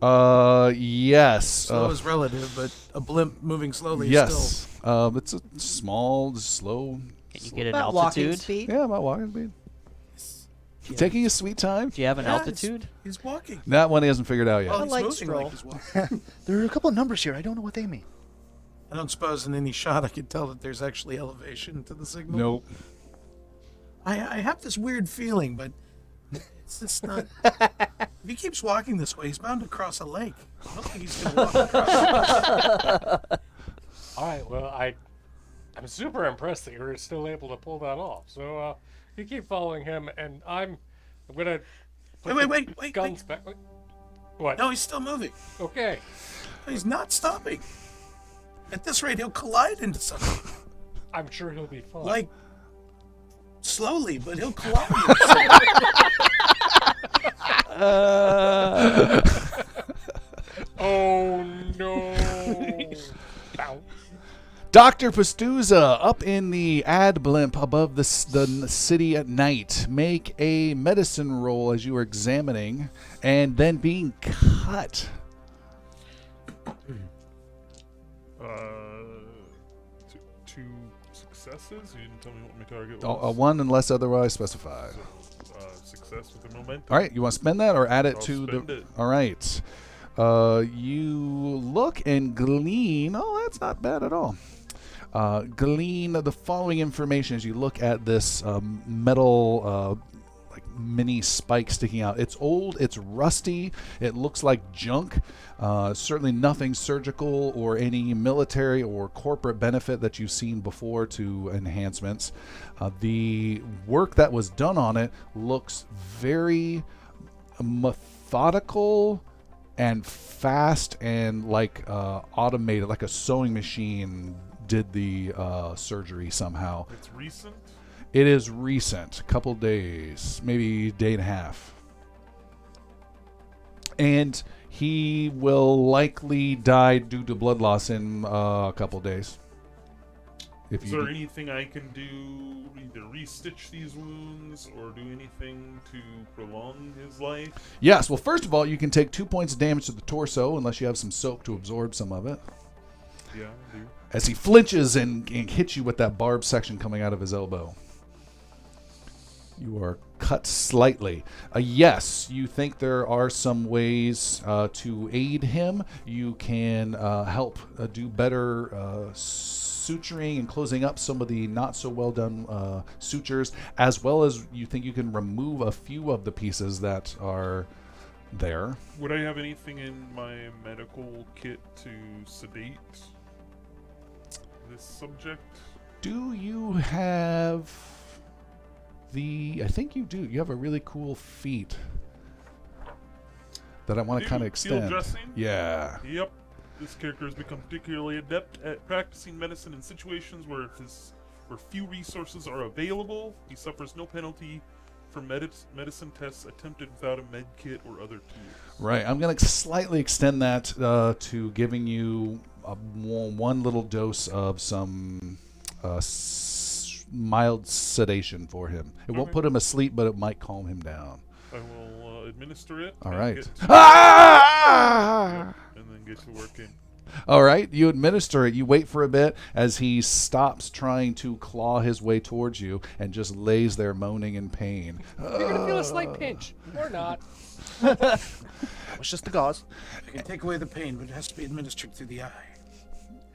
Yes. Slow is relative, but a blimp moving slowly is Yes. It's a small, slow. Can you get an About walking altitude? speed? Yeah, about walking speed. Taking his sweet time. Do you have an Yeah, altitude? He's walking. That one he hasn't figured out yet. Well, he's light moving stroll. like he's walking. There are a couple of numbers here. I don't know what they mean. I don't suppose in any shot I could tell that there's actually elevation to the signal. Nope. I have this weird feeling, but it's just not. If he keeps walking this way, he's bound to cross a lake. I don't think he's going to walk across. All right, well, I'm super impressed that you're still able to pull that off. So you keep following him, and I'm going to put Wait. guns back. What? No, he's still moving. Okay. He's not stopping. At this rate, he'll collide into something. I'm sure he'll be fine. Like, slowly, but he'll collide into something. Oh, no. Bow. Dr. Pastuza, up in the ad blimp above the city at night. Make a medicine roll as you are examining and then being cut. Two successes. You didn't tell me what my target was. A one unless otherwise specified. Success with the momentum. All right, you want to spend that or add it I'll to spend the... it. All right. You look and glean. Oh, that's not bad at all. Glean the following information as you look at this metal like mini spike sticking out. It's old, it's rusty, it looks like junk. Certainly nothing surgical or any military or corporate benefit that you've seen before to enhancements. The work that was done on it looks very methodical and fast and like automated, like a sewing machine did the surgery somehow. It's recent. It is recent, a couple days, maybe day and a half. And he will likely die due to blood loss in a couple days. If Is you there anything I can do, either re-stitch these wounds or do anything to prolong his life? Yes, well, first of all, you can take 2 points of damage to the torso unless you have some soap to absorb some of it. Yeah, I do. As he flinches and hits you with that barbed section coming out of his elbow. You are cut slightly. Yes, you think there are some ways to aid him. You can help do better suturing and closing up some of the not so well done sutures, as well as you think you can remove a few of the pieces that are there. Would I have anything in my medical kit to sedate this subject? Do you have I think you do. You have a really cool feat that I want to kind of Field extend. dressing? Yeah. Yep. This character has become particularly adept at practicing medicine in situations where few resources are available. He suffers no penalty for medicine tests attempted without a med kit or other tools. Right. I'm going to slightly extend that to giving you one little dose of some mild sedation for him. It won't Okay. put him asleep, but it might calm him down. I will administer it. All and right. get to- Ah! and then get to working. All right, you administer it. You wait for a bit as he stops trying to claw his way towards you and just lays there moaning in pain. You're gonna feel a slight pinch, or not. It's just the gauze. I can take away the pain, but it has to be administered through the eye.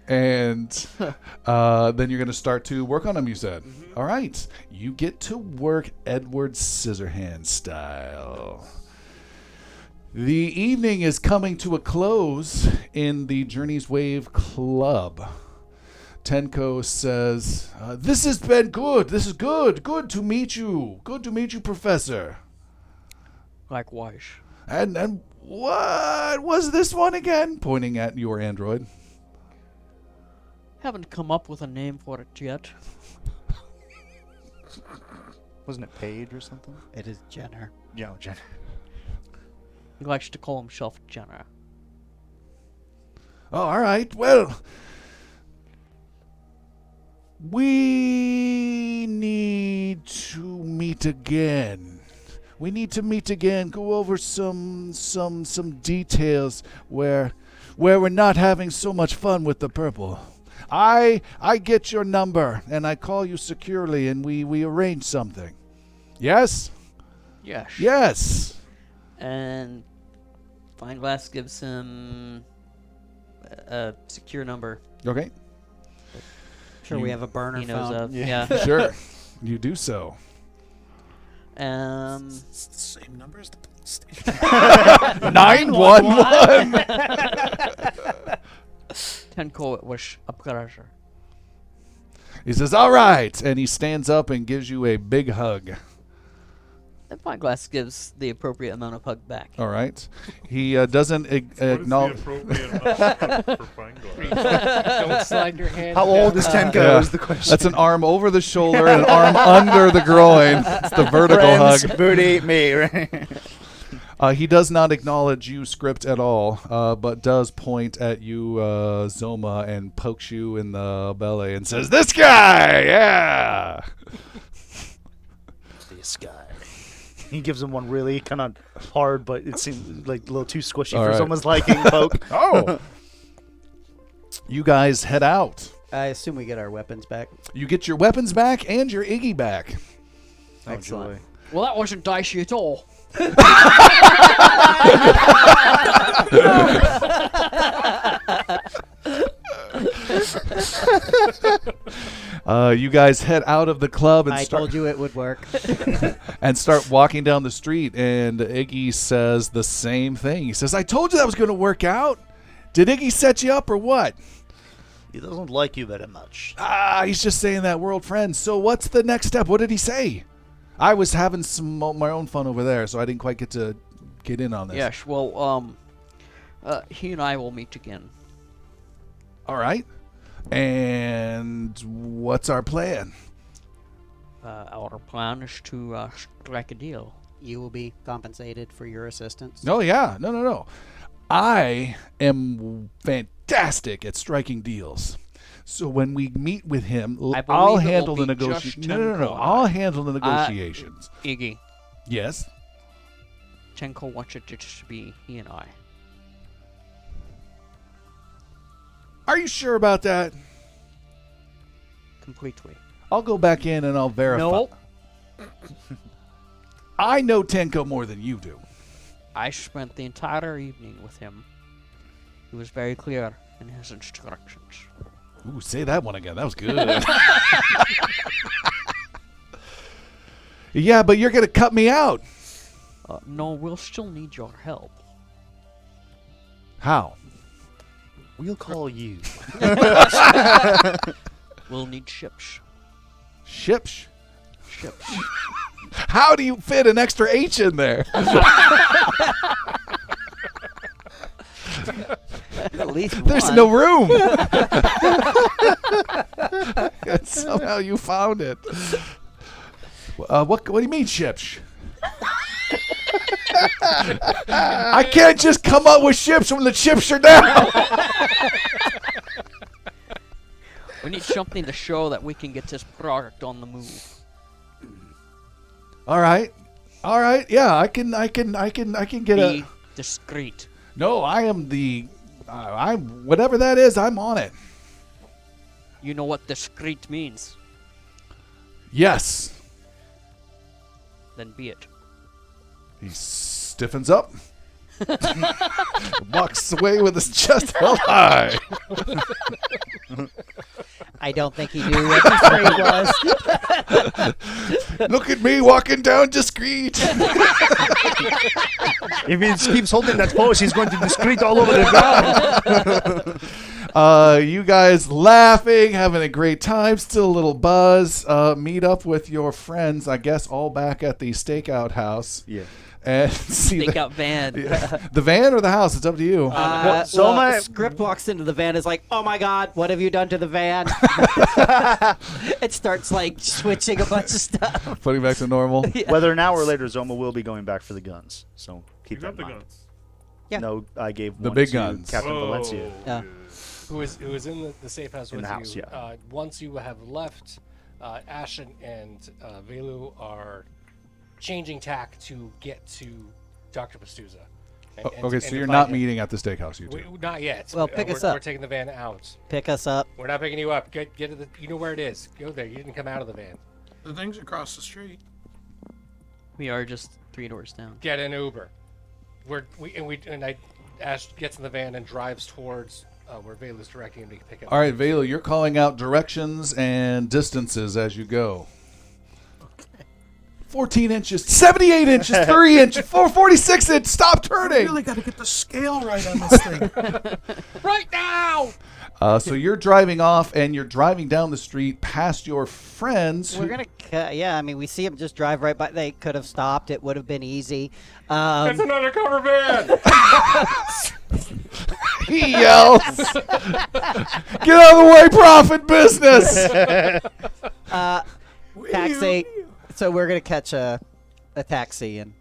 And then you're going to start to work on him, you said. All right. You get to work Edward Scissorhands style. The evening is coming to a close in the Journey's Wave Club. Tenco says, this has been good. This is good. Good to meet you. Good to meet you, Professor. Likewise. And what was this one again? Pointing at your android. Haven't come up with a name for it yet. Wasn't it Paige or something? It is Jenner. Yeah, Jen. He likes to call himself Jenner. Oh, all right. Well, we need to meet again. We need to meet again. Go over some details where we're not having so much fun with the purple. I get your number and I call you securely and we arrange something. Yes? Yes. Yes. And Fineglass gives him a secure number. Okay. Sure, we have a burner He knows phone. of. Yeah. Sure. You do so. It's the same number as the police station. 911. Tenko, it was a pleasure. He says, all right. And he stands up and gives you a big hug. And Fineglass gives the appropriate amount of hug back. All right. He doesn't acknowledge. What is the appropriate amount for Fineglass? Don't slide your hand. How old is Tenko Yeah. is the question. That's an arm over the shoulder and an arm under the groin. It's the vertical Friends, hug. booty, me, right? He does not acknowledge you, Script, at all, but does point at you, Zoma, and pokes you in the belly and says, this guy! Yeah! This guy. He gives him one really kind of hard, but it seems like a little too squishy All for right. someone's liking poke. Oh! You guys head out. I assume we get our weapons back. You get your weapons back and your Iggy back. Excellent. Well, that wasn't dicey at all. You guys head out of the club and I told you it would work. and start walking down the street, and Iggy says the same thing. He says, I told you that was going to work out. Did Iggy set you up or what? He doesn't like you very much. He's just saying that we're old friends. So what's the next step? What did he say? I was having some my own fun over there, so I didn't quite get to get in on this. Yes, well, he and I will meet again. All right. And what's our plan? Our plan is to strike a deal. You will be compensated for your assistance. No, yeah. No. I am fantastic at striking deals. So when we meet with him, I believe I'll it will handle the be negotiations. just No. Tenko. I'll handle the negotiations. Iggy, Yes. Tenko wants it to just be he and I. Are you sure about that? Completely. I'll go back in and I'll verify. No, I know Tenko more than you do. I spent the entire evening with him. He was very clear in his instructions. Ooh, say that one again. That was good. Yeah, but you're going to cut me out. No, we'll still need your help. How? We'll call you. We'll need ships. Ships? Ships. How do you fit an extra H in there? At least There's one. no room. And somehow you found it. What do you mean, ships? I can't just come up with ships when the chips are down. We need something to show that we can get this product on the move. All right. Yeah, I can get Be discreet. No, I am the I'm whatever that is. I'm on it. You know what discreet means. Yes. Then be it. He stiffens up. Walks away with his chest held high. I don't think he knew what discreet was. Look at me walking down discreet. If he keeps holding that pose, he's going to discreet all over the ground. You guys laughing, having a great time, still a little buzz. Meet up with your friends, I guess, all back at the stakeout house. Yeah. And see Take out van. the van or the house. It's up to you. Well, Script walks into the van, is like, "Oh my God, what have you done to the van?" It starts like switching a bunch of stuff. Putting back to normal. Yeah. Whether now or later, Zoma will be going back for the guns. So keep You that got in the mind. guns. Yeah. No, I gave The one big to guns. Captain Oh, Valencia. Yeah. Who is in the safe house In with the house, you. yeah. Once you have left, Ash and Velu are changing tack to get to Dr. Pastuza. Okay, so you're not meeting at the steakhouse, you two. Not yet. Well, pick us we're, up. We're taking the van out. Pick us up. We're not picking you up. Get to the. You know where it is. Go there. You didn't come out of the van. The thing's across the street. We are just 3 doors down. Get an Uber. Ash gets in the van and drives towards where Velu's directing him to pick up. All right, Vela, you're calling out directions and distances as you go. 14 inches, 78 inches, 3 inches, 446 inches. Stop I turning. really got to get the scale right on this thing. Right now! So you're driving off, and you're driving down the street past your friends. We're gonna, yeah. I mean, we see him just drive right by. They could have stopped. It would have been easy. It's an undercover van! He yells, "Get out of the way, profit business!" Taxi. So we're gonna catch a taxi and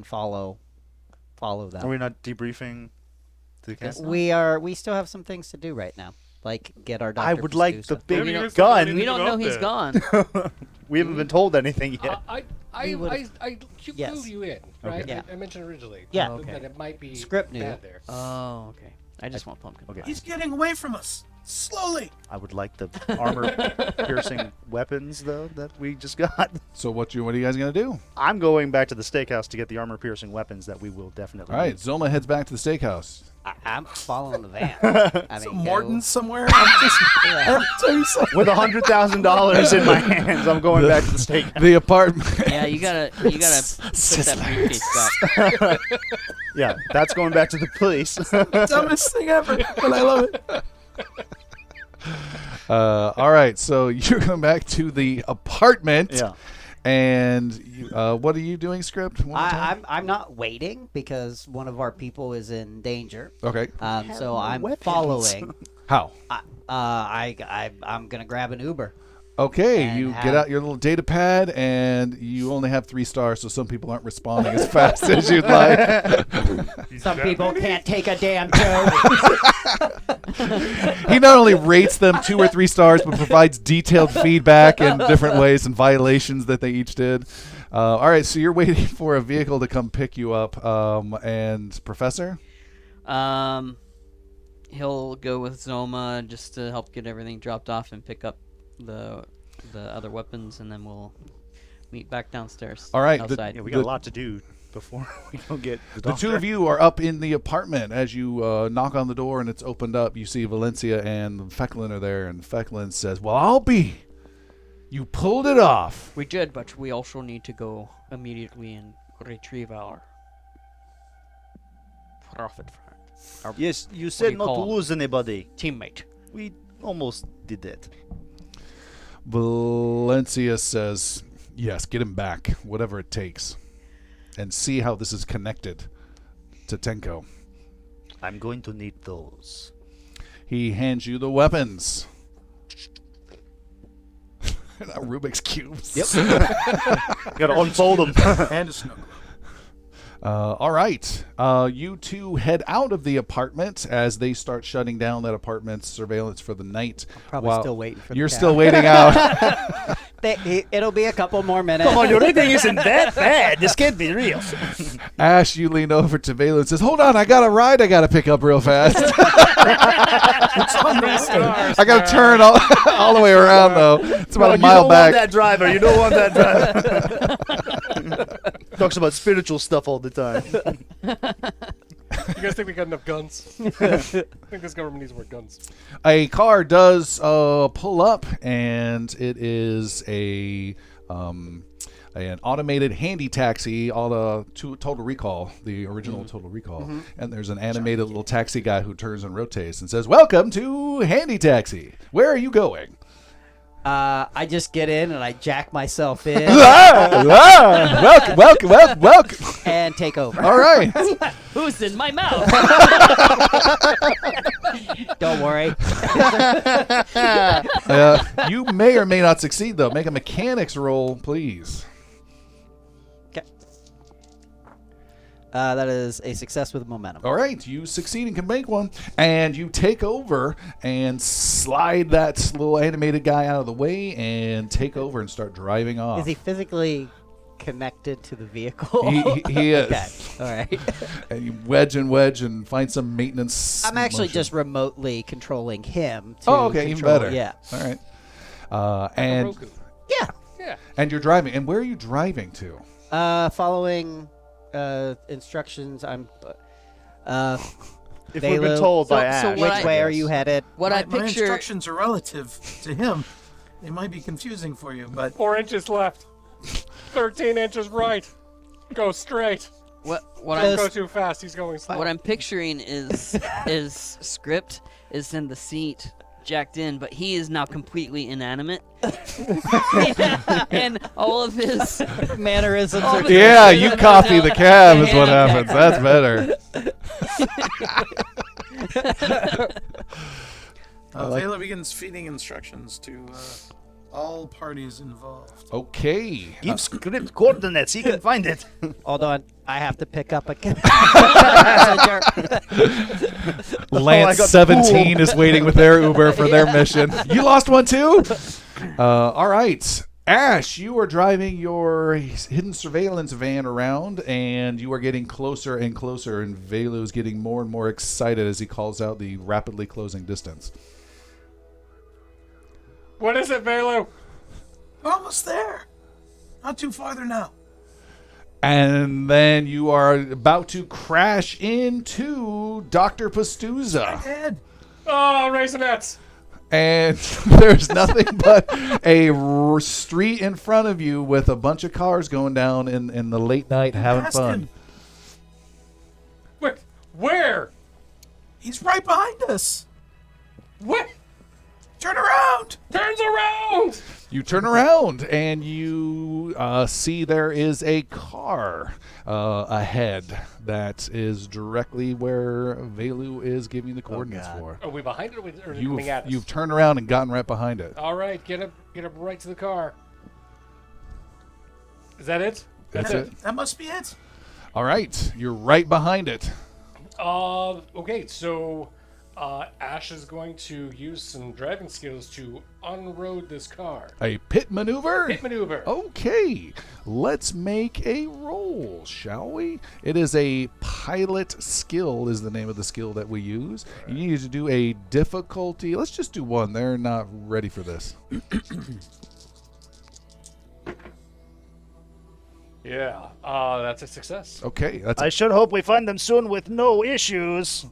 follow them. Are we not debriefing the cast? We still have some things to do right now, like get our Dr. I would like the Pastuza. big Maybe there's gun. something We to don't go know up he's there. gone. We haven't been told anything yet. I Yes. flew you in, right? Okay. Yeah. I mentioned originally. Yeah. that- Okay. That it might be Script knew. bad there. Oh, okay. I just want pumpkin Okay. pie. He's getting away from us. Slowly. I would like the armor-piercing weapons, though, that we just got. So what are you guys gonna do? I'm going back to the steakhouse to get the armor-piercing weapons that we will definitely All right, need. Zoma heads back to the steakhouse. I'm following the van. I mean, Morton somewhere. I'm just. With $100,000 in my hands, I'm going back to the steakhouse. The apartment. Yeah, you gotta put that briefcase back. Yeah, that's going back to the police. Dumbest thing ever, but I love it. All right, so you're going back to the apartment. Yeah. And what are you doing, Script? One more time? I'm not waiting because one of our people is in danger. Okay. So I'm weapons. following. How? I'm gonna grab an Uber. Okay, And you have- get out your little data pad, and you only have 3 stars, so some people aren't responding as fast as you'd like. Some people can't take a damn joke. He not only rates them 2 or 3 stars, but provides detailed feedback in different ways and violations that they each did. All right, so you're waiting for a vehicle to come pick you up. And Professor? He'll go with Zoma just to help get everything dropped off and pick up the other weapons, and then we'll meet back downstairs. All right, outside. Yeah, we got a lot to do before we go get the The doctor. two of you are up in the apartment. As you knock on the door and it's opened up, you see Valencia and Fecklin are there, and Fecklin says, "Well, I'll be. You pulled it off." We did, but we also need to go immediately and retrieve our profit for our Yes, you do said you not to call 'em? lose anybody. teammate. We almost did that. Valencia says, "Yes, get him back, whatever it takes, and see how this is connected to Tenco." I'm going to need those. He hands you the weapons. Now Rubik's cubes. Yep. Gotta unfold them. And a snow globe. All right. You two head out of the apartment as they start shutting down that apartment's surveillance for the night. Probably while still waiting for the You're cab. still waiting out. It'll be a couple more minutes. Come on, your rating isn't that bad. This can't be real. Ash, you lean over to Velu and says, "Hold on, I got a ride I got to pick up real fast. I got to turn all the way around, though. It's about a mile back." You don't want that driver. Talks about spiritual stuff all the time. You guys think we got enough guns? I think this government needs more guns. A car does pull up, and it is an automated handy taxi, Total Recall, the original Total Recall. And there's an animated little taxi guy who turns and rotates and says, "Welcome to Handy Taxi. Where are you going?" I just get in and I jack myself in Welcome. and take over. All right. Who's in my mouth? Don't worry. You may or may not succeed, though. Make a mechanics roll, please. Okay. That is a success with momentum. All right, you succeed and can make one, and you take over and slide that little animated guy out of the way and take over and start driving off. Is he physically connected to the vehicle? He is. Okay. All right. And you wedge and find some maintenance. I'm actually motion. just remotely controlling him. To Oh, okay, even control, better. Yeah. All right. And Roku. Yeah. Yeah. and you're driving. And where are you driving to? Following instructions. I'm. If we've been told by so Ash. what Which way are you headed? What my, I my picture. instructions are relative to him. They might be confusing for you, but 4 inches left. 13 inches right. Go straight. What Don't go too fast. He's going slow. I'm picturing is script is in the seat jacked in, but he is now completely inanimate. And all of his Mannerisms are Yeah, you copy the cab is what happens. That's better. Vela begins feeding instructions to all parties involved. Okay. Give script coordinates. He can find it. Hold on. I have to pick up a passenger. Lance I got 17 is waiting with their Uber for their mission. You lost one too? All right. Ash, you are driving your hidden surveillance van around, and you are getting closer and closer, and Velu is getting more and more excited as he calls out the rapidly closing distance. What is it, Velu? We're almost there. Not too farther now. And then you are about to crash into Dr. Pastuza. Head. Oh, Raisinets. And there's nothing but a street in front of you with a bunch of cars going down in the late night having Ask fun. him. Wait, where? He's right behind us. What? Turn around. Turns around. You turn around and you see there is a car ahead that is directly where Velu is giving the coordinates for. Are we behind it or are they coming at us? You've turned around and gotten right behind it. All right, get up right to the car. Is that it? That's it. That must be it. All right, you're right behind it. Okay, so Ash is going to use some driving skills to unroad this car. A pit maneuver? Pit maneuver. Okay, let's make a roll, shall we? It is a pilot skill is the name of the skill that we use. You need to do a difficulty. Let's just do one. They're not ready for this. Yeah, that's a success. Okay, that's I should hope we find them soon with no issues.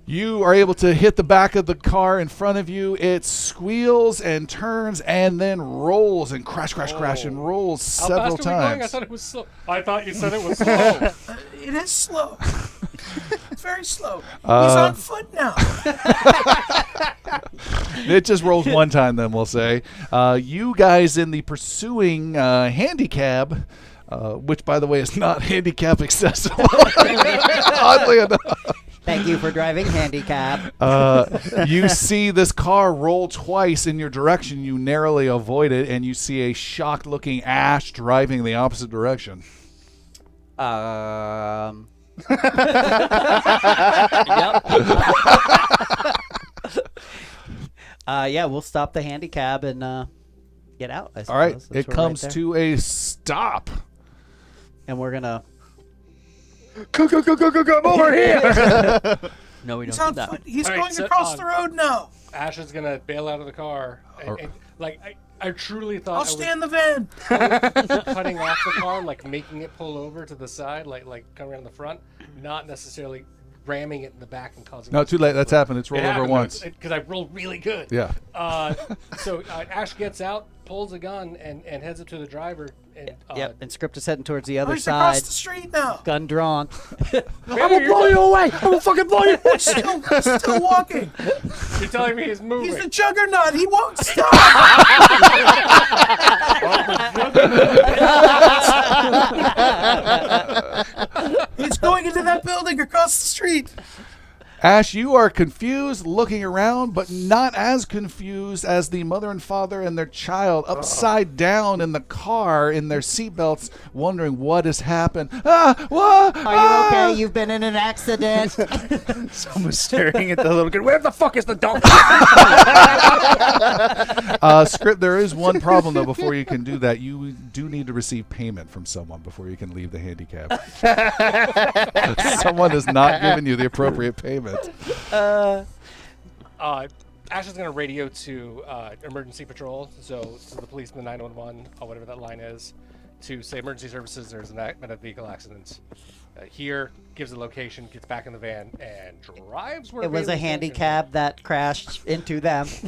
You are able to hit the back of the car in front of you. It squeals and turns and then rolls and crash, and rolls How several fast are we going? I times. thought it was slow. I thought you said it was slow. It is slow. Very slow. He's on foot now. It just rolls one time, then we'll say. You guys in the pursuing handicap, which, by the way, is not handicap accessible, oddly enough. Thank you for driving handicap. You see this car roll twice in your direction. You narrowly avoid it, and you see a shocked-looking Ash driving the opposite direction. Yep. Yeah, we'll stop the handicap and get out. I suppose. All right, Since it we're comes right there. to a stop. And we're gonna. Come over here. No, we He's don't on do that. foot. He's All right, going so, across the road now. Ash is gonna bail out of the car. And, I truly thought I'll stay in the van. cutting off the car, like making it pull over to the side, like coming around the front, not necessarily ramming it in the back and causing. No, too late. That's happened. It's rolled over happened, once. because I rolled really good. Yeah. So Ash gets out, pulls a gun, and heads up to the driver. And, Yep. And Script is heading towards the Oh, other he's across side. the street now. Gun drawn. I'm gonna blow you away. I'm gonna fucking blow you. Still walking. You're telling me he's moving. He's a juggernaut. He won't stop. He's going into that building across the street. Ash, you are confused, looking around, but not as confused as the mother and father and their child, upside down in the car in their seatbelts, wondering what has happened. What? Are you okay? You've been in an accident. Someone's staring at the little kid. Where the fuck is the dog? Script, there is one problem, though, before you can do that. You do need to receive payment from someone before you can leave the handicap. Someone has not given you the appropriate payment. Ash is going to radio to emergency patrol, so to the police, the 911, or whatever that line is, to say emergency services, there's been a vehicle accident. Here, gives the location, gets back in the van, and drives where It was a Bailey's going. handicap that crashed into them. Turn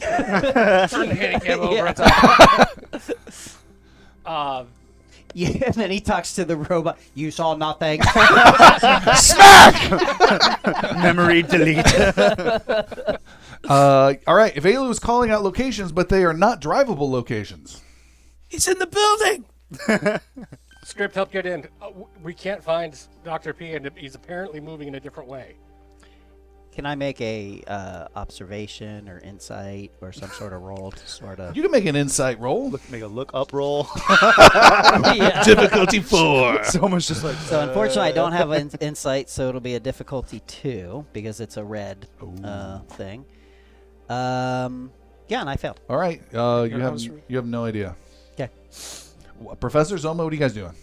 the handicap over. Yeah, and then he talks to the robot. You saw nothing. Memory delete. All right, Evelu is calling out locations, but they are not drivable locations. He's in the building. Script, help get in. We can't find Dr. P, and he's apparently moving in a different way. Can I make a observation or insight or some sort of roll to sort of? You can make an insight roll. Make a look up roll. Yeah. Difficulty 4. Someone's just like. So unfortunately, I don't have an insight, so it'll be a difficulty 2 because it's a red thing. Yeah, and I failed. All right, you have no idea. Okay. Professor Zoma, what are you guys doing?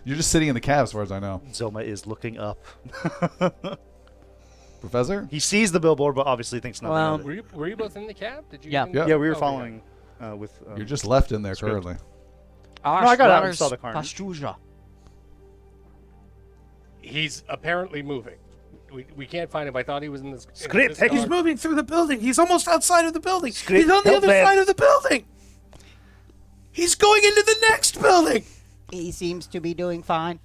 You're just sitting in the cab, as far as I know. Zoma is looking up. Professor? He sees the billboard, but obviously thinks nothing Well, of it. Were you both in the cab? Did you? Yeah. even- Yeah. Yeah, we were Okay, following with. You're just left in there Script. currently. I got out and saw the car. Pastuja. He's apparently moving. We can't find him. I thought he was in this. Script, take He's moving through the building. He's almost outside of the building. Script, He's on the help other them. side of the building. He's going into the next building. He seems to be doing fine.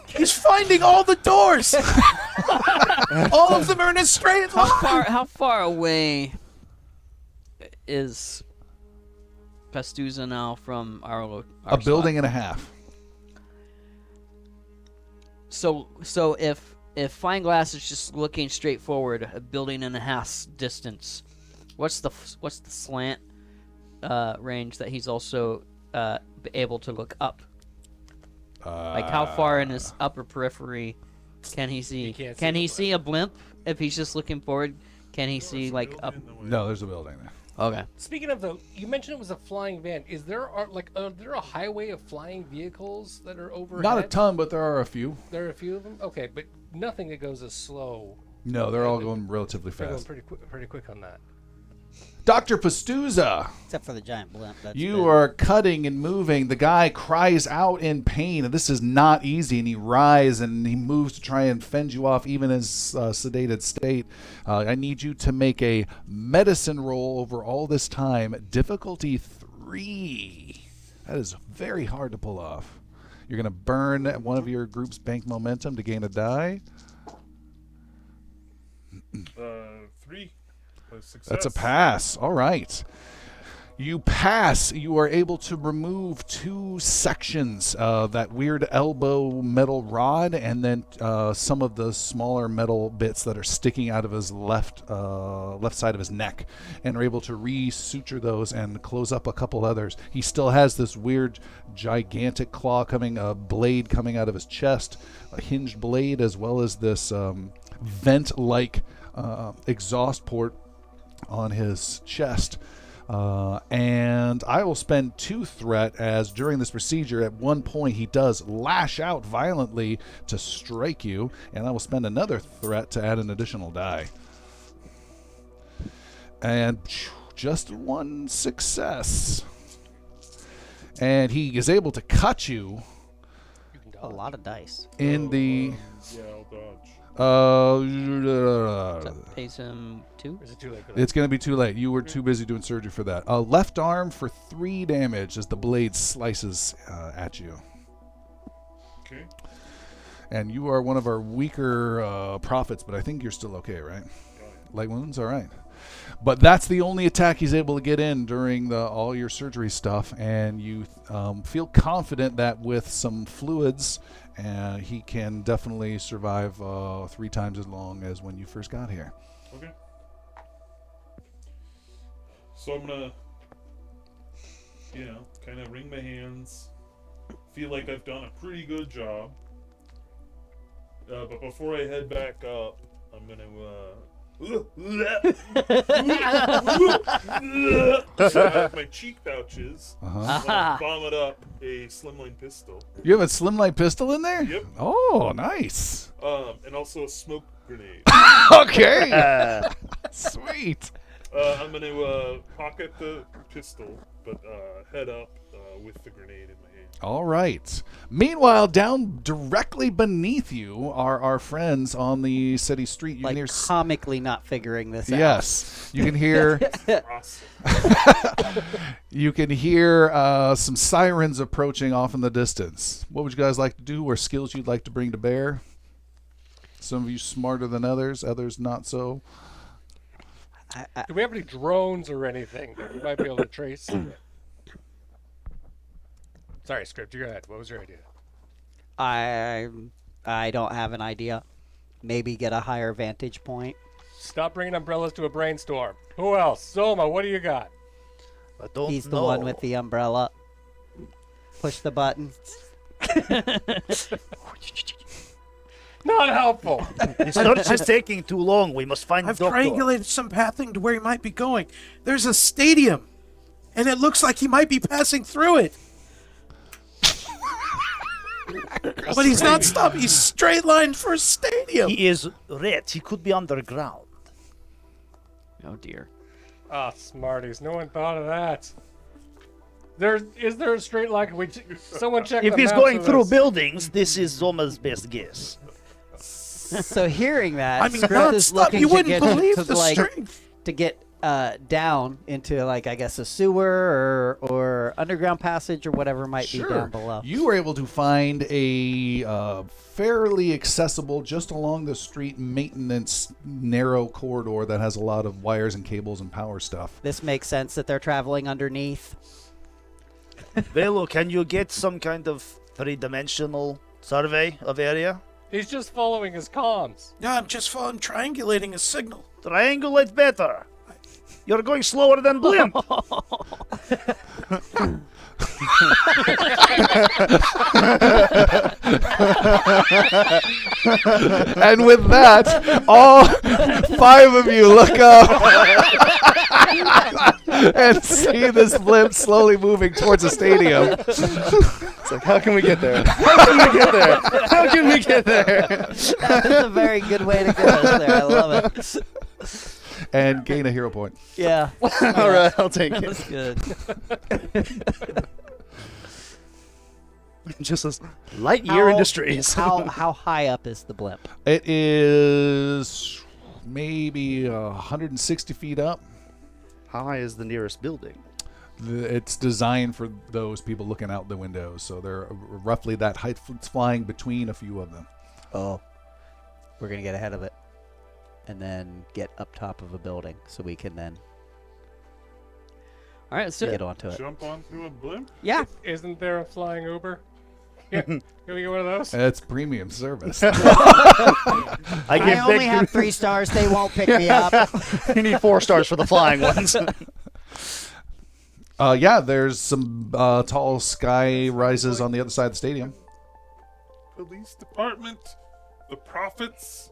He's finding all the doors. All of them are in a straight line. How far away is Pastuza now from our A building and a half. So if Fineglass is just looking straight forward, a building and a half distance, what's the slant range that he's also able to look up? Like how far in his upper periphery can he see? can't Can see he the see a blimp if he's just looking forward? Can he see like up? No, there's a building there. Okay. Speaking of you mentioned it was a flying van. Is there there a highway of flying vehicles that are overhead? Not a ton, but there are a few. There are a few of them. Okay, but nothing that goes as slow. No, they're all going relatively They're going fast. pretty quick on that. Dr. Pastuza, Except for the giant blimp. That's you are cutting and moving. The guy cries out in pain, and this is not easy. And he writhes and he moves to try and fend you off, even in his sedated state. I need you to make a medicine roll over all this time. Difficulty 3. That is very hard to pull off. You're going to burn one of your group's bank momentum to gain a die. 3. Success. That's a pass. All right. You pass. You are able to remove 2 sections of that weird elbow metal rod and then some of the smaller metal bits that are sticking out of his left side of his neck, and are able to re-suture those and close up a couple others. He still has this weird gigantic blade coming out of his chest, a hinged blade, as well as this vent-like exhaust port on his chest. And I will spend 2 threat, as during this procedure, at one point he does lash out violently to strike you, and I will spend another threat to add an additional die. And just 1 success. And he is able to cut you A lot of dice. in the... Yeah, I'll dodge. That pays him 2. Or is it too late for that? It's going to be too late. You were too busy doing surgery for that. Left arm for 3 damage as the blade slices at you. Okay. And you are one of our weaker prophets, but I think you're still okay, right? Light wounds? All right. But that's the only attack he's able to get in during all your surgery stuff, and you feel confident that with some fluids, he can definitely survive 3 times as long as when you first got here. Okay. So I'm gonna, kind of wring my hands. Feel like I've done a pretty good job. But before I head back up, I'm gonna have my cheek pouches. Uh-huh. I'm gonna vomit up a slimline pistol. You have a slimline pistol in there? Yep. Oh, nice. And also a smoke grenade. Okay. Sweet. I'm gonna pocket the pistol, but head up with the grenade in my hand. All right. Meanwhile, down directly beneath you are our friends on the city street. You Like can hear comically not figuring this out. yes. You can hear Awesome. you can hear some sirens approaching off in the distance. What would you guys like to do, or skills you'd like to bring to bear? Some of you smarter than others, others not so. Do we have any drones or anything that we might be able to trace? Sorry, Script, you go ahead. What was your idea? I don't have an idea. Maybe get a higher vantage point. Stop bringing umbrellas to a brainstorm. Who else? Soma, what do you got? I don't He's know. the one with the umbrella. Push the button. Not helpful. It's not just taking too long. We must find I've doctor. triangulated some pathing to where he might be going. There's a stadium, and it looks like he might be passing through it. But he's not stopped. He's straight lined for a stadium. He is red. He could be underground. Oh dear. Ah, Smarties. No one thought of that. Is there a straight line? Can we someone check If the he's maps going of through this? buildings, this is Zoma's best guess. So hearing that, I mean, Script is non-stop. looking You to wouldn't get believe to, the like, strength. to get down into, like, I guess a sewer or underground passage or whatever might be down below. You were able to find a fairly accessible, just along the street, maintenance narrow corridor that has a lot of wires and cables and power stuff. This makes sense that they're traveling underneath. Velo, can you get some kind of 3-dimensional survey of area? He's just following his comms. No, I'm just triangulating a signal. Triangulate better. You're going slower than Blimp. And with that, all 5 of you look up and see this blimp slowly moving towards the stadium. It's like, how can we get there? How can we get there? How can we get there? That is a very good way to get us there. I love it. And gain a hero point. Yeah. All right, I'll take it. That's good. Just as Lightyear Industries. How high up is the blimp? It is maybe 160 feet up. How high is the nearest building? It's designed for those people looking out the windows, so they're roughly that height. It's flying between a few of them. Oh. We're going to get ahead of it. And then get up top of a building so we can then All right, so get onto it. Jump onto a blimp? Yeah. Isn't there a flying Uber? Yeah. Can we get one of those? It's premium service. I only have 3 stars. They won't pick me up. You need 4 stars for the flying ones. Yeah, there's some tall sky rises on the other side of the stadium. Police department, the prophets,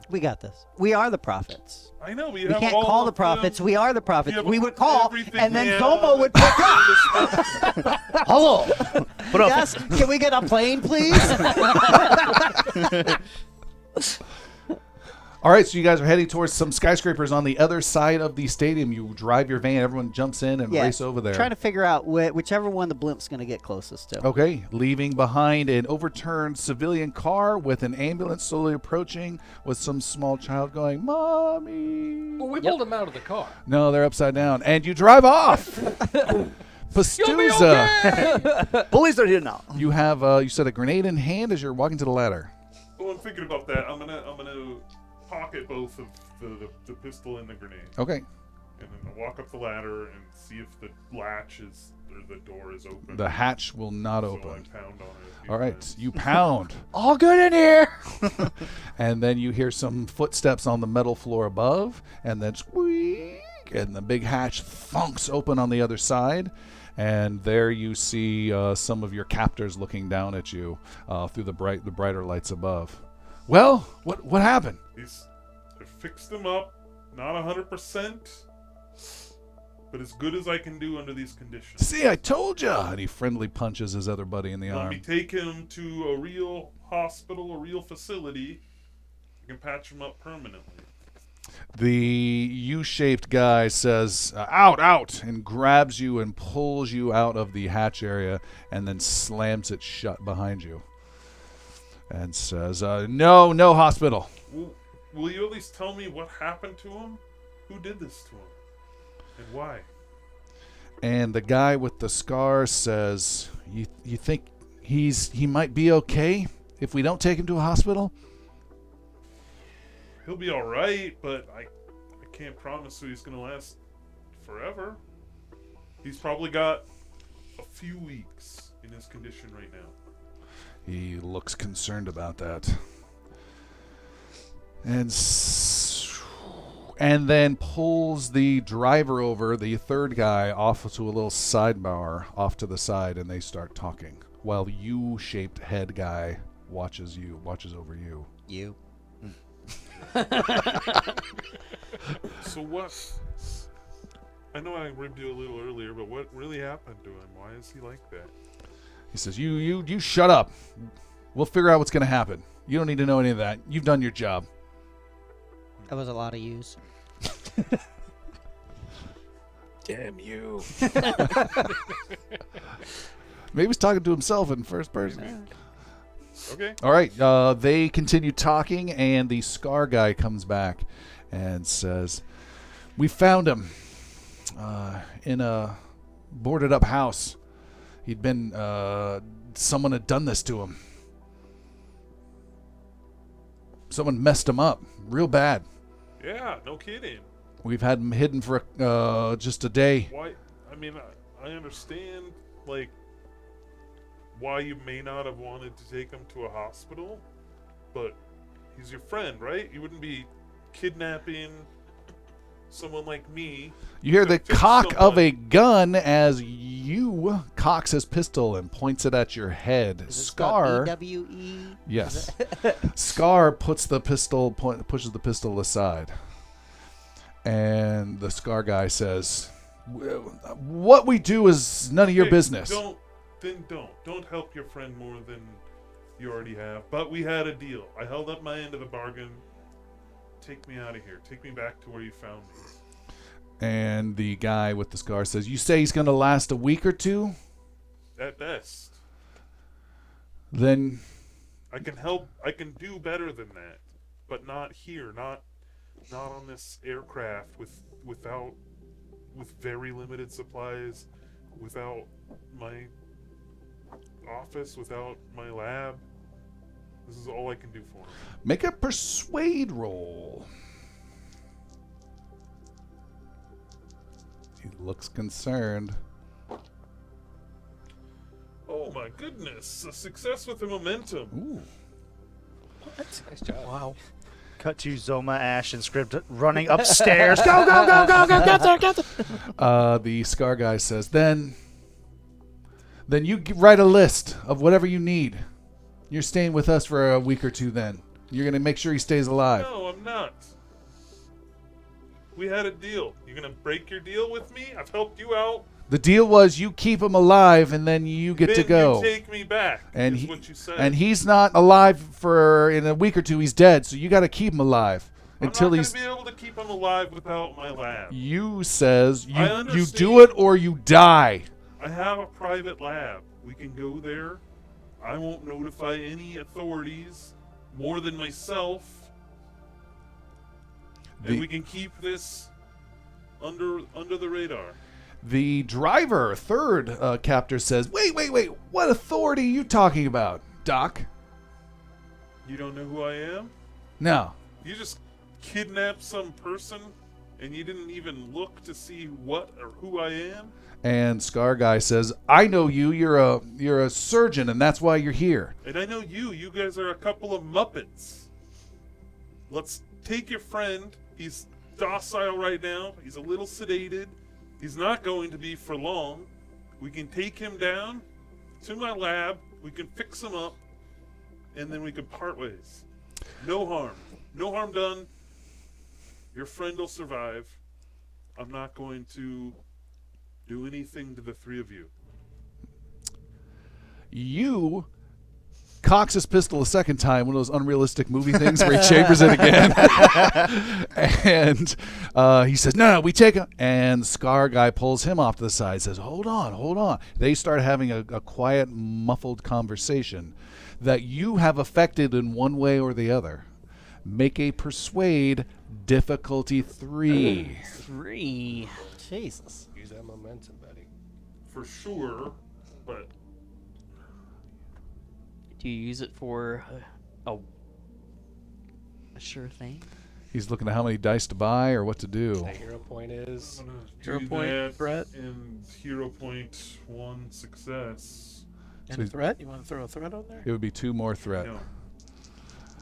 We got this. We are the prophets. I know, but you We have can't all call of the prophets. them. We are the prophets. You have We would call, everything and then we have. Zomo would pick up. Hello. Yes, can we get a plane, please? All right, so you guys are heading towards some skyscrapers on the other side of the stadium. You drive your van, everyone jumps in and race over there. Trying to figure out whichever one the blimp's going to get closest to. Okay, leaving behind an overturned civilian car with an ambulance slowly approaching with some small child going, "Mommy." Well, we pulled him out of the car. No, they're upside down. And you drive off. Pastuza, Police are here now. you have, you said a grenade in hand as you're walking to the ladder. Well, I'm thinking about that. I'm gonna pocket both of the pistol and the grenade, Okay. and then I'll walk up the ladder and see if the latch is or the door is open. The hatch will not So I open. pound on it. a few All right, times. you pound. All good in here. And then you hear some footsteps on the metal floor above, and then squeak, and the big hatch thunks open on the other side. And there you see some of your captors looking down at you through the brighter lights above. Well, what happened? I fixed them up, not 100%, but as good as I can do under these conditions. See, I told ya! And he friendly punches his other buddy in the Let arm. me take him to a real hospital, a real facility. I can patch him up permanently. The U-shaped guy says, out, and grabs you and pulls you out of the hatch area and then slams it shut behind you. And says, no hospital. Will you at least tell me what happened to him? Who did this to him? And why? And the guy with the scar says, you think he might be okay if we don't take him to a hospital? He'll be alright, but I can't promise he's going to last forever. He's probably got a few weeks in his condition right now. He looks concerned about that. And then pulls the driver over, the third guy, off to a little sidebar off to the side, and they start talking while the U-shaped head guy watches over you. You. So what? I know I ribbed you a little earlier, but what really happened to him? Why is he like that? He says, you shut up. We'll figure out what's going to happen. You don't need to know any of that. You've done your job. That was a lot of use. Damn you. Maybe he's talking to himself in first person. Okay. All right, they continue talking, and the scar guy comes back and says, we found him in a boarded-up house. He'd been, someone had done this to him. Someone messed him up real bad. Yeah, no kidding. We've had him hidden for just a day. Why? I mean, I understand, like, why you may not have wanted to take him to a hospital, but he's your friend, right? You wouldn't be kidnapping someone like me. You hear to the fix cock of someone. a gun as you cocks his pistol and points it at your head. Scar, EWE. yes. Scar pushes the pistol aside, and the Scar guy says, "What we do is none of your Hey, business." Don't help your friend more than you already have. But we had a deal. I held up my end of the bargain. Take me out of here. Take me back to where you found me. And the guy with the scar says, "You say he's going to last a week or two? At best, Then I can help. I can do better than that, but not here. Not on this aircraft with very limited supplies, without my office, without my lab. This is all I can do for him." make a persuade roll." He looks concerned. Oh my goodness! A success with the momentum. Ooh. Nice job. Wow. Cut to Zoma, Ash, and Script running upstairs. Go, go, go, go, go, get there, get there. The Scar guy says, Then you write a list of whatever you need. You're staying with us for a week or two then. You're going to make sure he stays alive. No, I'm not. We had a deal. You're gonna break your deal with me? I've helped you out. The deal was you keep him alive, and then you get to go. You take me back. And is what you said. And he's not alive for in a week or two. He's dead. So you got to keep him alive until I'm not he's. gonna be able to keep him alive without my lab. You says I you understand. do it or you die. I have a private lab. We can go there. I won't notify any authorities more than myself. And we can keep this under the radar. The driver, third captor, says, wait. What authority are you talking about, Doc? You don't know who I am? No. You just kidnapped some person and you didn't even look to see what or who I am? And Scar Guy says, I know you. You're a surgeon, and that's why you're here. And I know you. You guys are a couple of Muppets. Let's take your friend. He's docile right now. He's a little sedated. He's not going to be for long. We can take him down to my lab. We can fix him up. And then we can part ways. No harm. No harm done. Your friend will survive. I'm not going to do anything to the three of you. You cocks his pistol a second time, one of those unrealistic movie things where he chambers it again. And he says, no, we take him. And Scar Guy pulls him off to the side, says, hold on. They start having a quiet, muffled conversation that you have affected in one way or the other. Make a persuade difficulty 3. 3. Jesus. Use that momentum, buddy. For sure, but Do you use it for a sure thing? He's looking at how many dice to buy or what to do. The hero point is. I'm gonna Hero do point, that Brett? and hero point 1 success. And So a threat? You want to throw a threat on there? It would be 2 more threat. No.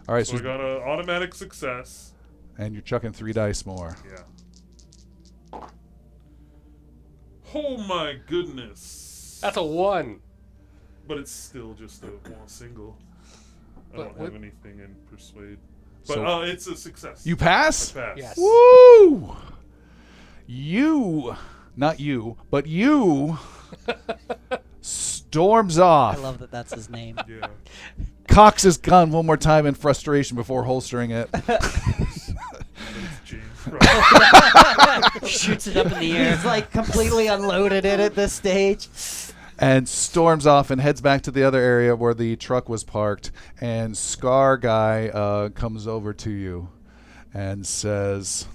All right, So I got an automatic success. and you're chucking 3 dice more. Yeah. Oh my goodness. That's a 1. But it's still just a single. I But don't what- have anything in persuade. But So- it's a success. You pass? I pass. Yes. Woo! Not you, but you storms I off. love that that's his name. Yeah. Cocks his gun one more time in frustration before holstering it. It's James Cross. Shoots it up in the air. It's like completely unloaded it at this stage. And storms off and heads back to the other area where the truck was parked. And Scar Guy comes over to you and says,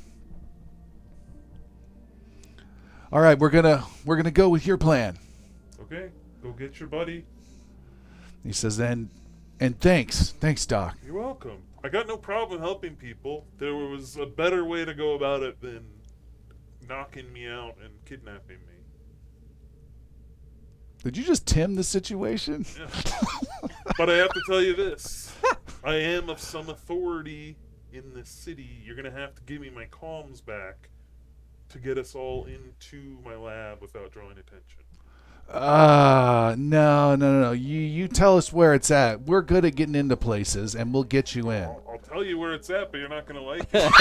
all right, we're gonna go with your plan. Okay, go get your buddy. He says, and thanks, Doc. You're welcome. I got no problem helping people. There was a better way to go about it than knocking me out and kidnapping me. Did you just Tim the situation? Yeah. But I have to tell you this. I am of some authority in this city. You're going to have to give me my comms back to get us all into my lab without drawing attention. No. You tell us where it's at. We're good at getting into places, and we'll get you in. I'll tell you where it's at, but you're not going to like it.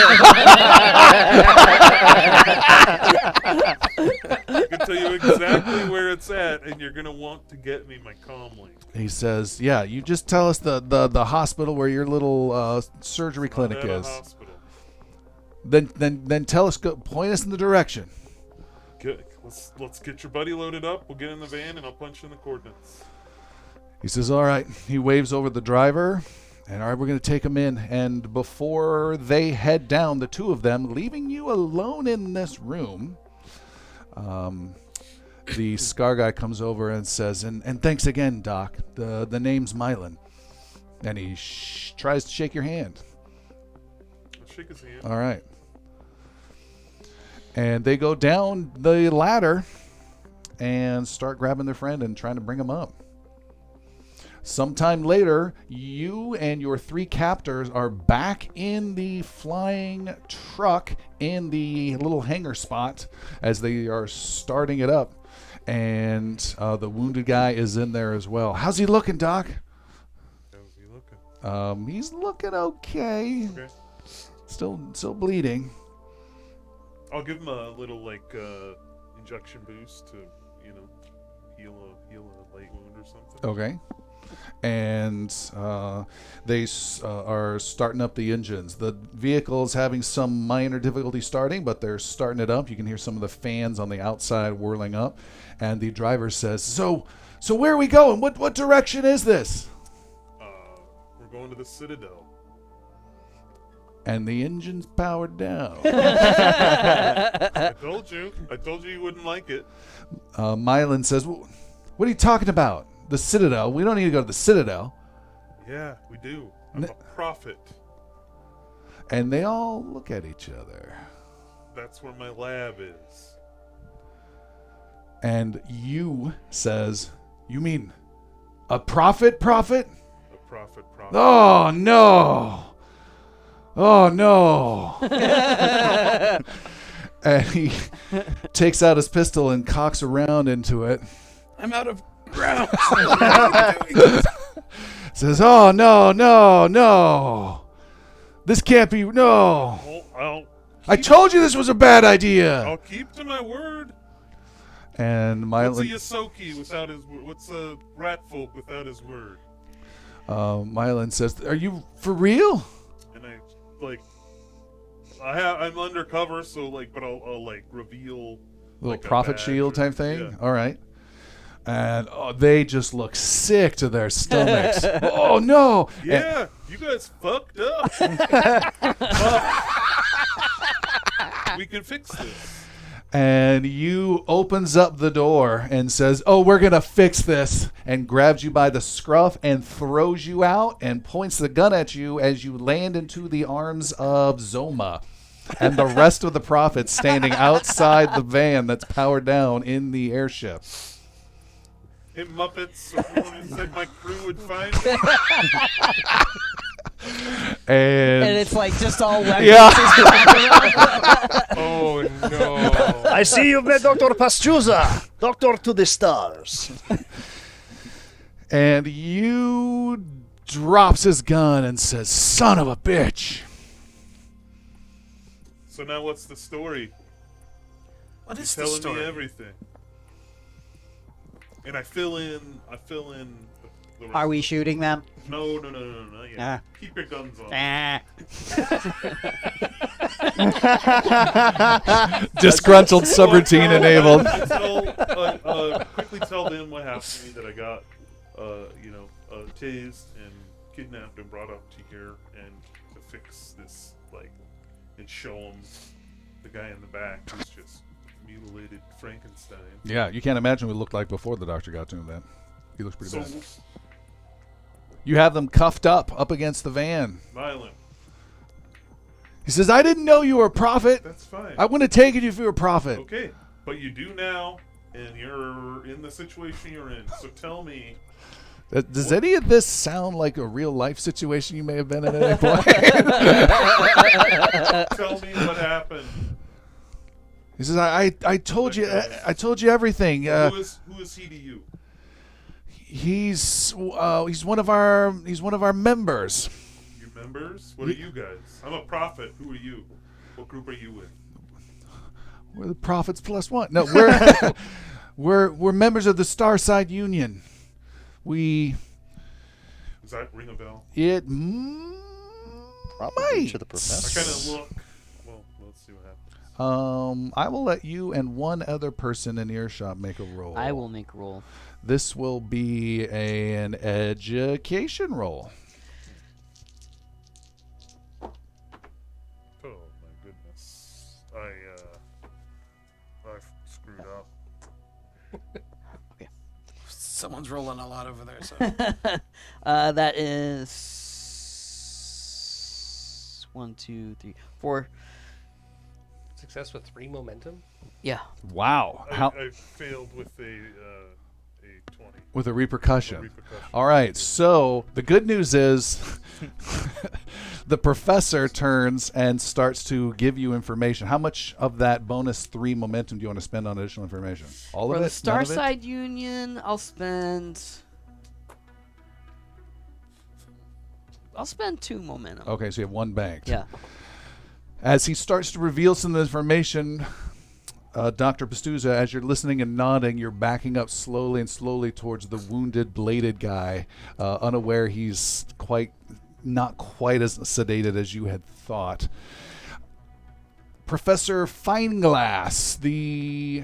I can tell you exactly where it's at, and you're going to want to get me my comm link. He says, yeah, you just tell us the hospital where your little surgery clinic Not at a is. hospital. Then tell us, point us in the direction. Good. Let's get your buddy loaded up. We'll get in the van, and I'll punch in the coordinates. He says, all right. He waves over the driver, and all right, we're going to take him in. And before they head down, the two of them, leaving you alone in this room, the Scar Guy comes over and says, and thanks again, Doc. The name's Mylan. And he tries to shake your hand. I'll shake his hand. All right. And they go down the ladder and start grabbing their friend and trying to bring him up. Sometime later, you and your 3 captors are back in the flying truck in the little hangar spot as they are starting it up. And the wounded guy is in there as well. How's he looking, Doc? How's he looking? He's looking okay. Okay. Still bleeding. I'll give him a little injection boost to heal a light wound or something. Okay. And they are starting up the engines. The vehicle is having some minor difficulty starting, but they're starting it up. You can hear some of the fans on the outside whirling up. And the driver says, So where are we going? What direction is this? We're going to the Citadel. And the engine's powered down. I told you you wouldn't like it. Mylan says, What are you talking about? The Citadel? We don't need to go to the Citadel. Yeah, we do. I'm a prophet. And they all look at each other. That's where my lab is. And you says, You mean a prophet? A prophet. Oh, no. Oh, no. And he takes out his pistol and cocks around into it. I'm out of ground. Says, Oh, no. This can't be, no. I told you this was a bad idea. I'll keep to my word. And What's a Mylan, Yosoki without his word? What's a rat folk without his word? Mylan says, Are you for real? And I'm undercover, so but I'll reveal Little a prophet badge shield or- type thing? Yeah. All right. And they just look sick to their stomachs. Oh, no. Yeah, you guys fucked up. We can fix this. And you opens up the door and says, Oh, we're going to fix this. And grabs you by the scruff and throws you out and points the gun at you as you land into the arms of Zoma. And the rest of the prophets standing outside the van that's powered down in the airship. Hey, Muppets, someone said my crew would find me. And it's like just all weapons. Yeah. Oh no! I see you've met Dr. Pastuza, Doctor to the Stars. And you drops his gun and says, Son of a bitch. So now what's the story? What You're is the telling story? me everything. And I fill in the rest. Are we shooting them? No, not yet. Ah. Keep your guns on. Disgruntled subroutine enabled. Quickly tell them what happened to me, that I got, tased and kidnapped and brought up to here, and to fix this, and show them the guy in the back who's just mutilated Frankenstein. Yeah, you can't imagine what it looked like before the doctor got to him then. He looks pretty bad. You have them cuffed up against the van. Violent. He says, I didn't know you were a prophet. That's fine. I wouldn't have taken you if you were a prophet. Okay, but you do now, and you're in the situation you're in. So tell me. Does any of this sound like a real life situation you may have been in at any point? Tell me what happened. He says, I told you everything. Who is he to you? He's one of our members. Your members? What are you guys? I'm a prophet. Who are you? What group are you with? We're the prophets plus one. No, we're members of the Starside Union. Does that ring a bell? It Probably might. to the I professor. kind of look. Well, let's see what happens. I will let you and one other person in earshot make a roll. I will make a roll. This will be an education roll. Oh my goodness! I screwed up. Someone's rolling a lot over there. So That is 1, 2, 3, 4. Success with 3 momentum. Yeah. Wow. I failed with a 20. With a repercussion. Repercussion. All right. So the good news is the professor turns and starts to give you information. How much of that bonus 3 momentum do you want to spend on additional information? All For of the it? None of it? Starside Union, I'll spend I'll spend 2 momentum. Okay, so you have 1 banked. Yeah. As he starts to reveal some information, Dr. Pastuza, as you're listening and nodding, you're backing up slowly and slowly towards the wounded, bladed guy, unaware he's not quite as sedated as you had thought. Professor Fineglass, the...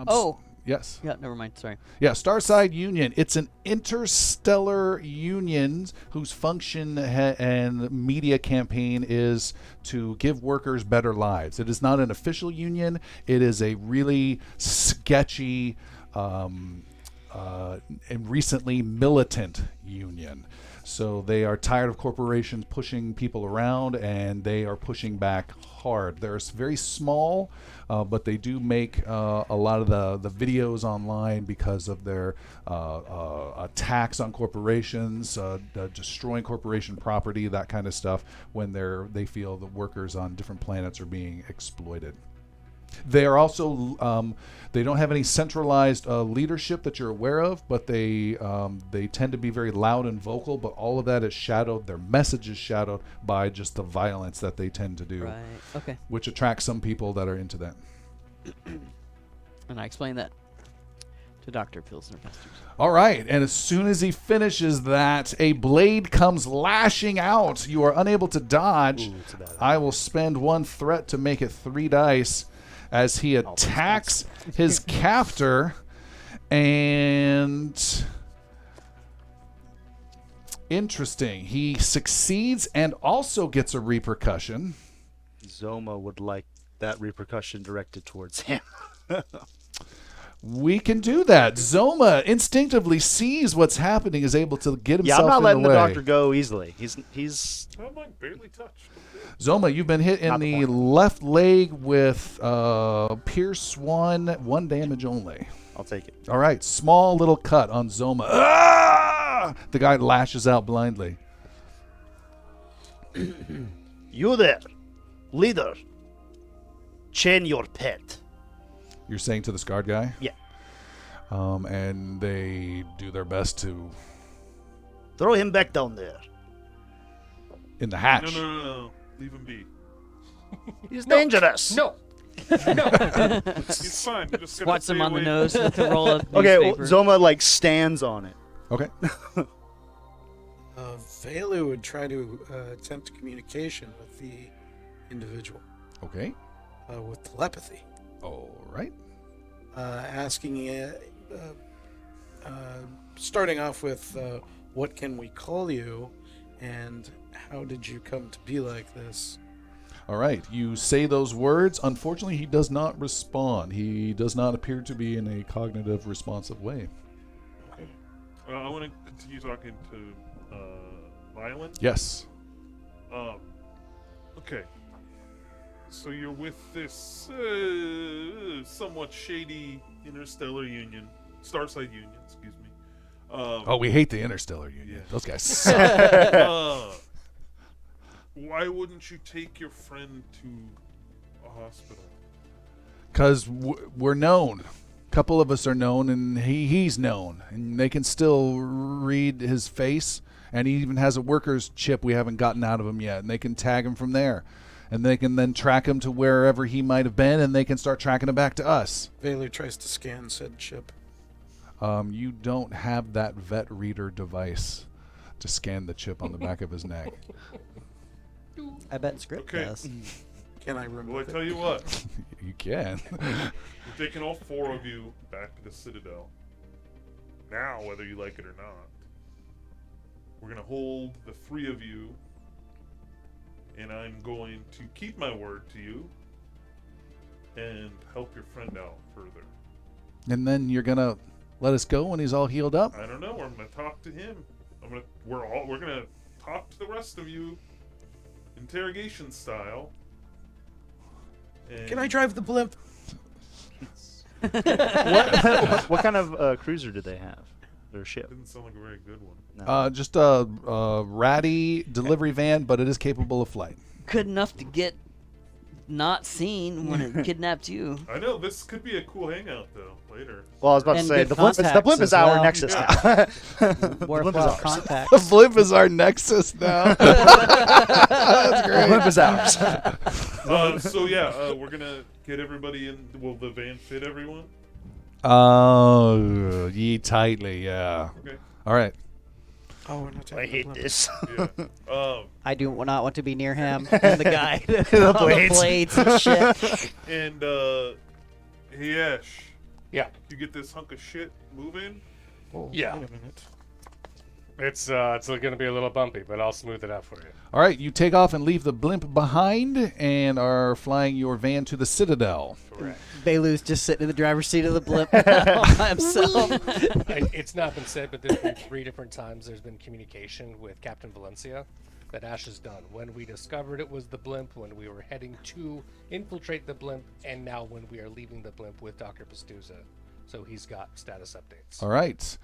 Oh. Yes. Yeah, never mind. Sorry. Yeah, Starside Union. It's an interstellar union whose function and media campaign is to give workers better lives. It is not an official union. It is a really sketchy and recently militant union. So they are tired of corporations pushing people around, and they are pushing back hard. They're very small, but they do make a lot of the videos online because of their attacks on corporations, destroying corporation property, that kind of stuff, when they feel the workers on different planets are being exploited. They are also they don't have any centralized leadership that you're aware of, but they tend to be very loud and vocal. But all of that is shadowed. Their message is shadowed by just the violence that they tend to do, Right. Okay. which attracts some people that are into that. And I explained that to Dr. Pilsner Pastors. All right, and as soon as he finishes that, a blade comes lashing out. You are unable to dodge. Ooh, it's a bad idea. I will spend 1 threat to make it 3 dice as he attacks his captor, and interesting. He succeeds and also gets a repercussion. Zoma would like that repercussion directed towards him. We can do that. Zoma instinctively sees what's happening, is able to get Yeah, himself I'm not in letting the the way. doctor go easily. He's I'm like barely touched. Zoma, you've been hit in Not the the point. left leg with Pierce 1 damage only. I'll take it. All right, small little cut on Zoma. Ah! The guy lashes out blindly. You there, leader. Chain your pet. You're saying to the scarred guy? Yeah. And they do their best to Throw him back down there. in the hatch. No. Leave him be. He's dangerous. No. He's fine. You just gotta Swats him stay on the away nose from- with the roll of Okay, well, newspaper. Zoma like stands on it. Okay. Velu would try to attempt communication with the individual Okay. with telepathy, All right. asking, starting off with, what can we call you, and how did you come to be like this? All right. You say those words. Unfortunately, he does not respond. He does not appear to be in a cognitive responsive way. I want to continue talking to Violin. Yes. Okay. So you're with this somewhat shady interstellar union, Starside Union, excuse me. Oh, we hate the Interstellar Union. Yeah. Those guys suck. Why wouldn't you take your friend to a hospital? Because we're known. A couple of us are known, and he's known. And they can still read his face, and he even has a worker's chip we haven't gotten out of him yet, and they can tag him from there. And they can then track him to wherever he might have been, and they can start tracking him back to us. Velu tries to scan said chip. You don't have that vet reader device to scan the chip on the back of his neck. I bet Script Okay. does. Can I remove Well, I it? tell you what. You can. We're taking all 4 of you back to the Citadel. Now, whether you like it or not, we're going to hold the 3 of you, and I'm going to keep my word to you and help your friend out further. And then you're going to let us go when he's all healed up? I don't know. I'm going to talk to him. We're going to talk to the rest of you, interrogation style. And Can I drive the blimp? What kind of cruiser do they have? Their ship? Didn't sound like a very good one. No. Just a ratty delivery van, but it is capable of flight. Good enough to get not seen when it kidnapped you. I know this could be a cool hangout though later. Well, I was about to And say good the blimp contacts is as our well. nexus now. The blimp is Worthwhile ours. contacts. The blimp is our nexus now. That's The great. blimp is ours. So yeah, we're gonna get everybody in. Will the van fit everyone? Oh, ye tightly, yeah. Okay. All right. Oh, we're not taking I the hate blimp. this. Yeah. I do not want to be near him and the guy. The All blades. the blades and shit. And hey Ash, Yeah. you get this hunk of shit moving. Oh, Yeah. Wait a minute. It's going to be a little bumpy, but I'll smooth it out for you. All right, you take off and leave the blimp behind and are flying your van to the Citadel. Correct. Bailu's just sitting in the driver's seat of the blimp by himself. It's not been said, but there's been 3 different times there's been communication with Captain Valencia that Ash has done. When we discovered it was the blimp, when we were heading to infiltrate the blimp, and now when we are leaving the blimp with Dr. Pastuza. So he's got status updates. All right.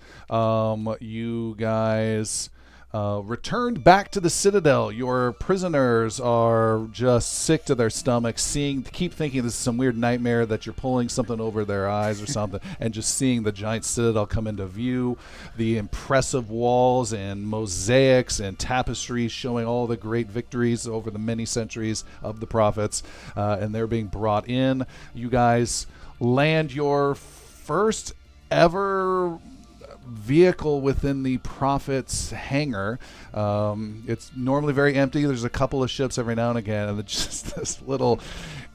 You guys returned back to the Citadel. Your prisoners are just sick to their stomachs, keep thinking this is some weird nightmare that you're pulling something over their eyes or something, and just seeing the giant Citadel come into view, the impressive walls and mosaics and tapestries showing all the great victories over the many centuries of the prophets, and they're being brought in. You guys land your first ever vehicle within the Prophet's hangar. It's normally very empty. There's a couple of ships every now and again, and it's just this little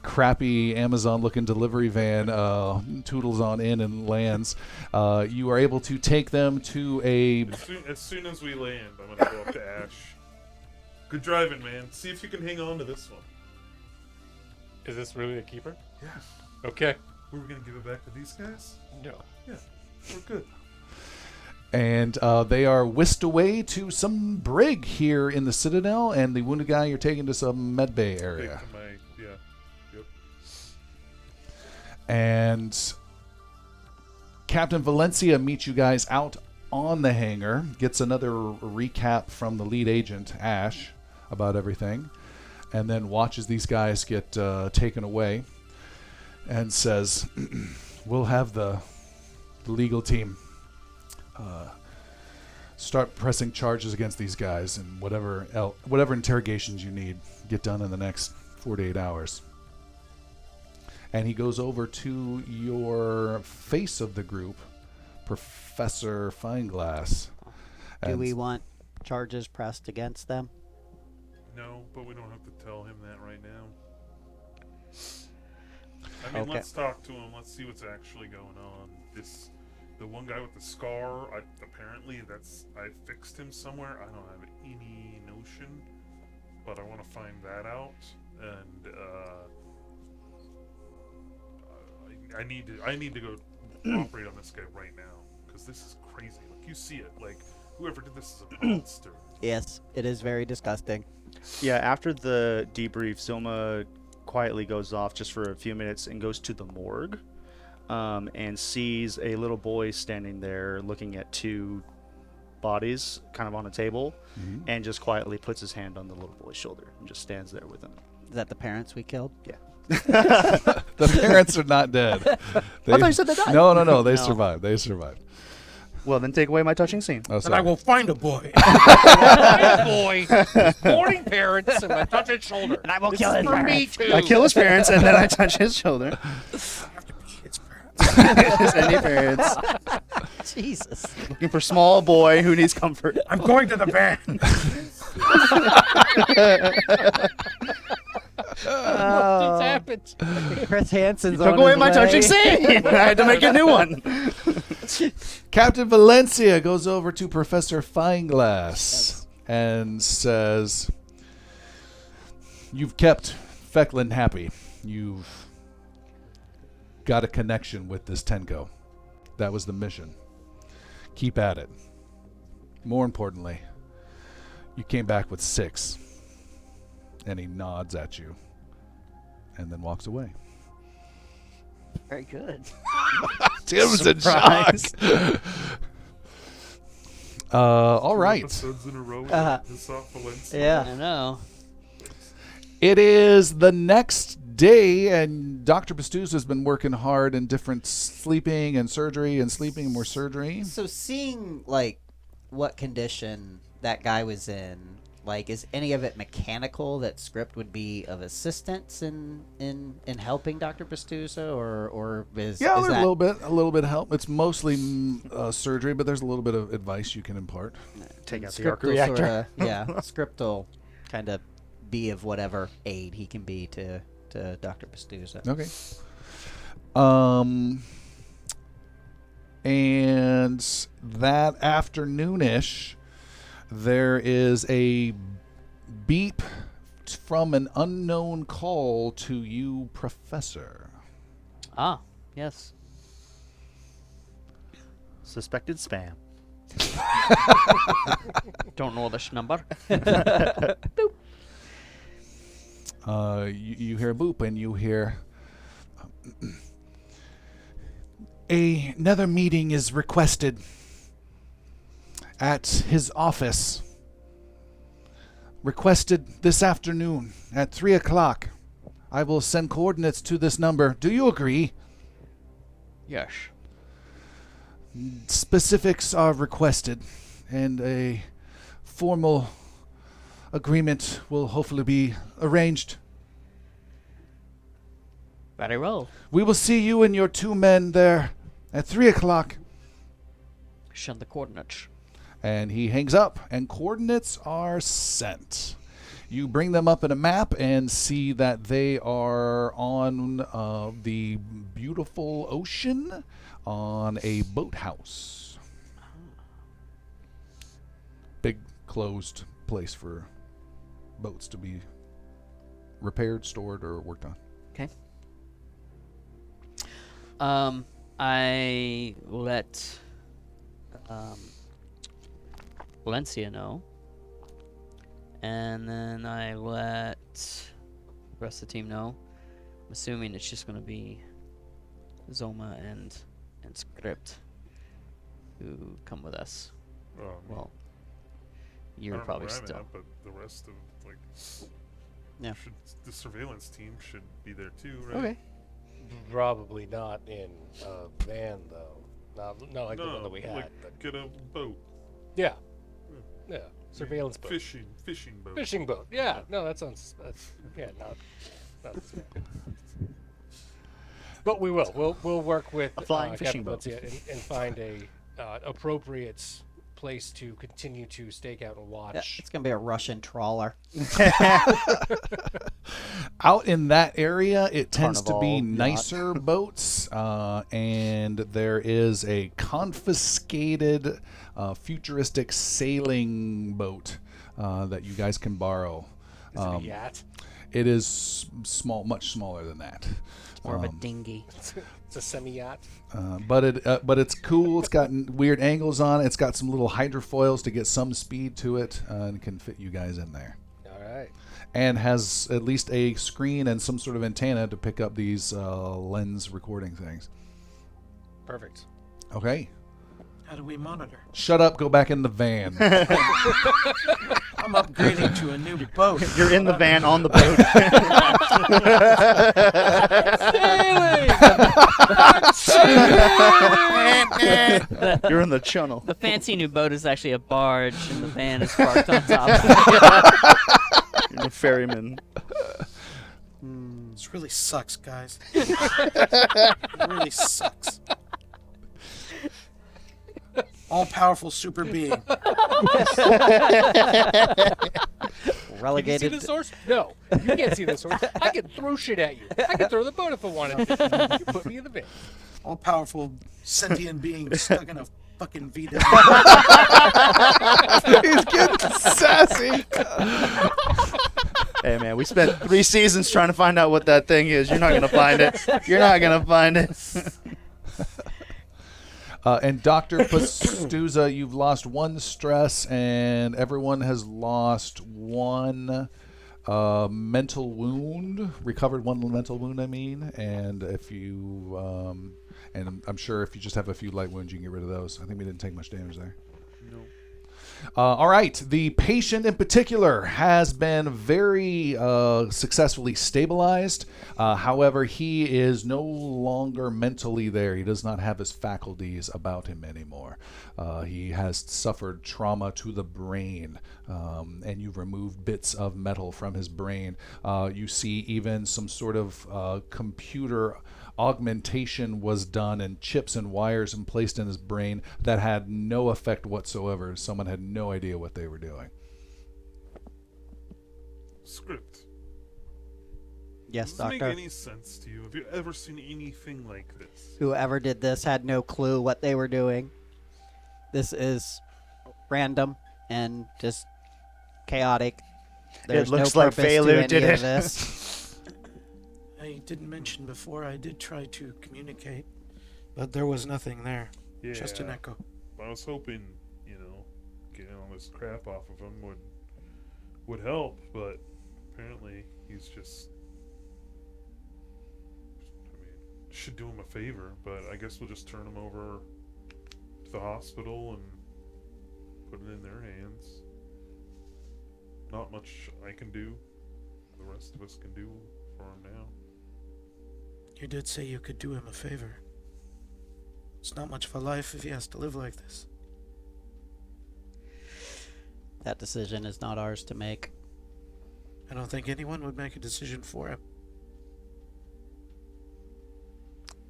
crappy Amazon-looking delivery van toodles on in and lands. You are able to take them to a... As soon as we land, I'm gonna go up to Ash. Good driving, man. See if you can hang on to this one. Is this really a keeper? Yeah. Okay. We were gonna give it back to these guys. No. Yeah, we're good. And they are whisked away to some brig here in the Citadel, and the wounded guy you're taking to some medbay area. Take to my, yeah. Yep. And Captain Valencia meets you guys out on the hangar, gets another recap from the lead agent, Ash, about everything, and then watches these guys get taken away and says, we'll have the legal team start pressing charges against these guys, and whatever interrogations you need get done in the next 48 hours. And he goes over to your face of the group, Professor Fineglass. Do we want charges pressed against them? No, but we don't have to tell him that right now. I mean, Okay. let's talk to him. Let's see what's actually going on. The one guy with the scar, apparently I fixed him somewhere. I don't have any notion, but I want to find that out. And I need to go operate on this guy right now, because this is crazy. Like, you see it. Like, whoever did this is a monster. Yes, it is very disgusting. Yeah, after the debrief, Zoma quietly goes off just for a few minutes and goes to the morgue, and sees a little boy standing there looking at 2 bodies kind of on a table, and just quietly puts his hand on the little boy's shoulder and just stands there with him. Is that the parents we killed? Yeah. The parents are not dead. I thought you said they died. No, they No. survived. They survived. Well, then take away my touching scene. Oh, And sorry. I will find a boy. Boy, boarding parents, and I touch his shoulder. And I will kill his For me parents. too. I kill his parents and then I touch his shoulder. It's parents. His any parents Jesus. looking for small boy who needs comfort. I'm going to the van. What just happened? Chris Hansen's Took on away his my way. touching scene. I had to make a new one. Captain Valencia goes over to Professor Fineglass and says, you've kept Fecklin happy. You've got a connection with this Tenco. That was the mission. Keep at it. More importantly, you came back with 6. And he nods at you and then walks away. Very good. Tim's in shock. All 2 right. episodes in a row Uh-huh. with Valencia. Yeah. I know. It is the next day, and Dr. Pastouz has been working hard in different sleeping and surgery and sleeping and more surgery. So seeing like what condition that guy was in, like, is any of it mechanical that script would be of assistance in helping Dr. Pastuza, or is Yeah, is there's that, a little bit of help. It's mostly surgery, but there's a little bit of advice you can impart. Take out the script arc will reactor. sorta, script will kind of be of whatever aid he can be to Dr. Pastuza. Okay. And that afternoonish, there is a beep from an unknown call to you, Professor. Ah, yes. Suspected spam. Don't know this number. You hear a boop, and you hear another meeting is requested at his office. Requested this afternoon at 3 o'clock. I will send coordinates to this number. Do you agree? Yes. Specifics are requested, and a formal agreement will hopefully be arranged. Very well. We will see you and your 2 men there at 3 o'clock. Send the coordinates. And he hangs up, and coordinates are sent. You bring them up in a map and see that they are on the beautiful ocean on a boathouse. Big closed place for boats to be repaired, stored, or worked on. Okay. I let Valencia know, and then I let the rest of the team know. I'm assuming it's just going to be Zoma and Script who come with us. Well, I you're don't know probably where I'm still. at, but the rest of Yeah. the surveillance team should be there too, right? Okay. Probably not in a van, though. Not like the one that we had. like But get a boat, yeah. Yeah. Surveillance boat. fishing boat. Fishing boat. Yeah. No, that sounds. Yeah. Not this one. But we will. We'll work with A flying Captain fishing boat. Valencia and find a appropriate place to continue to stake out and watch. Yeah, it's gonna be a Russian trawler. Out in that area, it tends to be Carnival yacht. nicer boats, and there is a confiscated futuristic sailing boat that you guys can borrow. Is it a yacht? It is small, much smaller than that. More of a dinghy. It's a semi-yacht. But it's cool. It's got weird angles on it. It's got some little hydrofoils to get some speed to it, and can fit you guys in there. All right. And has at least a screen and some sort of antenna to pick up these lens recording things. Perfect. Okay. How do we monitor? Shut up. Go back in the van. I'm upgrading to a new boat. You're in the van on the boat. You're in the channel. The fancy new boat is actually a barge, and the van is parked on top of it. You're the ferryman. This really sucks, guys. It really sucks. All-powerful super being. Can you see Relegated. the source? No, you can't see the source. I can throw shit at you. I can throw the boat if I wanted to. You put me in the van. All-powerful sentient being stuck in a fucking Vita. He's getting sassy. Hey man, we spent 3 seasons trying to find out what that thing is. You're not gonna find it. You're not gonna find it. And Dr. Pastuza, you've lost 1 stress, and everyone has lost 1 mental wound. Recovered 1 mental wound, I mean. And if you, and I'm sure if you just have a few light wounds, you can get rid of those. I think we didn't take much damage there. No. All right. The patient in particular has been very successfully stabilized. However, he is no longer mentally there. He does not have his faculties about him anymore. He has suffered trauma to the brain, and you've removed bits of metal from his brain. You see even some sort of computer augmentation was done, and chips and wires and placed in his brain that had no effect whatsoever. Someone had no idea what they were doing. Script. Yes, Does this make Doctor. any sense to you? Have you ever seen anything like this? Whoever did this had no clue what they were doing. This is random and just chaotic. There's looks no like purpose Phelan to any did of it. this. I didn't mention before, I did try to communicate, but there was nothing there. Yeah. Just an echo. I was hoping, getting all this crap off of him would help, but apparently he's just. Should do him a favor, but I guess we'll just turn him over to the hospital and put it in their hands. Not much I can do. The rest of us can do for him now. You did say you could do him a favor. It's not much of a life if he has to live like this. That decision is not ours to make. I don't think anyone would make a decision for him.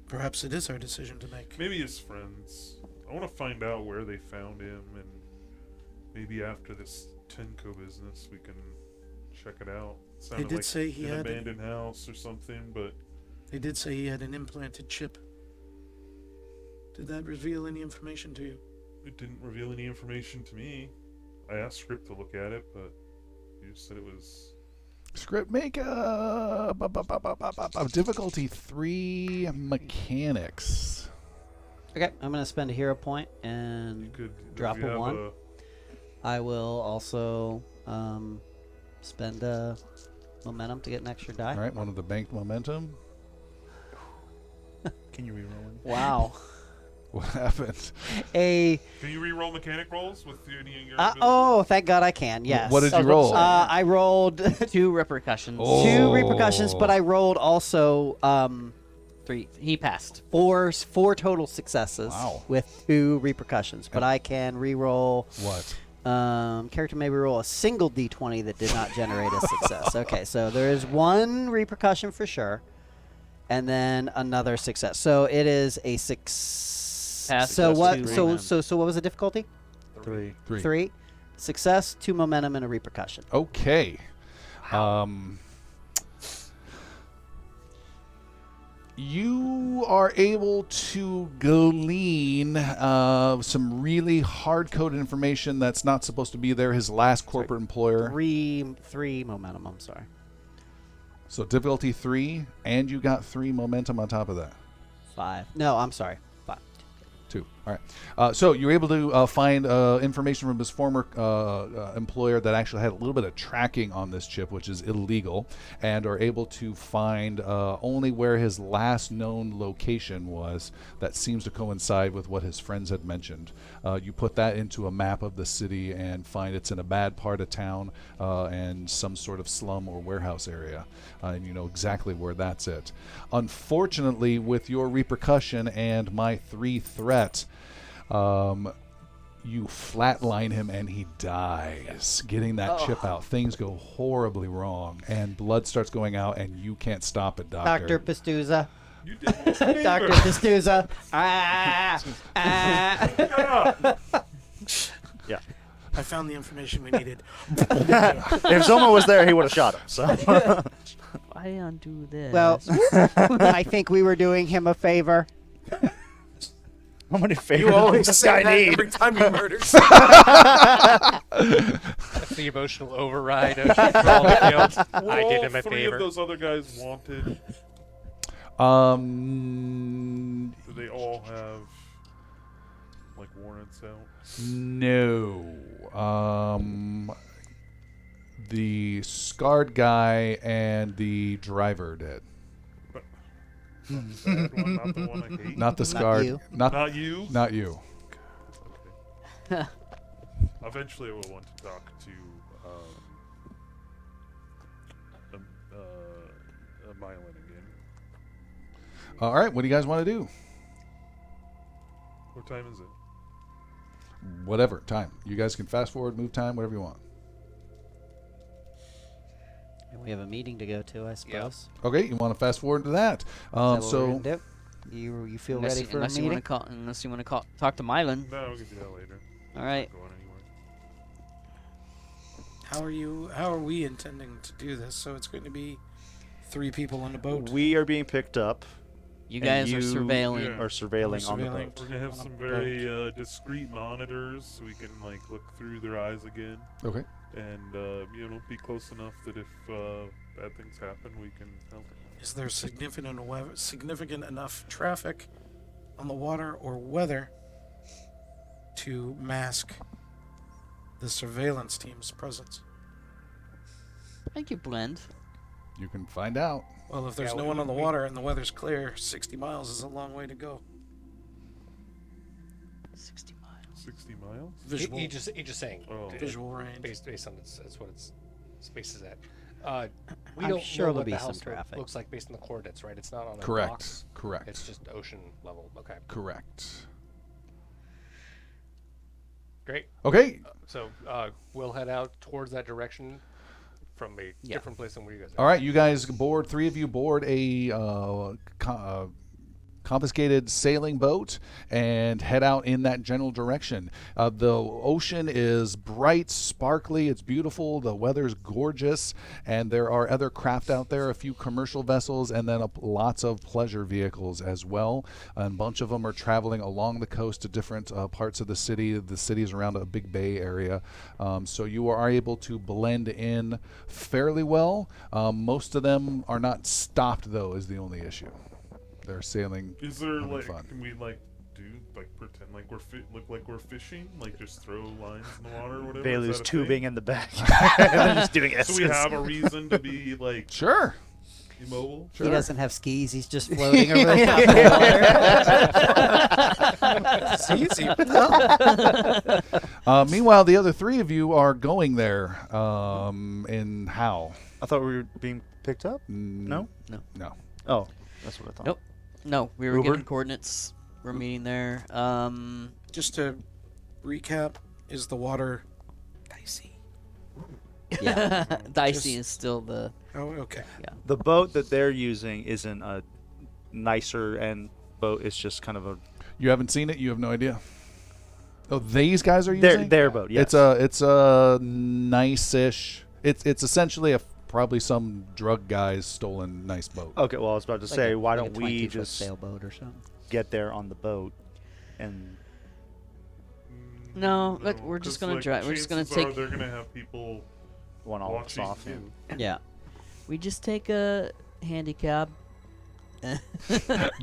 Perhaps it is our decision to make. Maybe his friends. I want to find out where they found him, and maybe after this Tenco business we can check it out. Sounded did like say he an had abandoned house or something, but They did say he had an implanted chip. Did that reveal any information to you? it didn't reveal any information to me. I asked Script to look at it, but he just said it was. Script, make a difficulty 3 mechanics. Okay, I'm going to spend a hero point You and could drop if you a have 1. I will also spend a momentum to get an extra die. All right, one of the banked momentum. Can you reroll it? Wow. What happened? A Can you re-roll mechanic rolls with any of your? oh, thank God I can. Yes. What did you roll? I rolled 2 repercussions. Oh. 2 repercussions, but I rolled also 3. He passed. four total successes Wow. with 2 repercussions. But I can re-roll. What? Character may re-roll a single d20 that did not generate a success. Okay, so there is 1 repercussion for sure, and then another success. So it is a 6. Pass So plus what? 2 So momentum. what was the difficulty? 3. 3. Success, 2 momentum, and a repercussion. Okay. You are able to glean some really hard-coded information that's not supposed to be there. His last corporate employer. 3 momentum. I'm sorry. So difficulty 3, and you got 3 momentum on top of that. 5. No, I'm sorry. 5. 2. All right. So you were able to find information from his former employer that actually had a little bit of tracking on this chip, which is illegal, and are able to find only where his last known location was that seems to coincide with what his friends had mentioned. You put that into a map of the city and find it's in a bad part of town and some sort of slum or warehouse area, and you know exactly where that's it. Unfortunately, with your repercussion and my 3 threat, you flatline him and he dies. Getting that chip out, things go horribly wrong, and blood starts going out, and you can't stop it, Doctor. Dr. Pastuza. You did me a favor. Dr. Pastuza. Yeah. I found the information we needed. If Zoma was there, he would have shot him. So Why undo this? Well, I think we were doing him a favor. how many favors You does always this say guy that need? every time you murder That's the emotional override of for all the guilds. Were I did all him a 3 favor. of those other guys wanted? Do they all have like warrants out? No. The scarred guy and the driver did. Not the bad one, not the one I hate. Not the scarred. you. Not Not you. Not you. Okay. Eventually, I will want to talk to Mylan again. All right, what do you guys want to do? What time is it? Whatever time. You guys can fast forward, move time, whatever you want. And we have a meeting to go to, I suppose. Okay, you want to fast forward to that. Is that what we're So gonna do? You feel Unless, ready for a unless you meeting? want to call, unless you want to talk to Mylan. No, we can do that later. All right. Not going anywhere. How are we intending to do this? So it's going to be 3 people on a boat. We are being picked up. You and guys are you surveilling. Yeah. Are surveilling on the Surveilling. boat. We're gonna have On some a very discreet monitors, so we can like look through their eyes again, okay. and be close enough that if bad things happen, we can help. Is there significant enough traffic on the water or weather to mask the surveillance team's presence? I think you blend. You can find out. Well, if there's Yeah, no we- one on the we- water and the weather's clear, 60 miles is a long way to go. 60 miles. 60 miles? Visual, He just saying. Oh. visual range. Based on that's what its space is at. We I'm don't sure know there'll what be the some house traffic. looks like based on the coordinates, right? It's not on a Correct. box. Correct. It's just ocean level. Okay, Correct. great. Okay. So we'll head out towards that direction from a different place than where you guys are. All right, you guys board. 3 of you board a confiscated sailing boat and head out in that general direction. The ocean is bright, sparkly. It's beautiful. The weather's gorgeous, and there are other craft out there. A few commercial vessels, and then lots of pleasure vehicles as well. And a bunch of them are traveling along the coast to different parts of the city. The city is around a big bay area, so you are able to blend in fairly well. Most of them are not stopped, though, is the only issue. They're sailing. Is there having like, fun. can we like do like pretend like look like we're fishing, like just throw lines in the water or whatever? Is Bailey's that a tubing thing? in the back. And then just doing S's. So we have a reason to be like Sure. immobile. He doesn't have skis. He's just floating over the top of the water. It's easy. Meanwhile, the other 3 of you are going there. In how? I thought we were being picked up. Mm, No. No. Oh, that's what I thought. Nope. No, we were Uber? given coordinates. We're meeting there. Just to recap, is the water dicey? Yeah. Dicey Just- is still the. Oh, okay. The boat that they're using isn't a nicer end boat. It's just kind of a You haven't seen it. You have no idea. Oh, these guys are using. their boat. Yes. It's a nice-ish. It's essentially probably some drug guy's stolen nice boat. Okay. Well, I was about to say, why don't we 20-foot just sailboat or something? get there on the boat and No, we're just 'cause, gonna like, drive. We're just gonna chances are take. They're gonna have people one all us watching off? too. Yeah. We just take a handicap.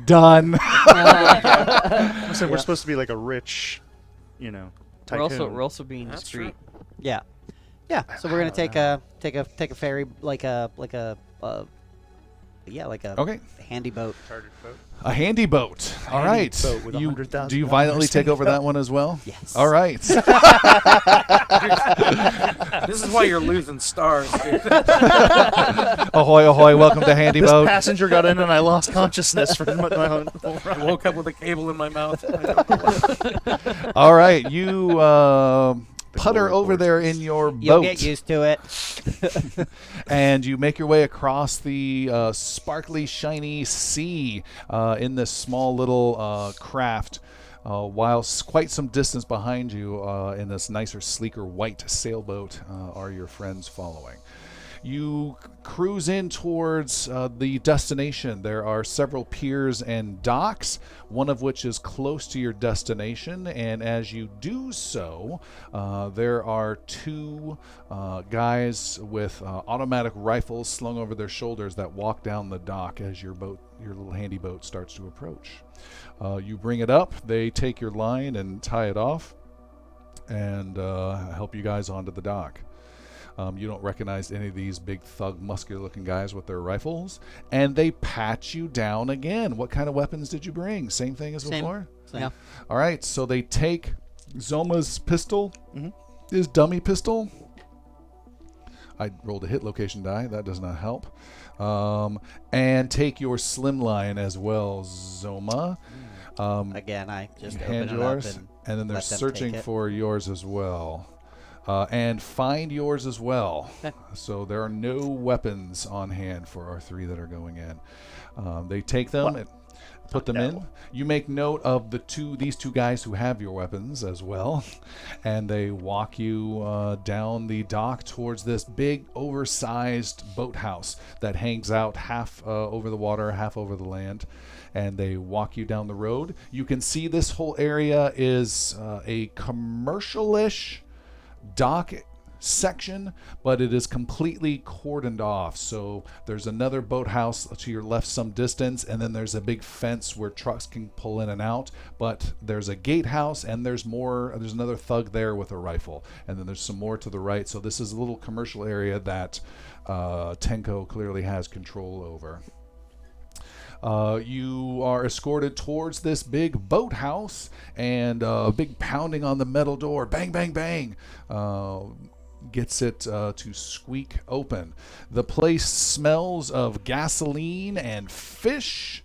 Done. So we're supposed to be like a rich, tycoon. We're also being That's discreet. Yeah. Yeah. So we're gonna take a ferry, like a Okay. handy boat. Chartered boat. A handy boat. All Handy right. boat with You, $100,000 do you violently take in over it. that one as well? Yes. All right. This is why you're losing stars, dude. Ahoy, ahoy. Welcome to Handy This Boat. passenger got in and I lost consciousness for my own. I woke up with a cable in my mouth. I don't know why. All right. You putter over there in your You'll boat. get used to it. And you make your way across the sparkly, shiny sea in this small little craft, while quite some distance behind you in this nicer, sleeker white sailboat are your friends following. You cruise in towards the destination. There are several piers and docks, one of which is close to your destination. And as you do so, there are 2 guys with automatic rifles slung over their shoulders that walk down the dock as your little handy boat starts to approach. You bring it up. They take your line and tie it off and help you guys onto the dock. You don't recognize any of these big thug, muscular-looking guys with their rifles, and they pat you down again. What kind of weapons did you bring? Same thing as Same. before? Yeah. All right, so they take Zoma's pistol, is dummy pistol. I rolled a hit location die. That does not help. And take your slimline as well, Zoma. Again, I just Hand open it up yours, and then they're let them searching take it. for yours as well. And find yours as well. Okay. So there are no weapons on hand for our 3 that are going in. They take them and put them in. You make note of these two guys who have your weapons as well, and they walk you down the dock towards this big, oversized boathouse that hangs out half over the water, half over the land. And they walk you down the road. You can see this whole area is a commercial-ish dock section, but it is completely cordoned off. So there's another boathouse to your left some distance, and then there's a big fence where trucks can pull in and out. But there's a gatehouse, and there's another thug there with a rifle, and then there's some more to the right. So this is a little commercial area that Tenco clearly has control over. You are escorted towards this big boathouse, and a big pounding on the metal door. Bang, bang, bang. Gets it to squeak open. The place smells of gasoline and fish,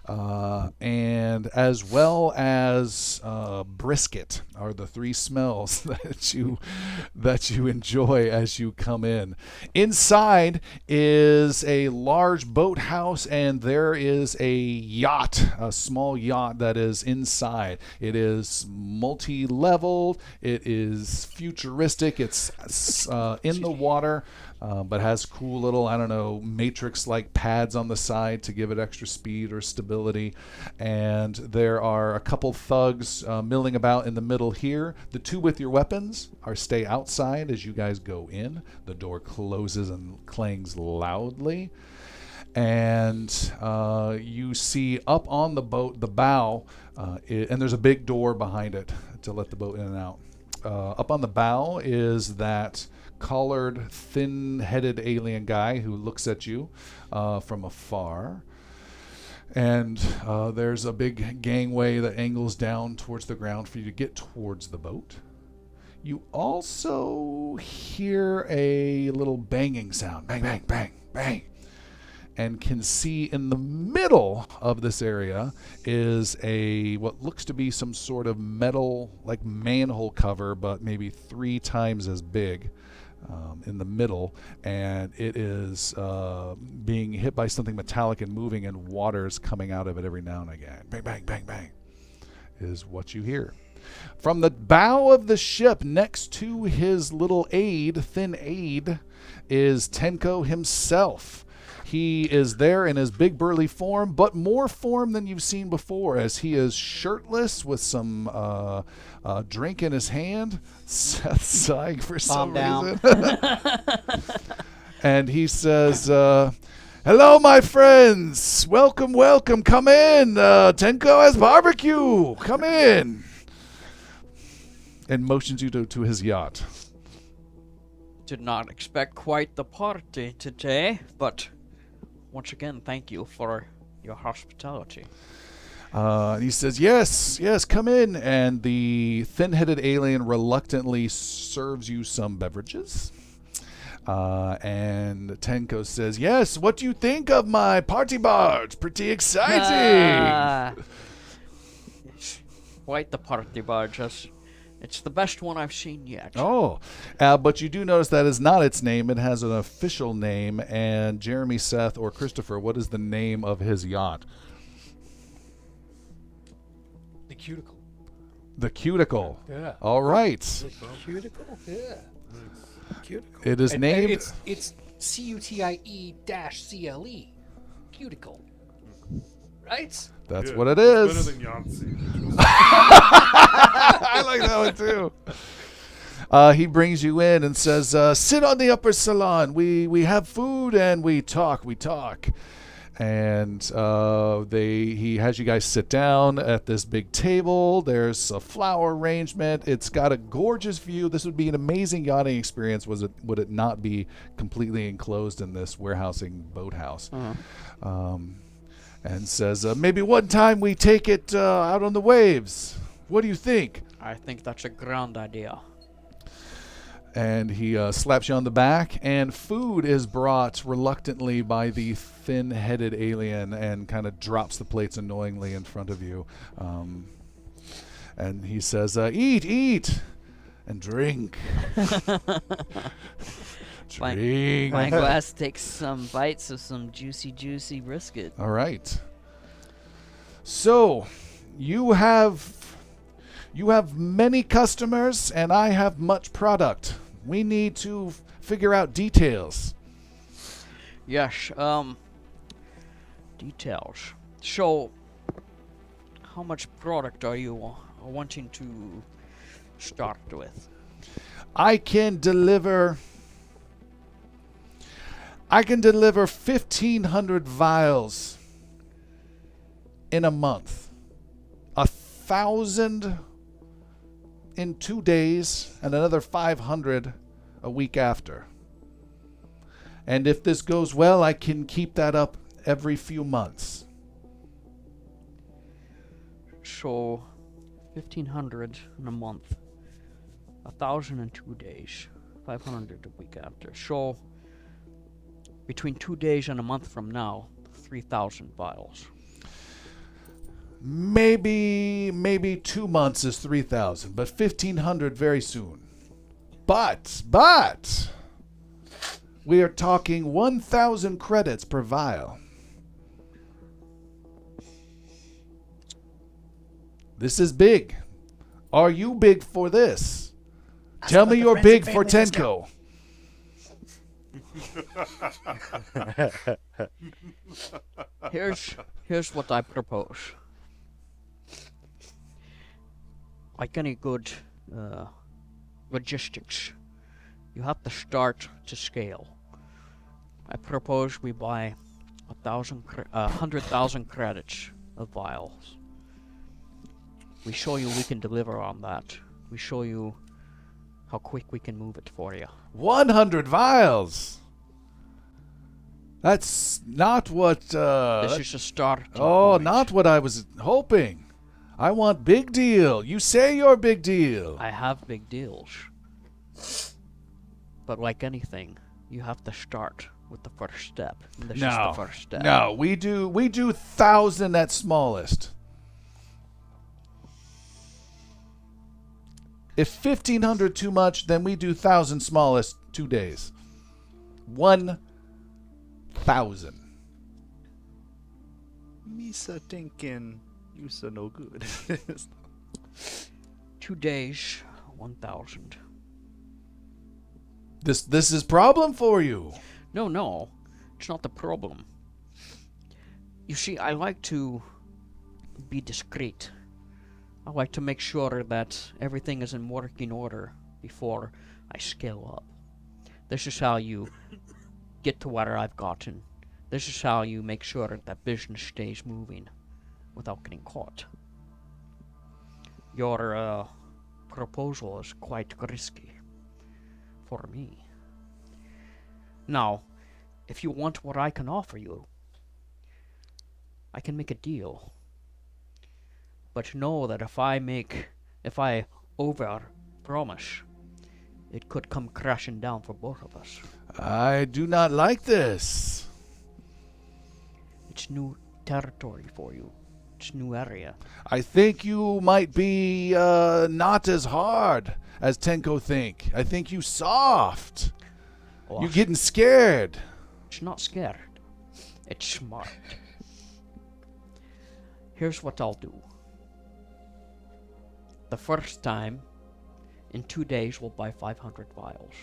and as well as brisket are the 3 smells that you enjoy as you come in. Inside is a large boathouse, and there is a small yacht that is inside. It is multi-leveled. It is futuristic. It's in the water. But has cool little, matrix-like pads on the side to give it extra speed or stability. And there are a couple thugs milling about in the middle here. The 2 with your weapons stay outside as you guys go in. The door closes and clangs loudly. And you see up on the boat, the bow, and there's a big door behind it to let the boat in and out. Up on the bow is that collared, thin-headed alien guy who looks at you from afar. And there's a big gangway that angles down towards the ground for you to get towards the boat. You also hear a little banging sound. Bang, bang, bang, bang. And can see in the middle of this area is what looks to be some sort of metal, like manhole cover, but maybe 3 times as big. In the middle, and it is being hit by something metallic and moving, and water's coming out of it every now and again. Bang, bang, bang, bang, is what you hear. From the bow of the ship, next to his little thin aide, is Tenco himself. He is there in his big burly form, but more form than you've seen before, as he is shirtless with some drink in his hand. Seth's sighing for some reason. And he says, hello, my friends. Welcome, welcome. Come in. Tenco has barbecue. Come in. And motions you to his yacht. Did not expect quite the party today, but once again, thank you for your hospitality. And he says, yes, come in. And the thin-headed alien reluctantly serves you some beverages. And Tenko says, yes, what do you think of my party barge? Pretty exciting. Quite the party barge. It's the best one I've seen yet. Oh, but you do notice that is not its name. It has an official name. And Jeremy, Seth, or Christopher, what is the name of his yacht? The Cuticle. The Cuticle. Yeah. All right. Cuticle? Yeah. Cuticle. It is named... It's CUTIE-CLE. Cuticle. Right? That's Yeah, what it it's is. better than Yahtzee. I like that one too. He brings you in and says, sit on the upper salon. We have food and we talk. And he has you guys sit down at this big table. There's a flower arrangement. It's got a gorgeous view. This would be an amazing yachting experience. Would it not be completely enclosed in this warehousing boathouse? And says, maybe one time we take it out on the waves. What do you think? I think that's a grand idea. And he slaps you on the back, and food is brought reluctantly by the thin-headed alien and kind of drops the plates annoyingly in front of you. And he says, eat, and drink. Drink. My glass takes some bites of some juicy brisket. All right. So, you have many customers, and I have much product. We need to figure out details. Yes, details. So, how much product are you wanting to start with? I can deliver 1,500 vials in a month. 1,000 in 2 days, and another 500 a week after. And if this goes well, I can keep that up every few months. So, 1,500 in a month, 1,000 in 2 days, 500 a week after. So, between 2 days and a month from now, 3,000 vials. Maybe 2 months is 3,000, but 1,500 very soon. But we are talking 1,000 credits per vial. This is big. Are you big for this? Tell me you're big for Tenco. Here's what I propose. Like any good logistics, you have to start to scale. I propose we buy 100,000 credits of vials. We show you we can deliver on that. We show you how quick we can move it for you. 100 vials. That's not what. This is a start. Not what I was hoping. I want big deal. You say you're big deal. I have big deals. But like anything, you have to start with the first step. And this is the first step. No, we do 1,000 at smallest. If 1,500 too much, then we do 1,000 smallest 2 days. 1,000. Misa thinking you so no good. 2 days, 1,000. This is problem for you. No, it's not the problem. You see, I like to be discreet. I like to make sure that everything is in working order before I scale up. This is how you get to where I've gotten. This is how you make sure that business stays moving without getting caught. Your proposal is quite risky for me. Now, if you want what I can offer you, I can make a deal. But know that if I over-promise, it could come crashing down for both of us. I do not like this. It's new territory for you. It's new area. I think you might be not as hard as Tenko think. I think you soft. Oh, You getting scared. It's not scared. It's smart. Here's what I'll do. The first time, in 2 days, we'll buy 500 vials.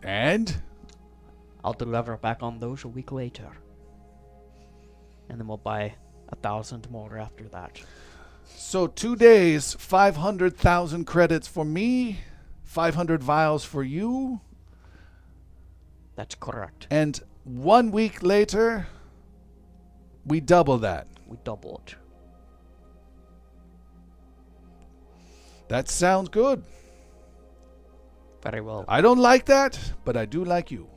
And? I'll deliver back on those a week later. And then we'll buy 1,000 more after that. So 2 days, 500,000 credits for me, 500 vials for you, That's correct. and 1 week later, we double that. We double it. That sounds good. Very well. I don't like that, but I do like you.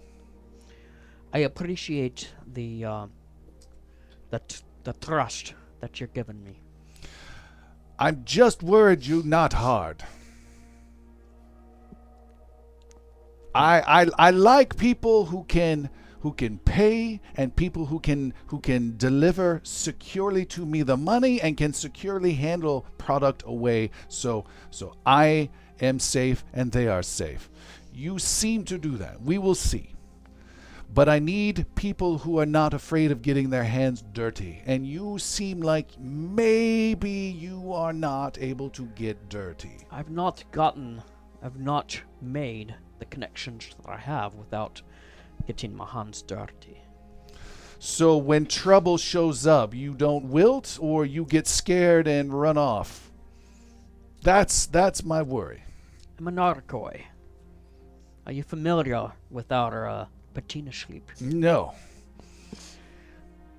I appreciate the trust that you're giving me. I'm just worried you not hard. I like people who can pay, and people who can deliver securely to me the money and can securely handle product away. So I am safe and they are safe. You seem to do that. We will see. But I need people who are not afraid of getting their hands dirty. And you seem like maybe you are not able to get dirty. I've not made the connections that I have without getting my hands dirty. So when trouble shows up, you don't wilt or you get scared and run off. That's my worry. I'm an Arkoi. Are you familiar with our patina sleep? No.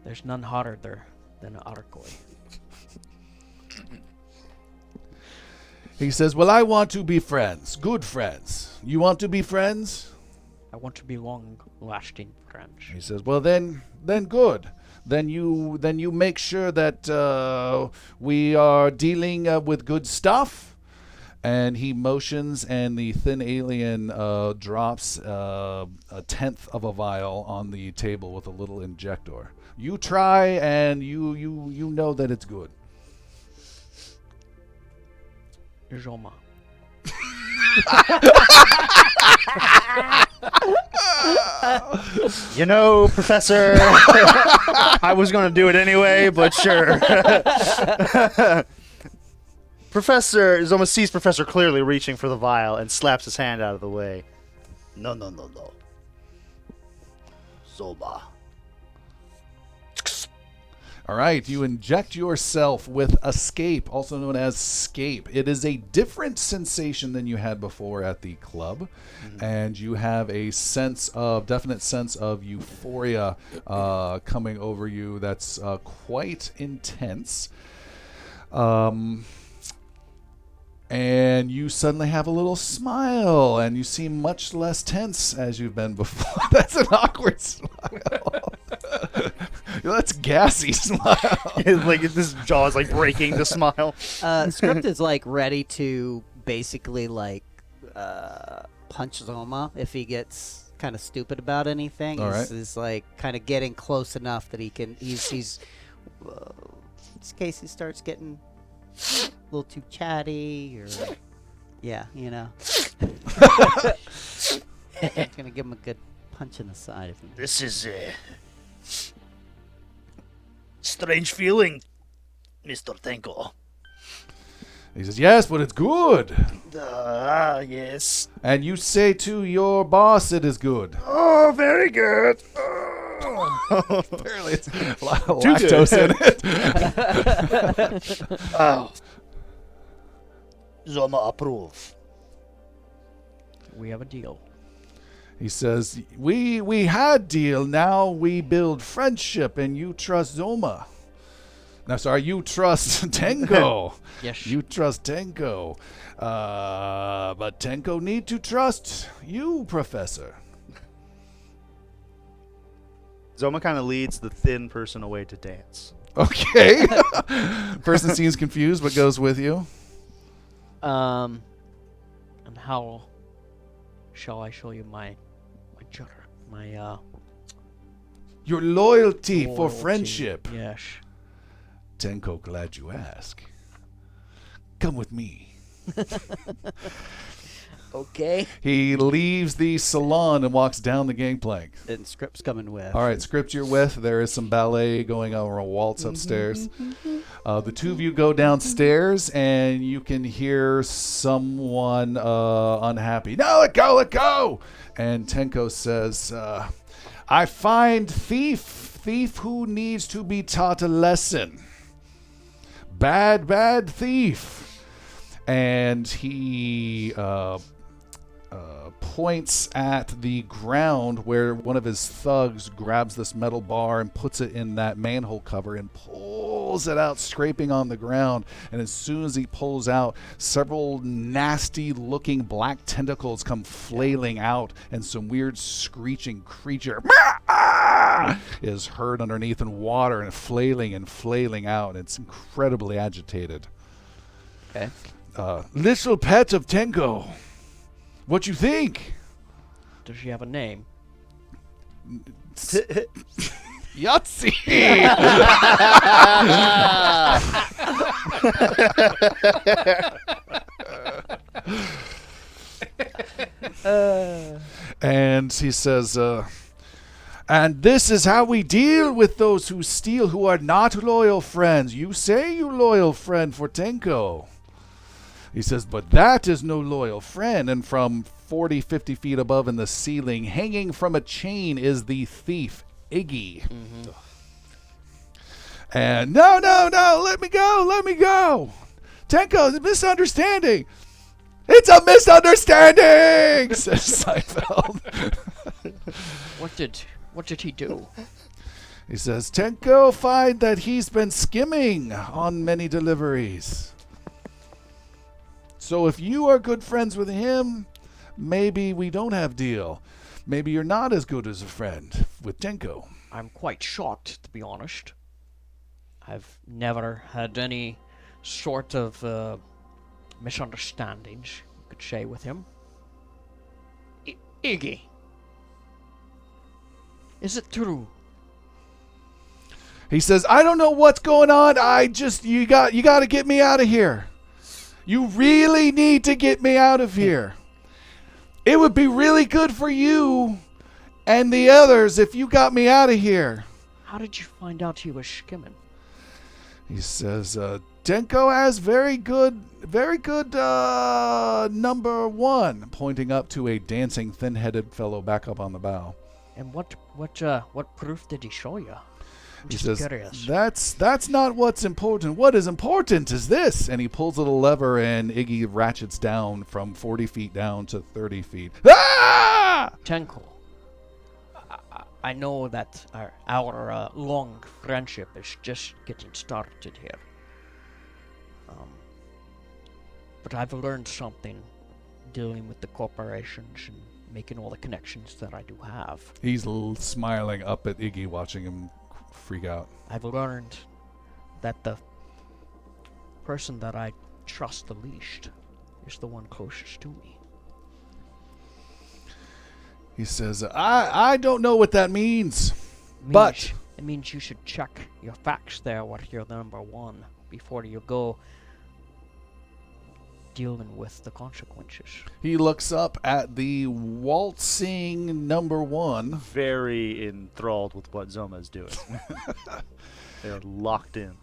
There's none hotter there than an Arkoi. He says, well, I want to be friends. Good friends. You want to be friends? I want to be long-lasting friends. He says, well, then good. Then you make sure that we are dealing with good stuff. And he motions, and the thin alien drops a tenth of a vial on the table with a little injector. You try, and you know that it's good. Zoma. You know, Professor, I was going to do it anyway, but sure. Professor Zoma sees Professor clearly reaching for the vial and slaps his hand out of the way. No. Zoma. All right, you inject yourself with Escape, also known as Scape. It is a different sensation than you had before at the club, and you have a definite sense of euphoria coming over you that's quite intense. And you suddenly have a little smile, and you seem much less tense as you've been before. That's an awkward smile. That's gassy smile. Like this jaw is like breaking the smile. Script is like ready to basically like punch Zoma if he gets kind of stupid about anything. All right. He's like kind of getting close enough that he can. He's in case he starts getting a little too chatty or yeah, you know. Gonna give him a good punch in the side if he. This is a strange feeling, Mr. Tenko. He says, yes, but it's good. Yes. And you say to your boss it is good. Oh, very good. Apparently it's a lot of lactose in it. Oh. Zoma approve. We have a deal. He says, we had deal, now we build friendship, and you trust Zoma. No, sorry, you trust Tenko. Yes. You trust Tenko. But Tenko need to trust you, Professor. Zoma kind of leads the thin person away to dance. Okay. Person seems confused, but goes with you. And how shall I show you my judder, my Your loyalty for loyalty? friendship. Yes. Tenko, glad you ask. Come with me. Okay. He leaves the salon and walks down the gangplank. And Script's coming with. All right, Script you're with. There is some ballet going on, or a waltz upstairs. The two of you go downstairs, and you can hear someone unhappy. No, let go! And Tenko says, I find thief who needs to be taught a lesson. Bad thief. And he points at the ground where one of his thugs grabs this metal bar and puts it in that manhole cover and pulls it out, scraping on the ground. And as soon as he pulls out, several nasty looking black tentacles come flailing out, and some weird screeching creature is heard underneath in water and flailing out. It's incredibly agitated. Okay. Little pet of Tenko, what you think? Does she have a name? Yahtzee! And he says, and this is how we deal with those who steal, who are not loyal friends. You say you loyal friend for Tenko. He says, but that is no loyal friend. And from 40, 50 feet above in the ceiling, hanging from a chain, is the thief, Iggy. Mm-hmm. And no, let me go. Tenko, it's a misunderstanding. It's a misunderstanding, says Seinfeld. What did he do? He says, Tenko find that he's been skimming on many deliveries. So if you are good friends with him, maybe we don't have deal. Maybe you're not as good as a friend with Tenko. I'm quite shocked, to be honest. I've never had any sort of misunderstandings, you could say, with him. Iggy, is it true? He says, I don't know what's going on. You got to get me out of here. You really need to get me out of here. It would be really good for you and the others if you got me out of here. How did you find out he was skimming? He says, Tenko has very good number one, pointing up to a dancing, thin-headed fellow back up on the bow. And what proof did he show you? I'm He just says, curious. that's not what's important. What is important is this. And he pulls a lever and Iggy ratchets down from 40 feet down to 30 feet. Ah! Tenko, I know that our long friendship is just getting started here. But I've learned something dealing with the corporations and making all the connections that I do have. He's smiling up at Iggy, watching him freak out. I've learned that the person that I trust the least is the one closest to me. He says, I don't know what that means, but... It means you should check your facts there, what you're the number one, before you go dealing with the consequences. He looks up at the waltzing number one. Very enthralled with what Zoma's doing. They're locked in.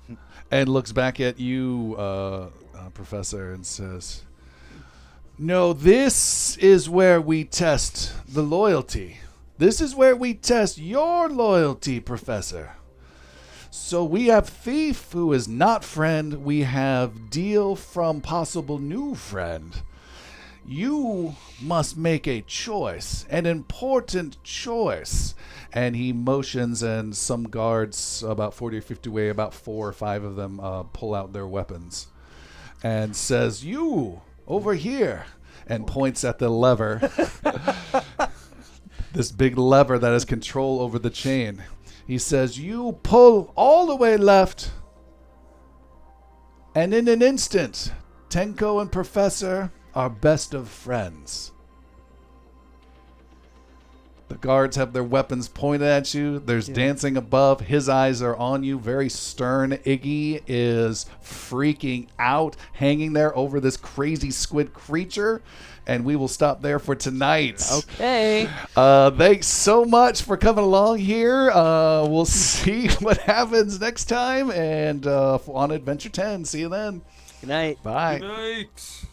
And looks back at you, Professor, and says, no, this is where we test the loyalty. This is where we test your loyalty, Professor. So we have thief who is not friend. We have deal from possible new friend. You must make a choice, an important choice. And he motions, and some guards, about 40 or 50 away, about 4 or 5 of them pull out their weapons. And says, you, over here. And points at the lever. This big lever that has control over the chain. He says, you pull all the way left, and in an instant, Tenko and Professor are best of friends. The guards have their weapons pointed at you. There's dancing above. His eyes are on you, very stern. Iggy is freaking out, hanging there over this crazy squid creature. And we will stop there for tonight. Okay. Thanks so much for coming along here. We'll see what happens next time. And on Adventure 10. See you then. Good night. Bye. Good night.